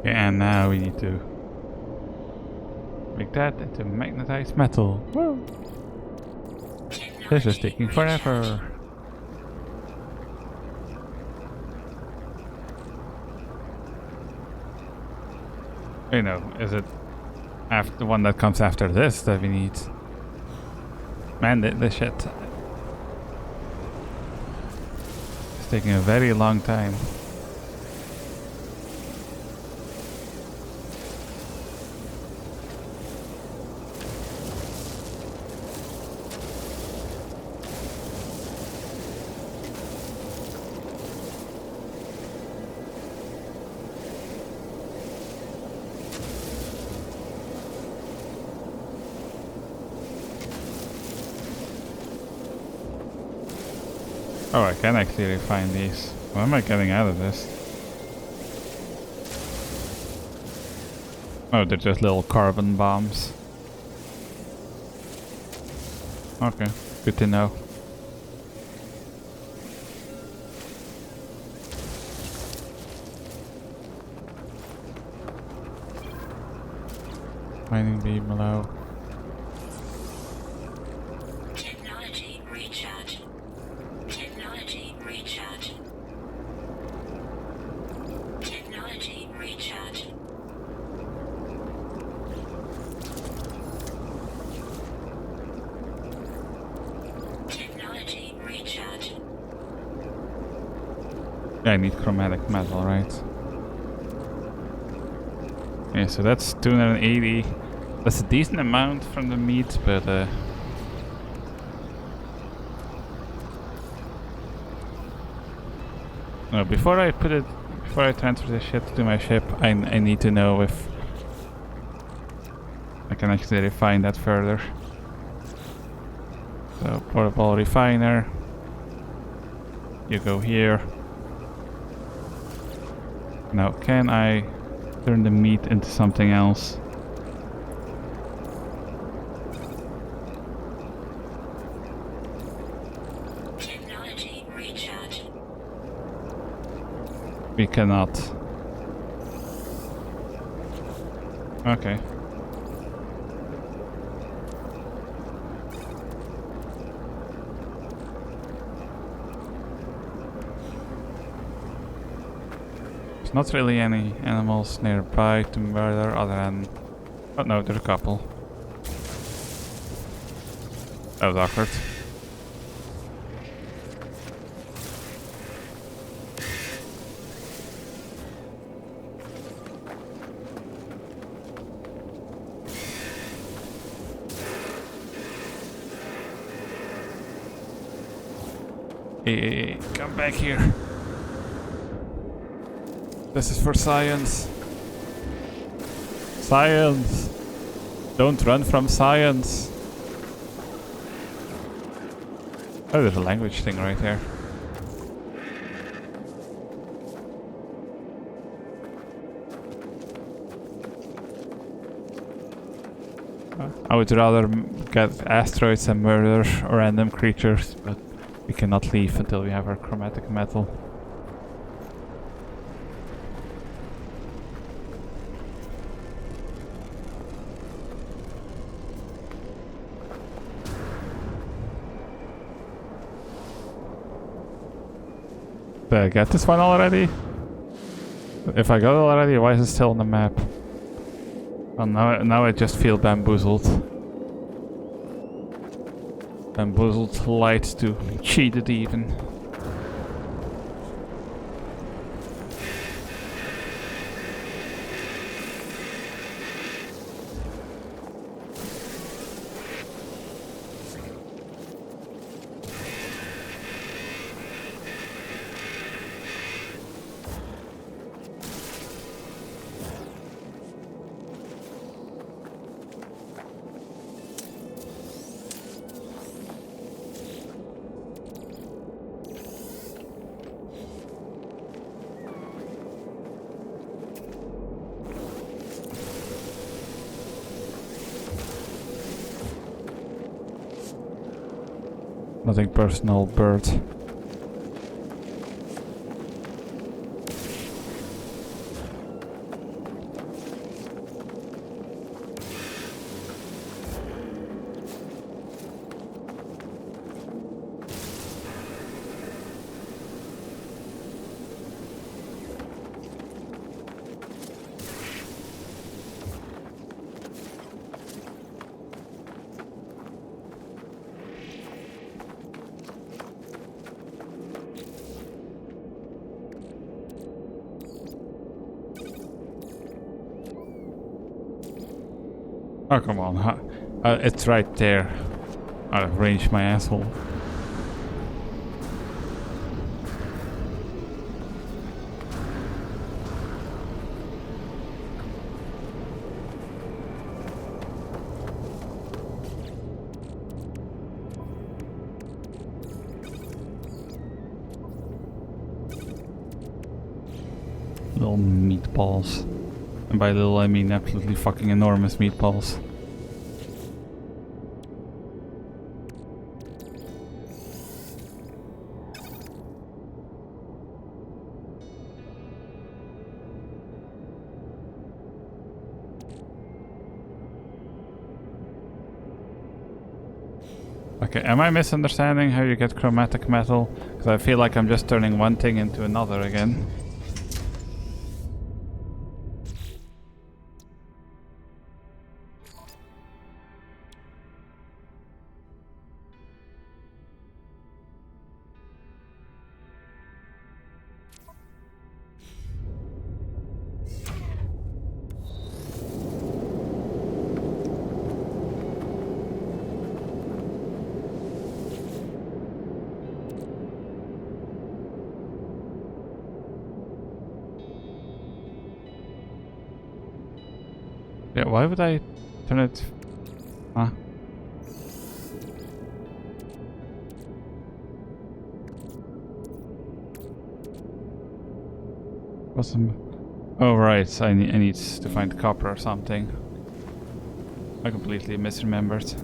And now we need to make that into magnetized metal. Woo! This is taking forever. You know, is it after the one that comes after this that we need? Man, this shit is taking a very long time. Oh, I can actually refine these. What am I getting out of this? Oh, they're just little carbon bombs. Okay, good to know. Mining beam below. Technology recharge. Technology recharge. Technology recharge. Technology recharge. Yeah, I need chromatic metal, right? Yeah, so that's 280. That's a decent amount from the meat, but no, before I transfer this shit to my ship, I need to know if I can actually refine that further. So, portable refiner. You go here. Now, can I turn the meat into something else? Technology recharge. We cannot. Okay. There's not really any animals nearby to murder other than... Oh no, there's a couple. That was awkward. Hey, come back here. This is for science. Science! Don't run from science! Oh, there's a language thing right there. I would rather get asteroids and murder random creatures, but we cannot leave until we have our chromatic metal. Did I get this one already? If I got it already, why is it still on the map? Well, now I just feel bamboozled. Bamboozled, lied to, cheated even. Nothing personal, bird. Oh, come on. It's right there. I've arranged my asshole. Little meatballs. And by little I mean absolutely fucking enormous meatballs. Okay, am I misunderstanding how you get chromatic metal? Because I feel like I'm just turning one thing into another again. Yeah, why would I turn it... Huh? What's the... Oh right, I need to find copper or something. I completely misremembered.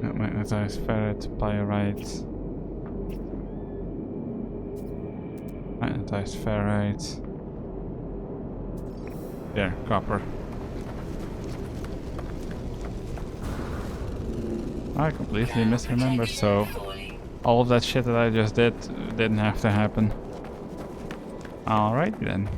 Magnetized ferret, pyrite. Magnetized ferrite. There, copper. I completely misremembered, so all of that shit that I just did didn't have to happen. Alright then.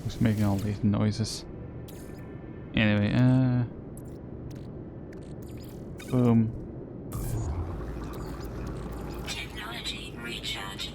Who's making all these noises? Anyway, boom. Technology recharge.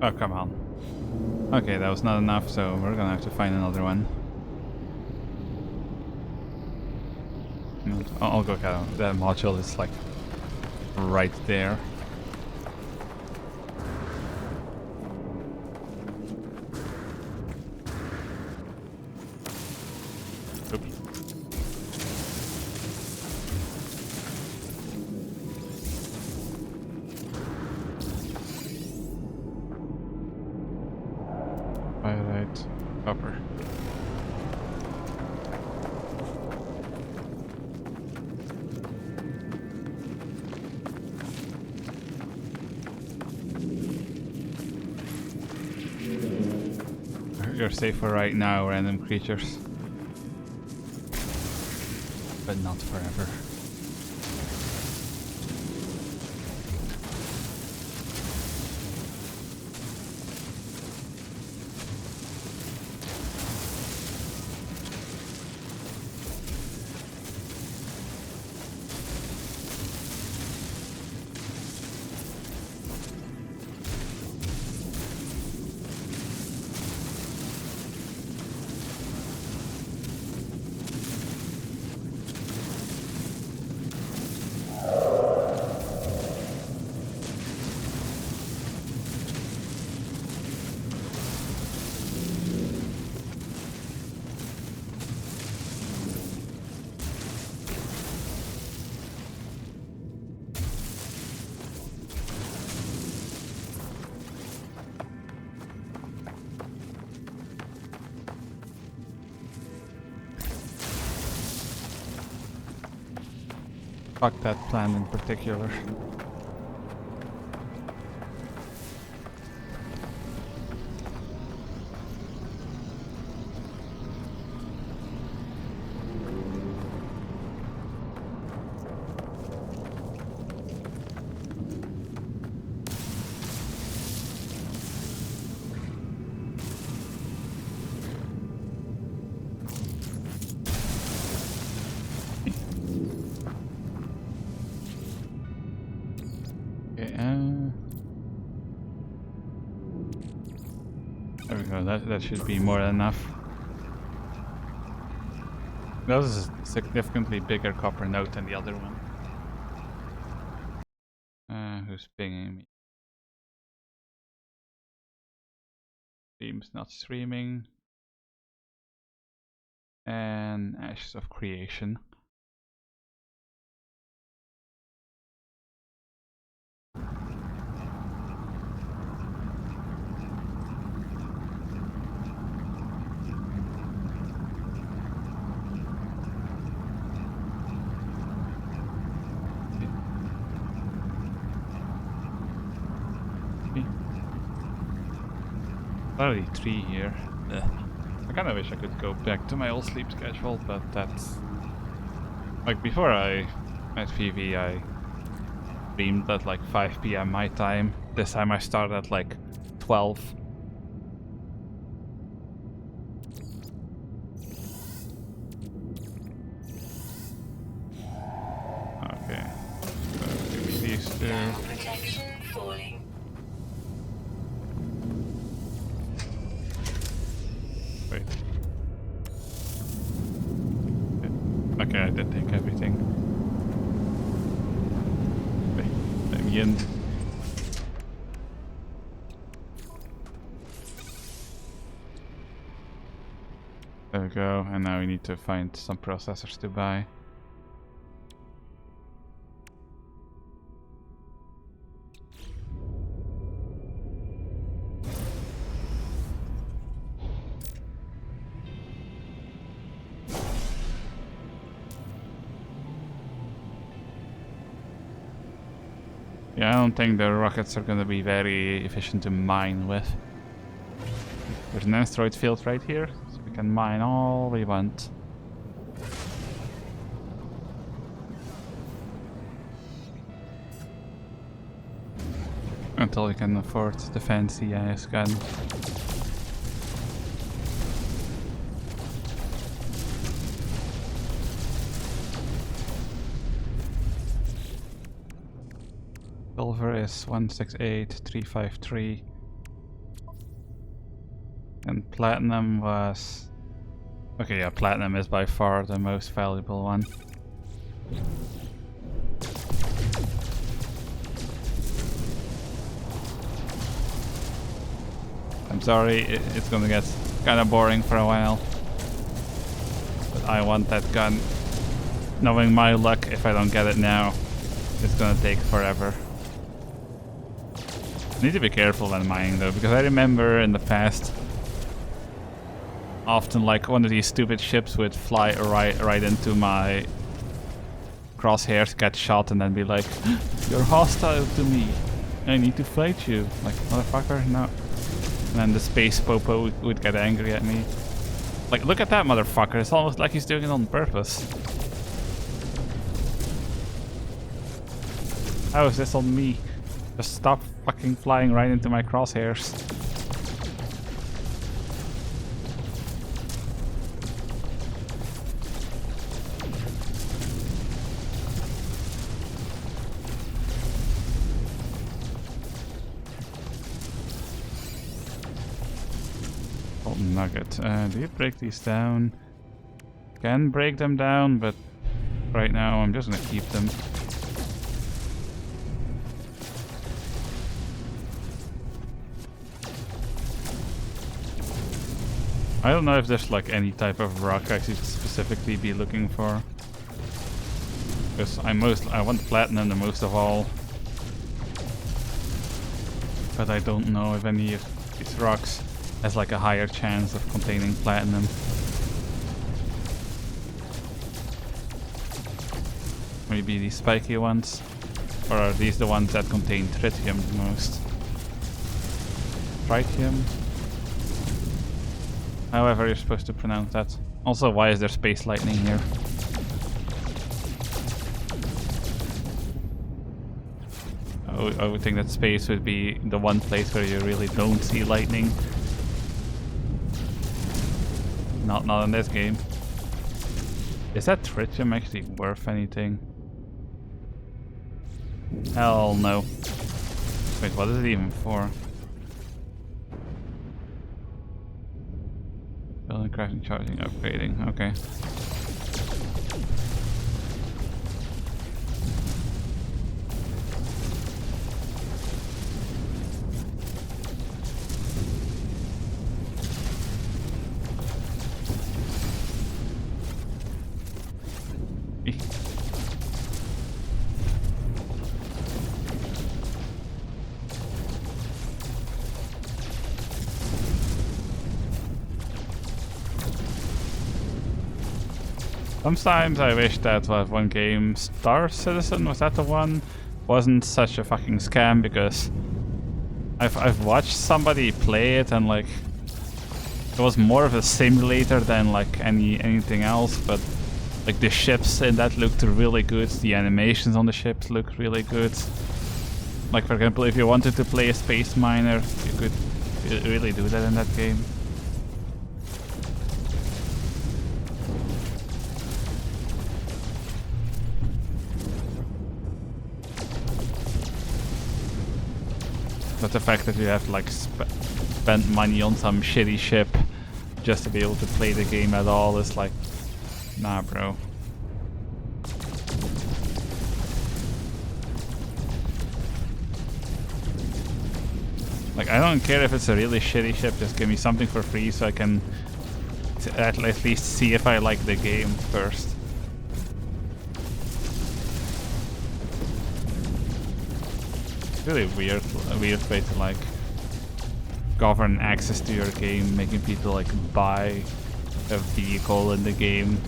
Oh, come on. Okay, that was not enough, so we're gonna have to find another one. I'll go get him. That module is like right there. Oops. Pyrite, copper. You're safe for right now, random creatures. But not forever. Fuck that plan in particular. There we go, that should be more than enough. That was a significantly bigger copper node than the other one. Who's pinging me? Stream's not streaming. And Ashes of Creation. Already 3 here. Ugh. I kinda wish I could go back to my old sleep schedule, but that's... Like before I met Vivi, I streamed at like 5 PM my time. This time I started at like 12. Okay. So give me these two. Protection falling. Wait. Okay, I did take everything. Wait, let me in. There we go, and now we need to find some processors to buy. Yeah, I don't think the rockets are gonna be very efficient to mine with. There's an asteroid field right here, so we can mine all we want. Until we can afford the fancy ass gun. Silver is 168353. And platinum was... Okay, yeah, platinum is by far the most valuable one. I'm sorry, it's gonna get kinda boring for a while. But I want that gun. Knowing my luck, if I don't get it now, it's gonna take forever. I need to be careful when mining though, because I remember in the past, often like one of these stupid ships would fly right into my crosshairs, get shot, and then be like, "You're hostile to me. I need to fight you." Like, motherfucker, no. And then the space popo would get angry at me. Like, look at that motherfucker. It's almost like he's doing it on purpose. How is this on me? Just stop fucking flying right into my crosshairs. Golden nugget. Do you break these down? Can break them down, but right now I'm just gonna keep them. I don't know if there's like any type of rock I should specifically be looking for. Because I want platinum the most of all. But I don't know if any of these rocks has like a higher chance of containing platinum. Maybe these spiky ones? Or are these the ones that contain tritium the most? Tritium? However you're supposed to pronounce that. Also, why is there space lightning here? I would think that space would be the one place where you really don't see lightning. Not in this game. Is that tritium actually worth anything? Hell no. Wait, what is it even for? crashing, charging, upgrading. Okay. Sometimes I wish that one game, Star Citizen, was that the one? Wasn't such a fucking scam, because I've watched somebody play it and like it was more of a simulator than like anything else, but like the ships in that looked really good. The animations on the ships looked really good. Like for example, if you wanted to play a space miner, you could really do that in that game. But the fact that you have to like spend money on some shitty ship just to be able to play the game at all is like, nah, bro. Like, I don't care if it's a really shitty ship, just give me something for free so I can at least see if I like the game first. Really weird way to like govern access to your game, making people like buy a vehicle in the game.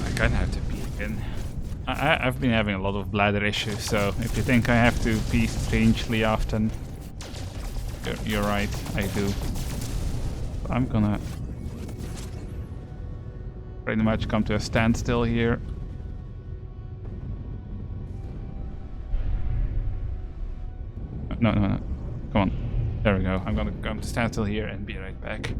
I kinda have to pee again. I've been having a lot of bladder issues, so if you think I have to pee strangely often, you're right, I do. I'm gonna pretty much come to a standstill here. No. Come on. There we go. I'm gonna come to standstill here and be right back.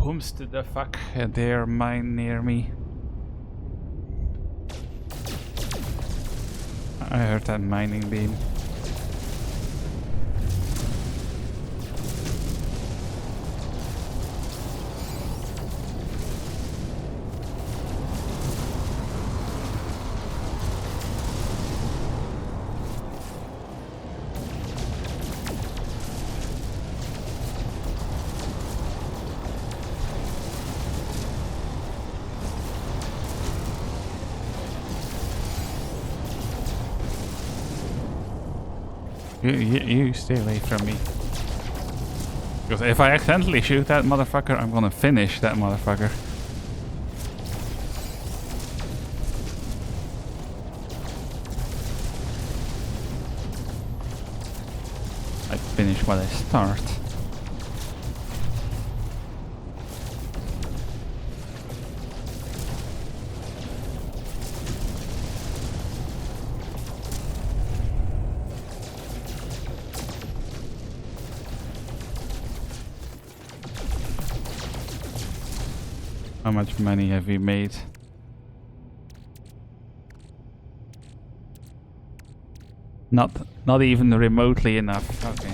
Whom's the fuck there mine near me? I heard that mining beam. You stay away from me. Because if I accidentally shoot that motherfucker, I'm gonna finish that motherfucker. I finish what I start. How much money have we made? Not even remotely enough. Okay.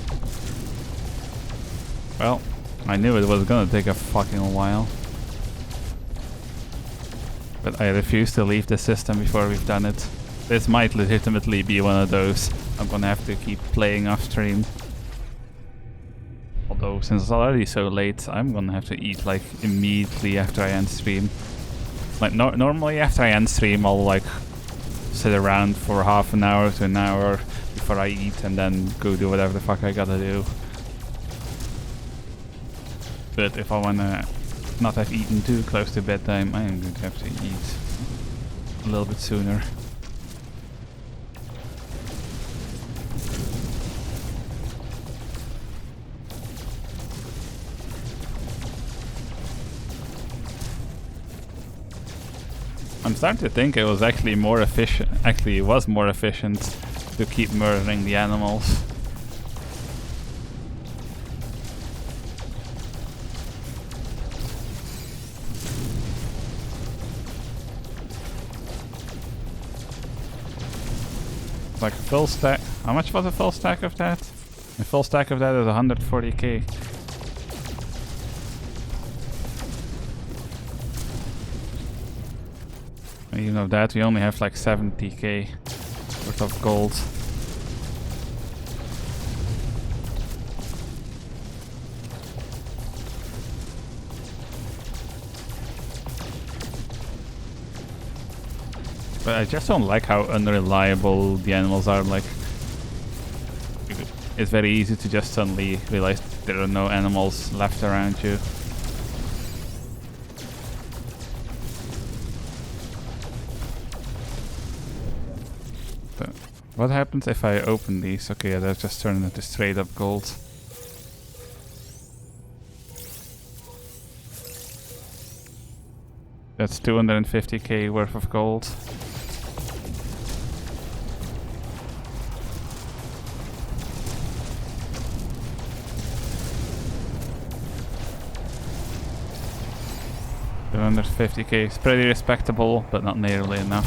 Well, I knew it was gonna take a fucking while. But I refuse to leave the system before we've done it. This might legitimately be one of those I'm gonna have to keep playing off stream. Although, since it's already so late, I'm gonna have to eat like immediately after I end stream. Like normally after I end stream, I'll like sit around for half an hour to an hour before I eat and then go do whatever the fuck I gotta do. But if I wanna not have eaten too close to bedtime, I am going to have to eat a little bit sooner. I'm starting to think it was actually more efficient. Actually, it was more efficient to keep murdering the animals. Like a full stack. How much was a full stack of that? A full stack of that is 140k. Even of that, we only have like 70k worth of gold. But I just don't like how unreliable the animals are. Like, it's very easy to just suddenly realize there are no animals left around you. So, what happens if I open these? Okay, yeah, they're just turning into straight up gold. That's 250k worth of gold. Under 50k is pretty respectable, but not nearly enough.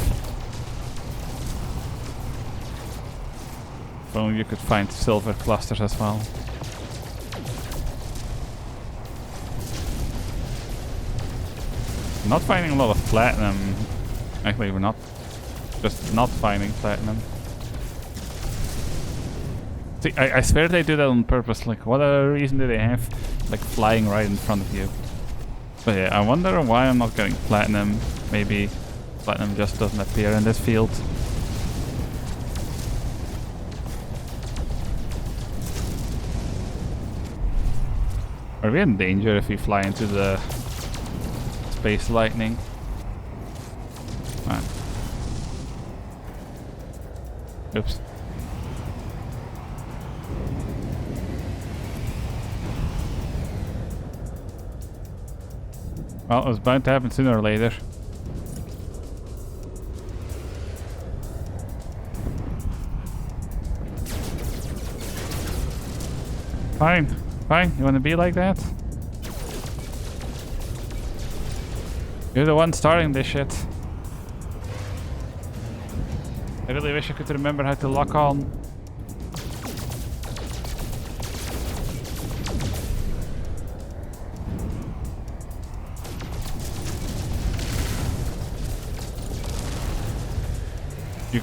If only you could find silver clusters as well. I'm not finding a lot of platinum. Actually, we're not. Just not finding platinum. See, I swear they do that on purpose. Like, what other reason do they have? Like, flying right in front of you. But yeah, I wonder why I'm not getting platinum. Maybe platinum just doesn't appear in this field. Are we in danger if we fly into the space lightning? Ah. Oops. Well, it was bound to happen sooner or later. Fine, fine. You want to be like that? You're the one starting this shit. I really wish I could remember how to lock on.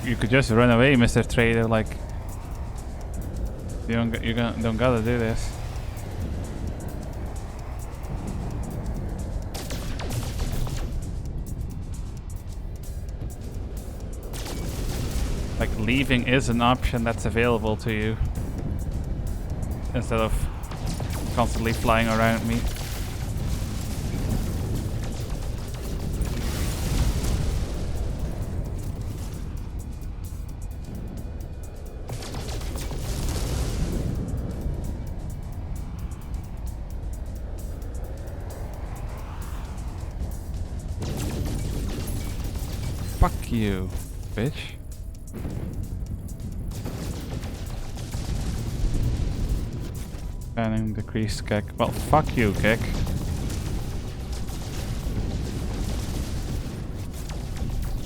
You could just run away, Mr. Trader. Like, you don't gotta do this. Like, leaving is an option that's available to you instead of constantly flying around me. Fuck you, bitch. Banning decreased kick. Well, fuck you, kick.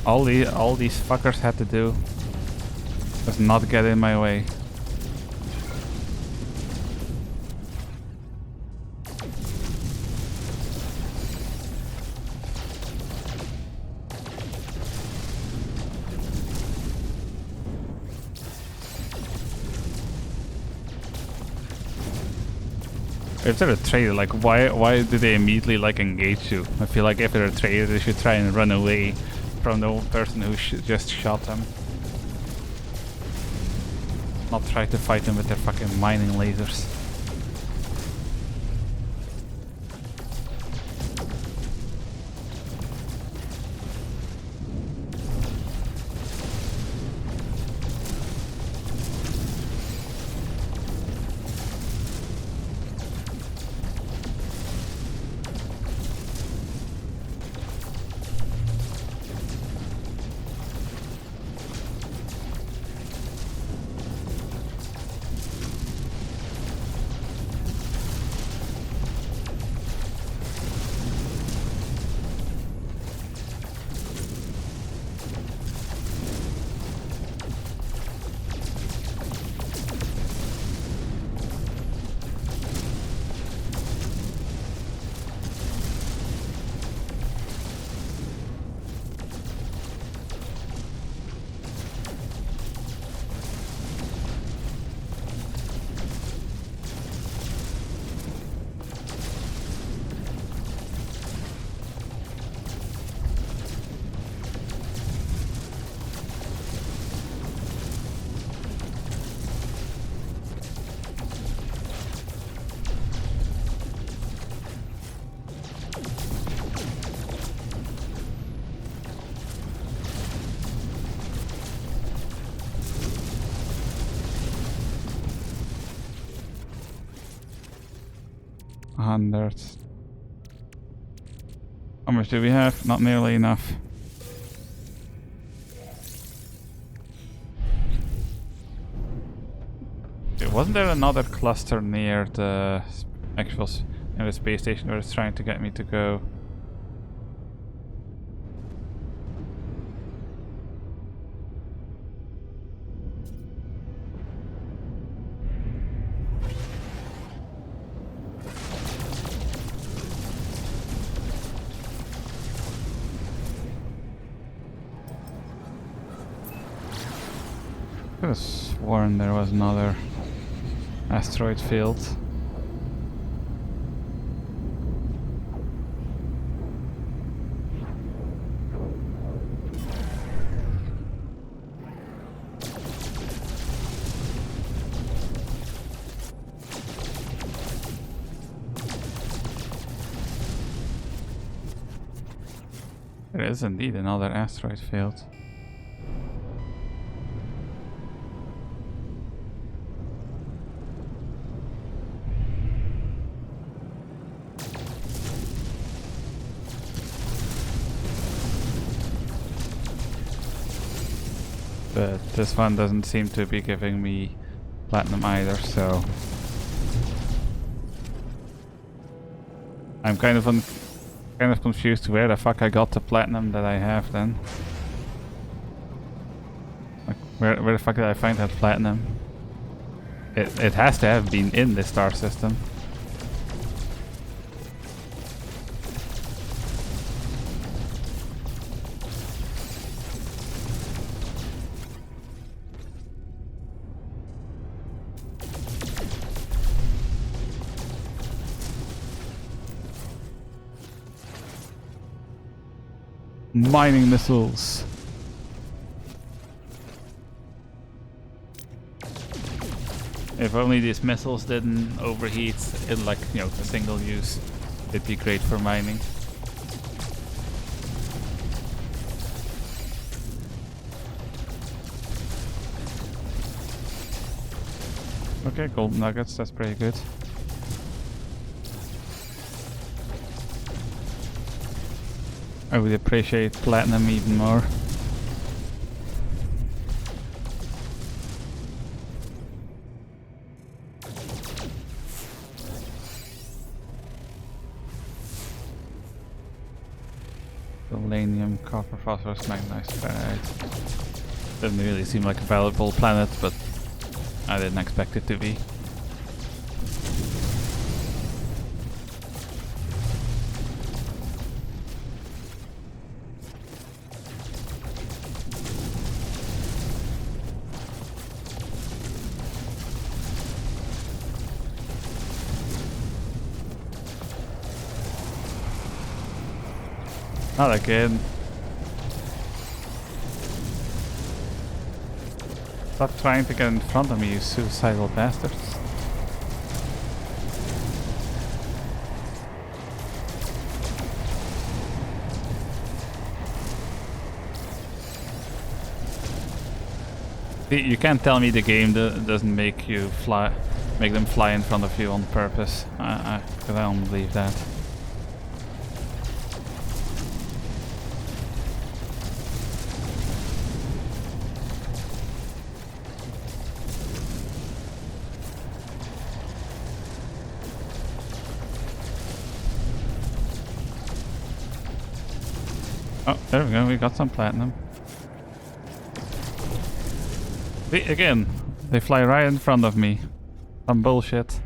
All these fuckers had to do was not get in my way. If they're a traitor, like why do they immediately like engage you? I feel like if they're a traitor, they should try and run away from the person who just shot them. Not try to fight them with their fucking mining lasers. Hundreds. How much do we have? Not nearly enough. Okay, wasn't there another cluster near the actual near the space station where it's trying to get me to go? I could have sworn there was another asteroid field. There is indeed another asteroid field. But this one doesn't seem to be giving me platinum either, so I'm kind of confused where the fuck I got the platinum that I have then. Like where the fuck did I find that platinum? It has to have been in the star system. Mining missiles. If only these missiles didn't overheat in like, you know, a single use, it'd be great for mining. Okay, gold nuggets, that's pretty good. I would appreciate platinum even more. Selenium, copper, phosphorus, magnetite, ferrite. Doesn't really seem like a valuable planet, but I didn't expect it to be. Not again. Stop trying to get in front of me, you suicidal bastards. You can't tell me the game doesn't make you make them fly in front of you on purpose. I don't believe that. Oh, there we go, we got some platinum. See, again, they fly right in front of me. Some bullshit.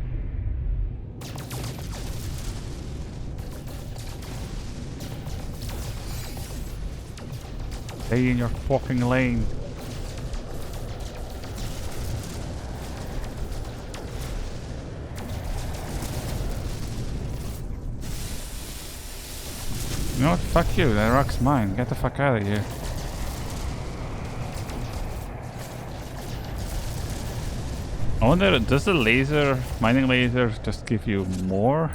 Stay in your fucking lane. You know what? Fuck you, that rock's mine. Get the fuck out of here. I wonder, does the laser, mining laser, just give you more?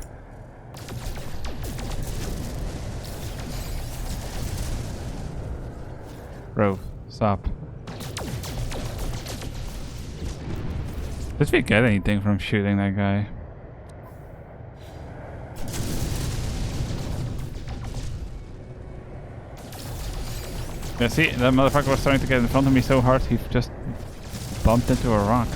Bro, stop. Did we get anything from shooting that guy? Yeah, see, that motherfucker was trying to get in front of me so hard he just bumped into a rock.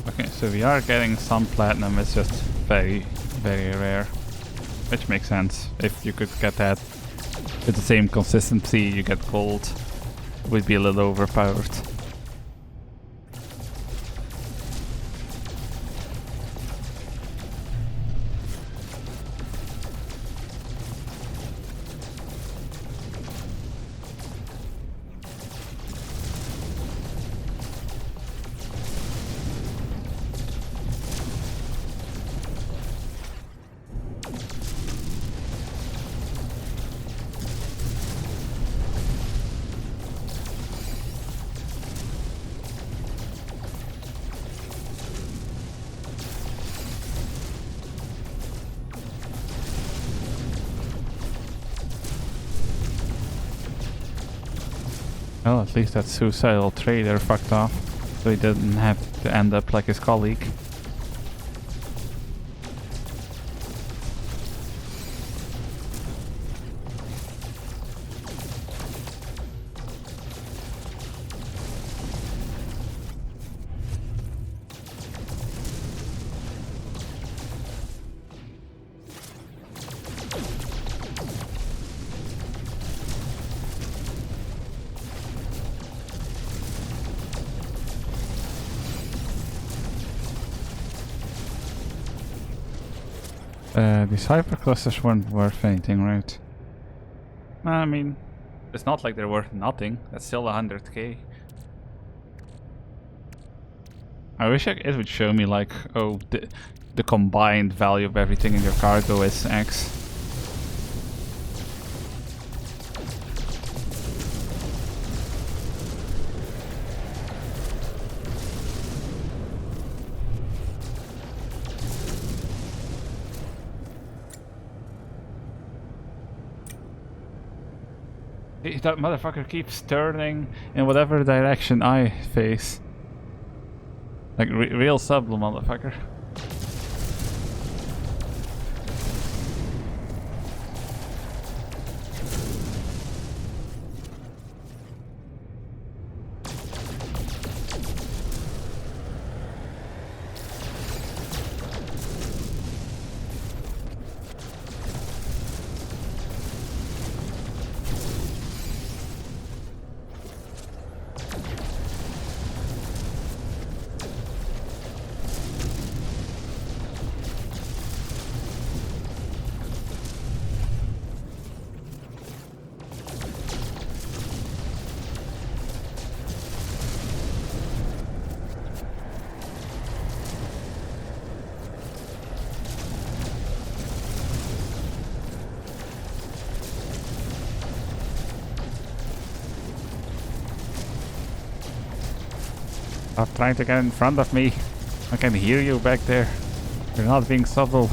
Okay, so we are getting some platinum, it's just very, very rare. Which makes sense. If you could get that with the same consistency you get gold, it would be a little overpowered. Well, at least that suicidal trader fucked off, so he didn't have to end up like his colleague. These hyperclusters weren't worth anything, right? I mean, it's not like they're worth nothing. That's still 100k. I wish it would show me like, oh, the combined value of everything in your cargo is X. That motherfucker keeps turning in whatever direction I face. Like real subtle motherfucker. Stop trying to get in front of me. I can hear you back there. You're not being subtle.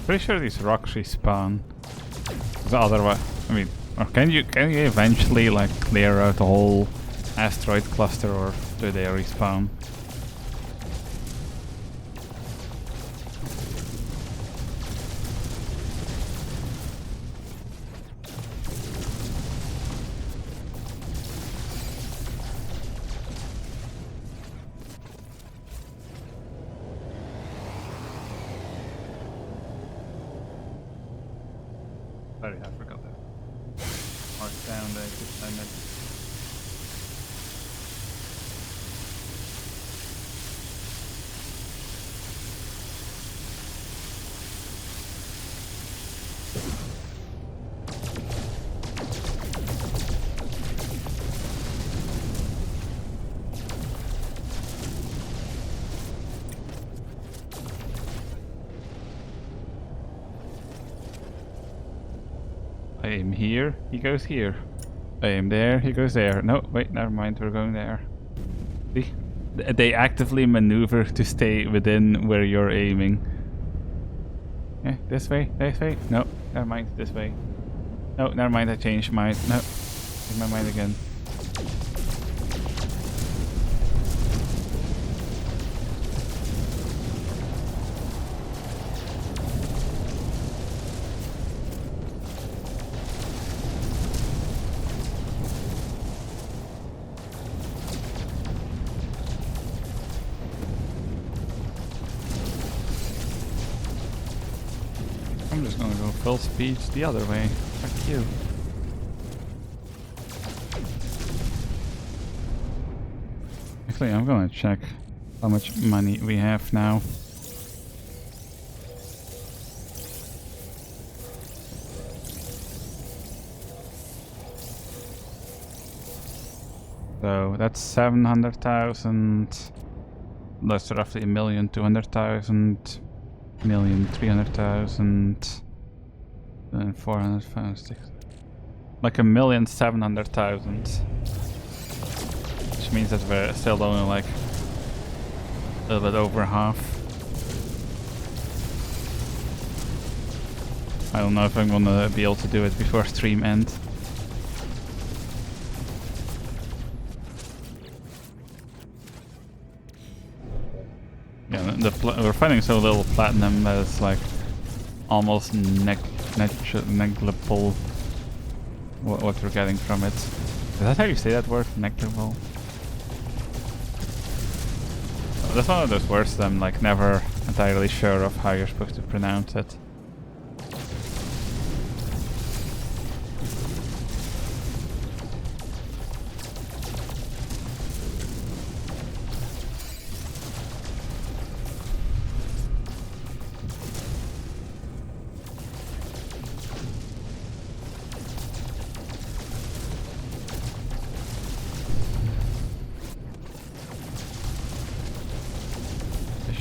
Pretty sure these rocks respawn. 'Cause otherwise, I mean, or can you eventually like clear out the whole asteroid cluster, or do they respawn? Sorry, I forgot that. Mark down the exit. I aim here, he goes here. I aim there, he goes there. No, wait, never mind, we're going there. See? They actively maneuver to stay within where you're aiming. Yeah, this way, this way. No, never mind, this way. No, never mind, I changed mine. No, change my mind again. I'm just gonna go full speed the other way. Fuck you. Actually, I'm gonna check how much money we have now. So that's 700,000. That's roughly 1,200,000. 1,300,000 and 400,000, like 1,700,000, which means that we're still only like a little bit over half. I don't know if I'm gonna be able to do it before stream end. Yeah, we're finding so little platinum that it's like almost negligible what we're getting from it. Is that how you say that word? Negligible? That's one of those words that I'm like never entirely sure of how you're supposed to pronounce it.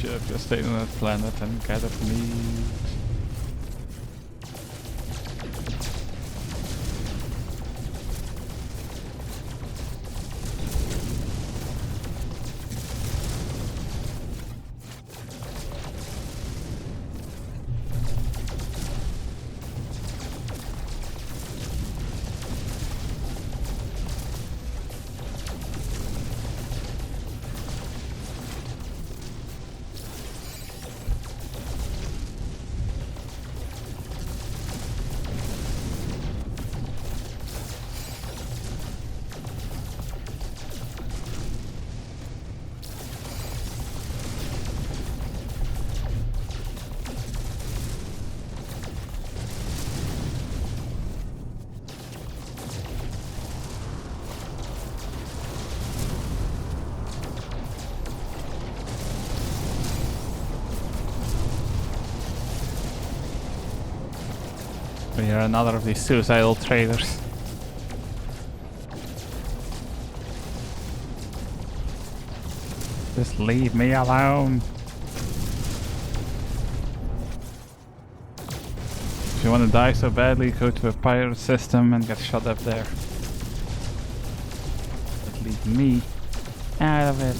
Should have just stayed on that planet and gathered meat. We are another of these suicidal traders. Just leave me alone. If you want to die so badly, go to a pirate system and get shot up there. But leave me out of it.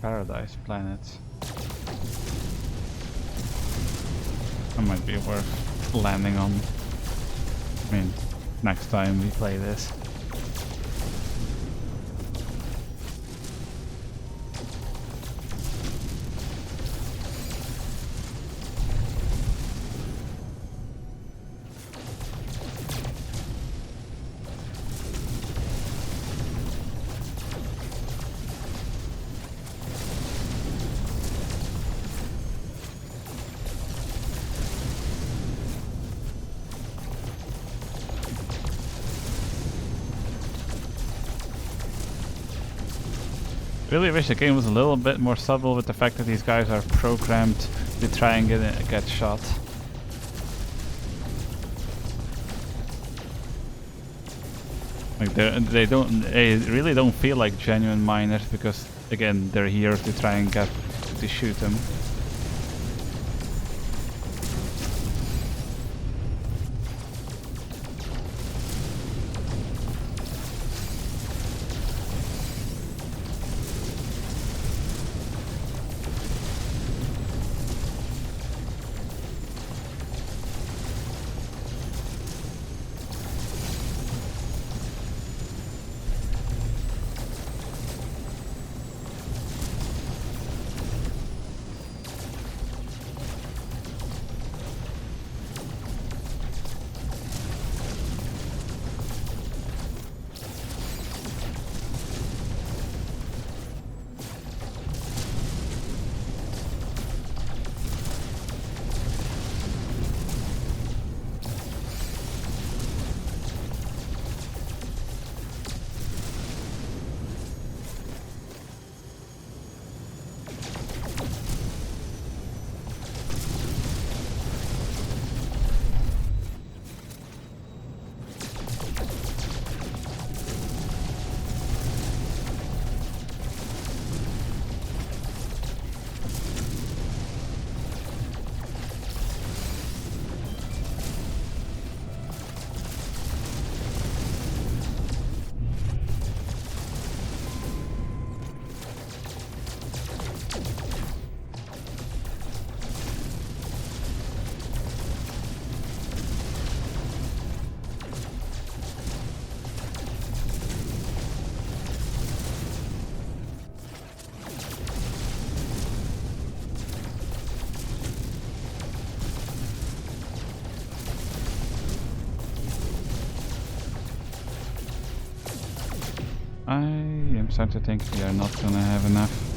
Paradise Planet. That might be worth landing on. I mean, next time we play this. Really wish the game was a little bit more subtle with the fact that these guys are programmed to try and get shot. Like they really don't feel like genuine miners because again they're here to try and get to shoot them. I am starting to think we are not gonna have enough.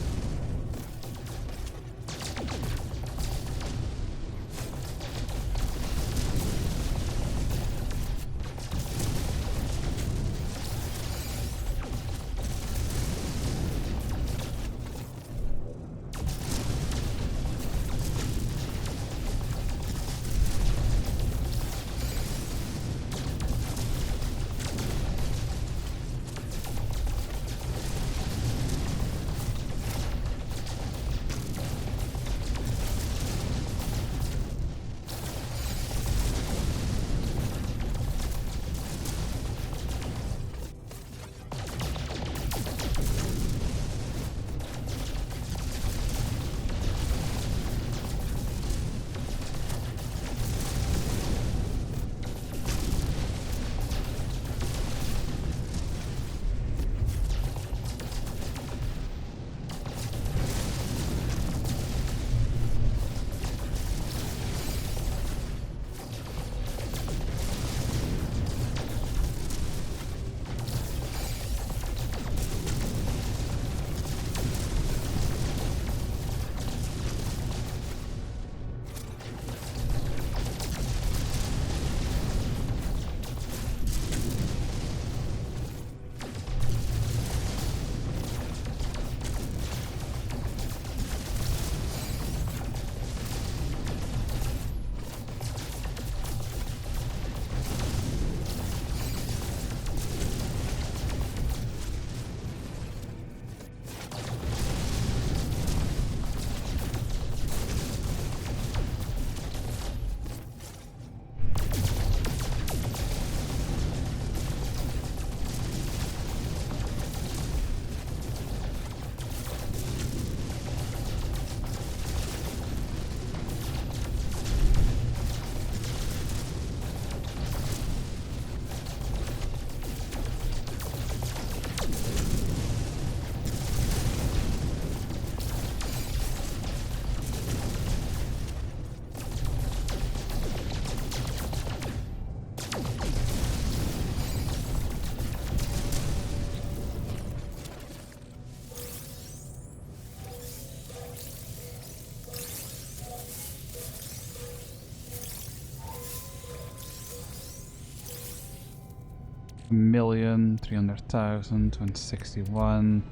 1,300,000, 161,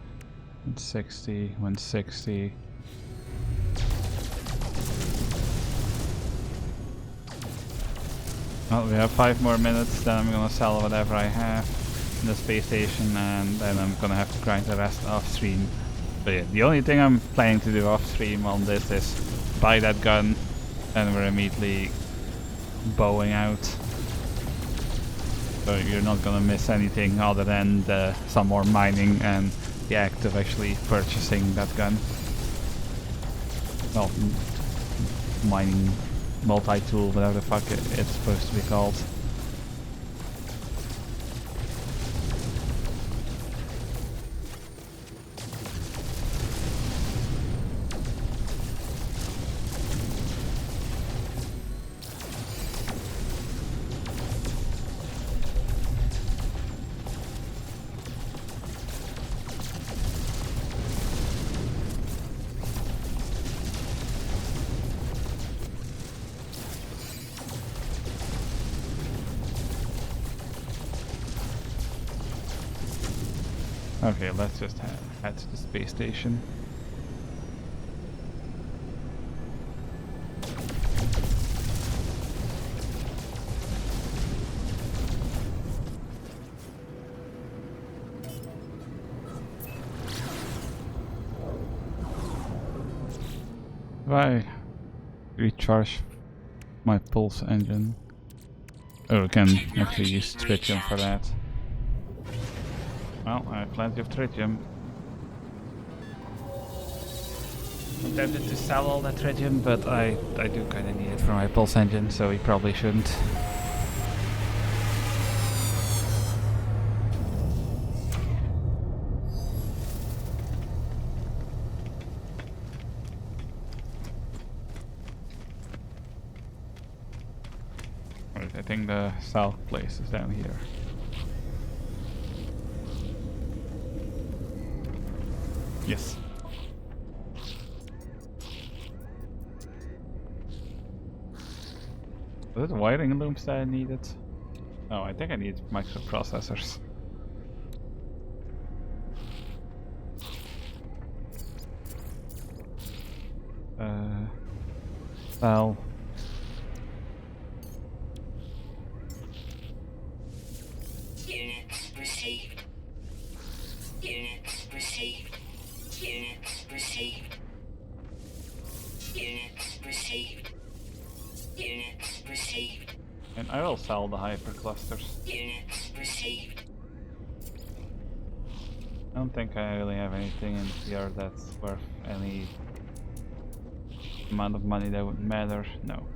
160, 160. Well, we have 5 more minutes, then I'm gonna sell whatever I have in the space station, and then I'm gonna have to grind the rest off stream. But yeah, the only thing I'm planning to do off stream on this is buy that gun, and we're immediately bowing out. So you're not gonna miss anything other than some more mining and the act of actually purchasing that gun. Well, mining multi-tool, whatever the fuck it's supposed to be called. Okay, let's just head to the space station. Why recharge my pulse engine? Oh, we can actually use tritium for that. Well, I have plenty of tritium. I'm tempted to sell all that tritium, but I do kind of need it for my pulse engine, so we probably shouldn't. Right, I think the south place is down here. Yes. Was it wiring looms that I needed? Oh, I think I need microprocessors. Well. Units received. Units received. Units received. Units received. Units received. And I will sell the hyperclusters. Units received. I don't think I really have anything in here that's worth any amount of money that would matter. No.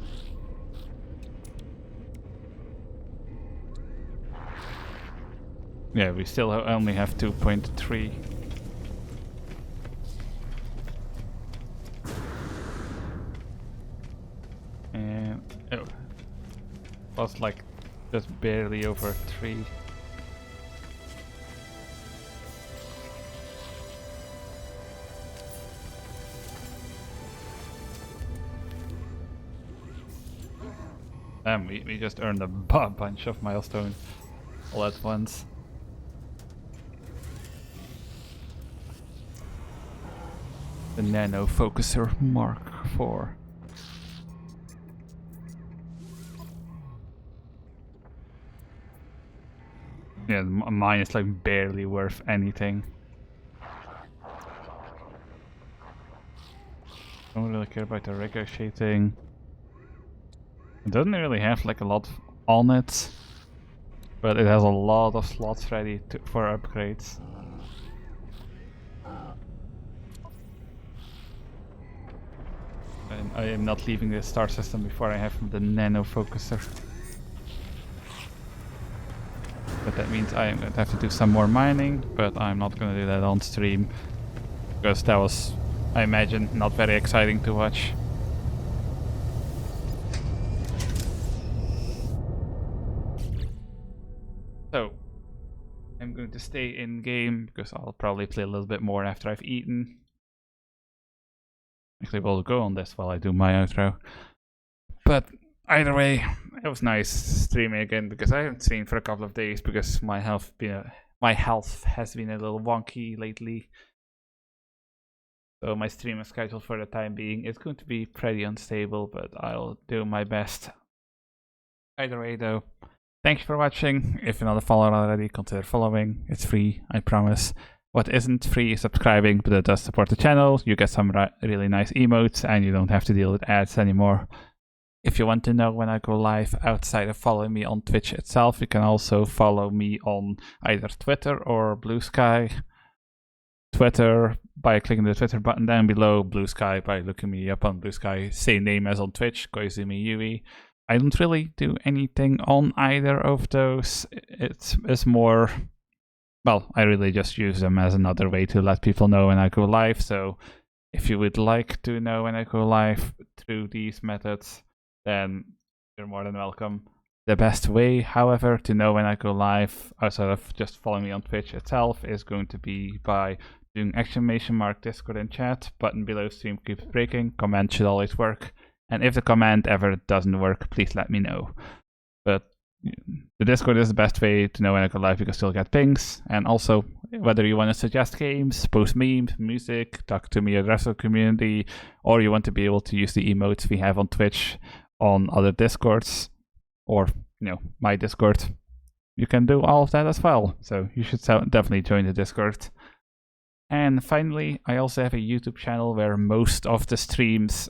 Yeah, we still only have 2.3. And oh, was like just barely over 3. Damn, we just earned a bunch of milestones all at once. The Nano Focuser Mark IV. Yeah, mine is like barely worth anything. Don't really care about the ricocheting. It doesn't really have like a lot on it, but it has a lot of slots ready for upgrades. And I am not leaving the star system before I have the Nano Focuser. But that means I am going to have to do some more mining, but I'm not going to do that on stream, because that was, I imagine, not very exciting to watch. So, I'm going to stay in game, because I'll probably play a little bit more after I've eaten. Actually, we'll go on this while I do my outro. But either way, it was nice streaming again because I haven't streamed for a couple of days because my health has been a little wonky lately. So my stream schedule for the time being is going to be pretty unstable, but I'll do my best. Either way though, thank you for watching. If you're not a follower already, consider following. It's free, I promise. What isn't free is subscribing, but it does support the channel. You get some really nice emotes and you don't have to deal with ads anymore. If you want to know when I go live outside of following me on Twitch itself, you can also follow me on either Twitter or Blue Sky. Twitter by clicking the Twitter button down below, Blue Sky by looking me up on Blue Sky, same name as on Twitch, Koizumi Yui. I don't really do anything on either of those. It's more, well, I really just use them as another way to let people know when I go live. So if you would like to know when I go live through these methods, then you're more than welcome. The best way, however, to know when I go live, outside of just following me on Twitch itself, is going to be by doing _Discord in chat, button below stream keeps breaking, command should always work, and if the command ever doesn't work, please let me know. But the Discord is the best way to know when I go live, you can still get pings, and also whether you want to suggest games, post memes, music, talk to me or the rest of the community, or you want to be able to use the emotes we have on Twitch on other Discords, or my Discord, you can do all of that as well. So you should definitely join the Discord. And finally, I also have a YouTube channel where most of the streams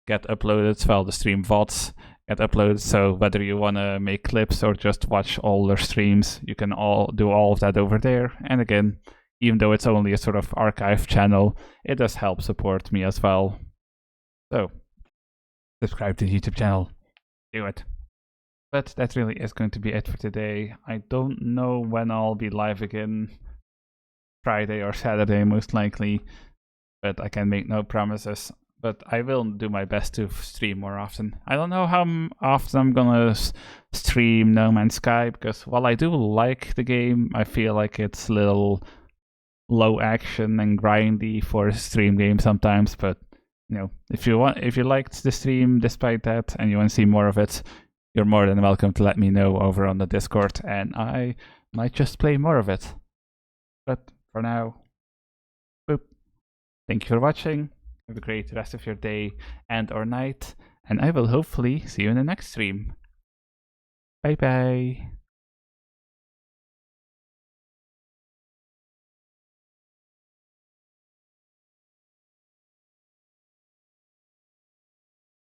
get uploaded. Well, the stream VODs get uploaded. So whether you want to make clips or just watch older streams, you can do all of that over there. And again, even though it's only a sort of archive channel, it does help support me as well. So subscribe to the YouTube channel. Do it. But that really is going to be it for today. I don't know when I'll be live again. Friday or Saturday most likely. But I can make no promises. But I will do my best to stream more often. I don't know how often I'm gonna stream No Man's Sky, because while I do like the game, I feel like it's a little low action and grindy for a stream game sometimes. But if you liked the stream despite that and you want to see more of it, you're more than welcome to let me know over on the Discord, and I might just play more of it. But for now, boop. Thank you for watching. Have a great rest of your day and or night, and I will hopefully see you in the next stream. Bye bye.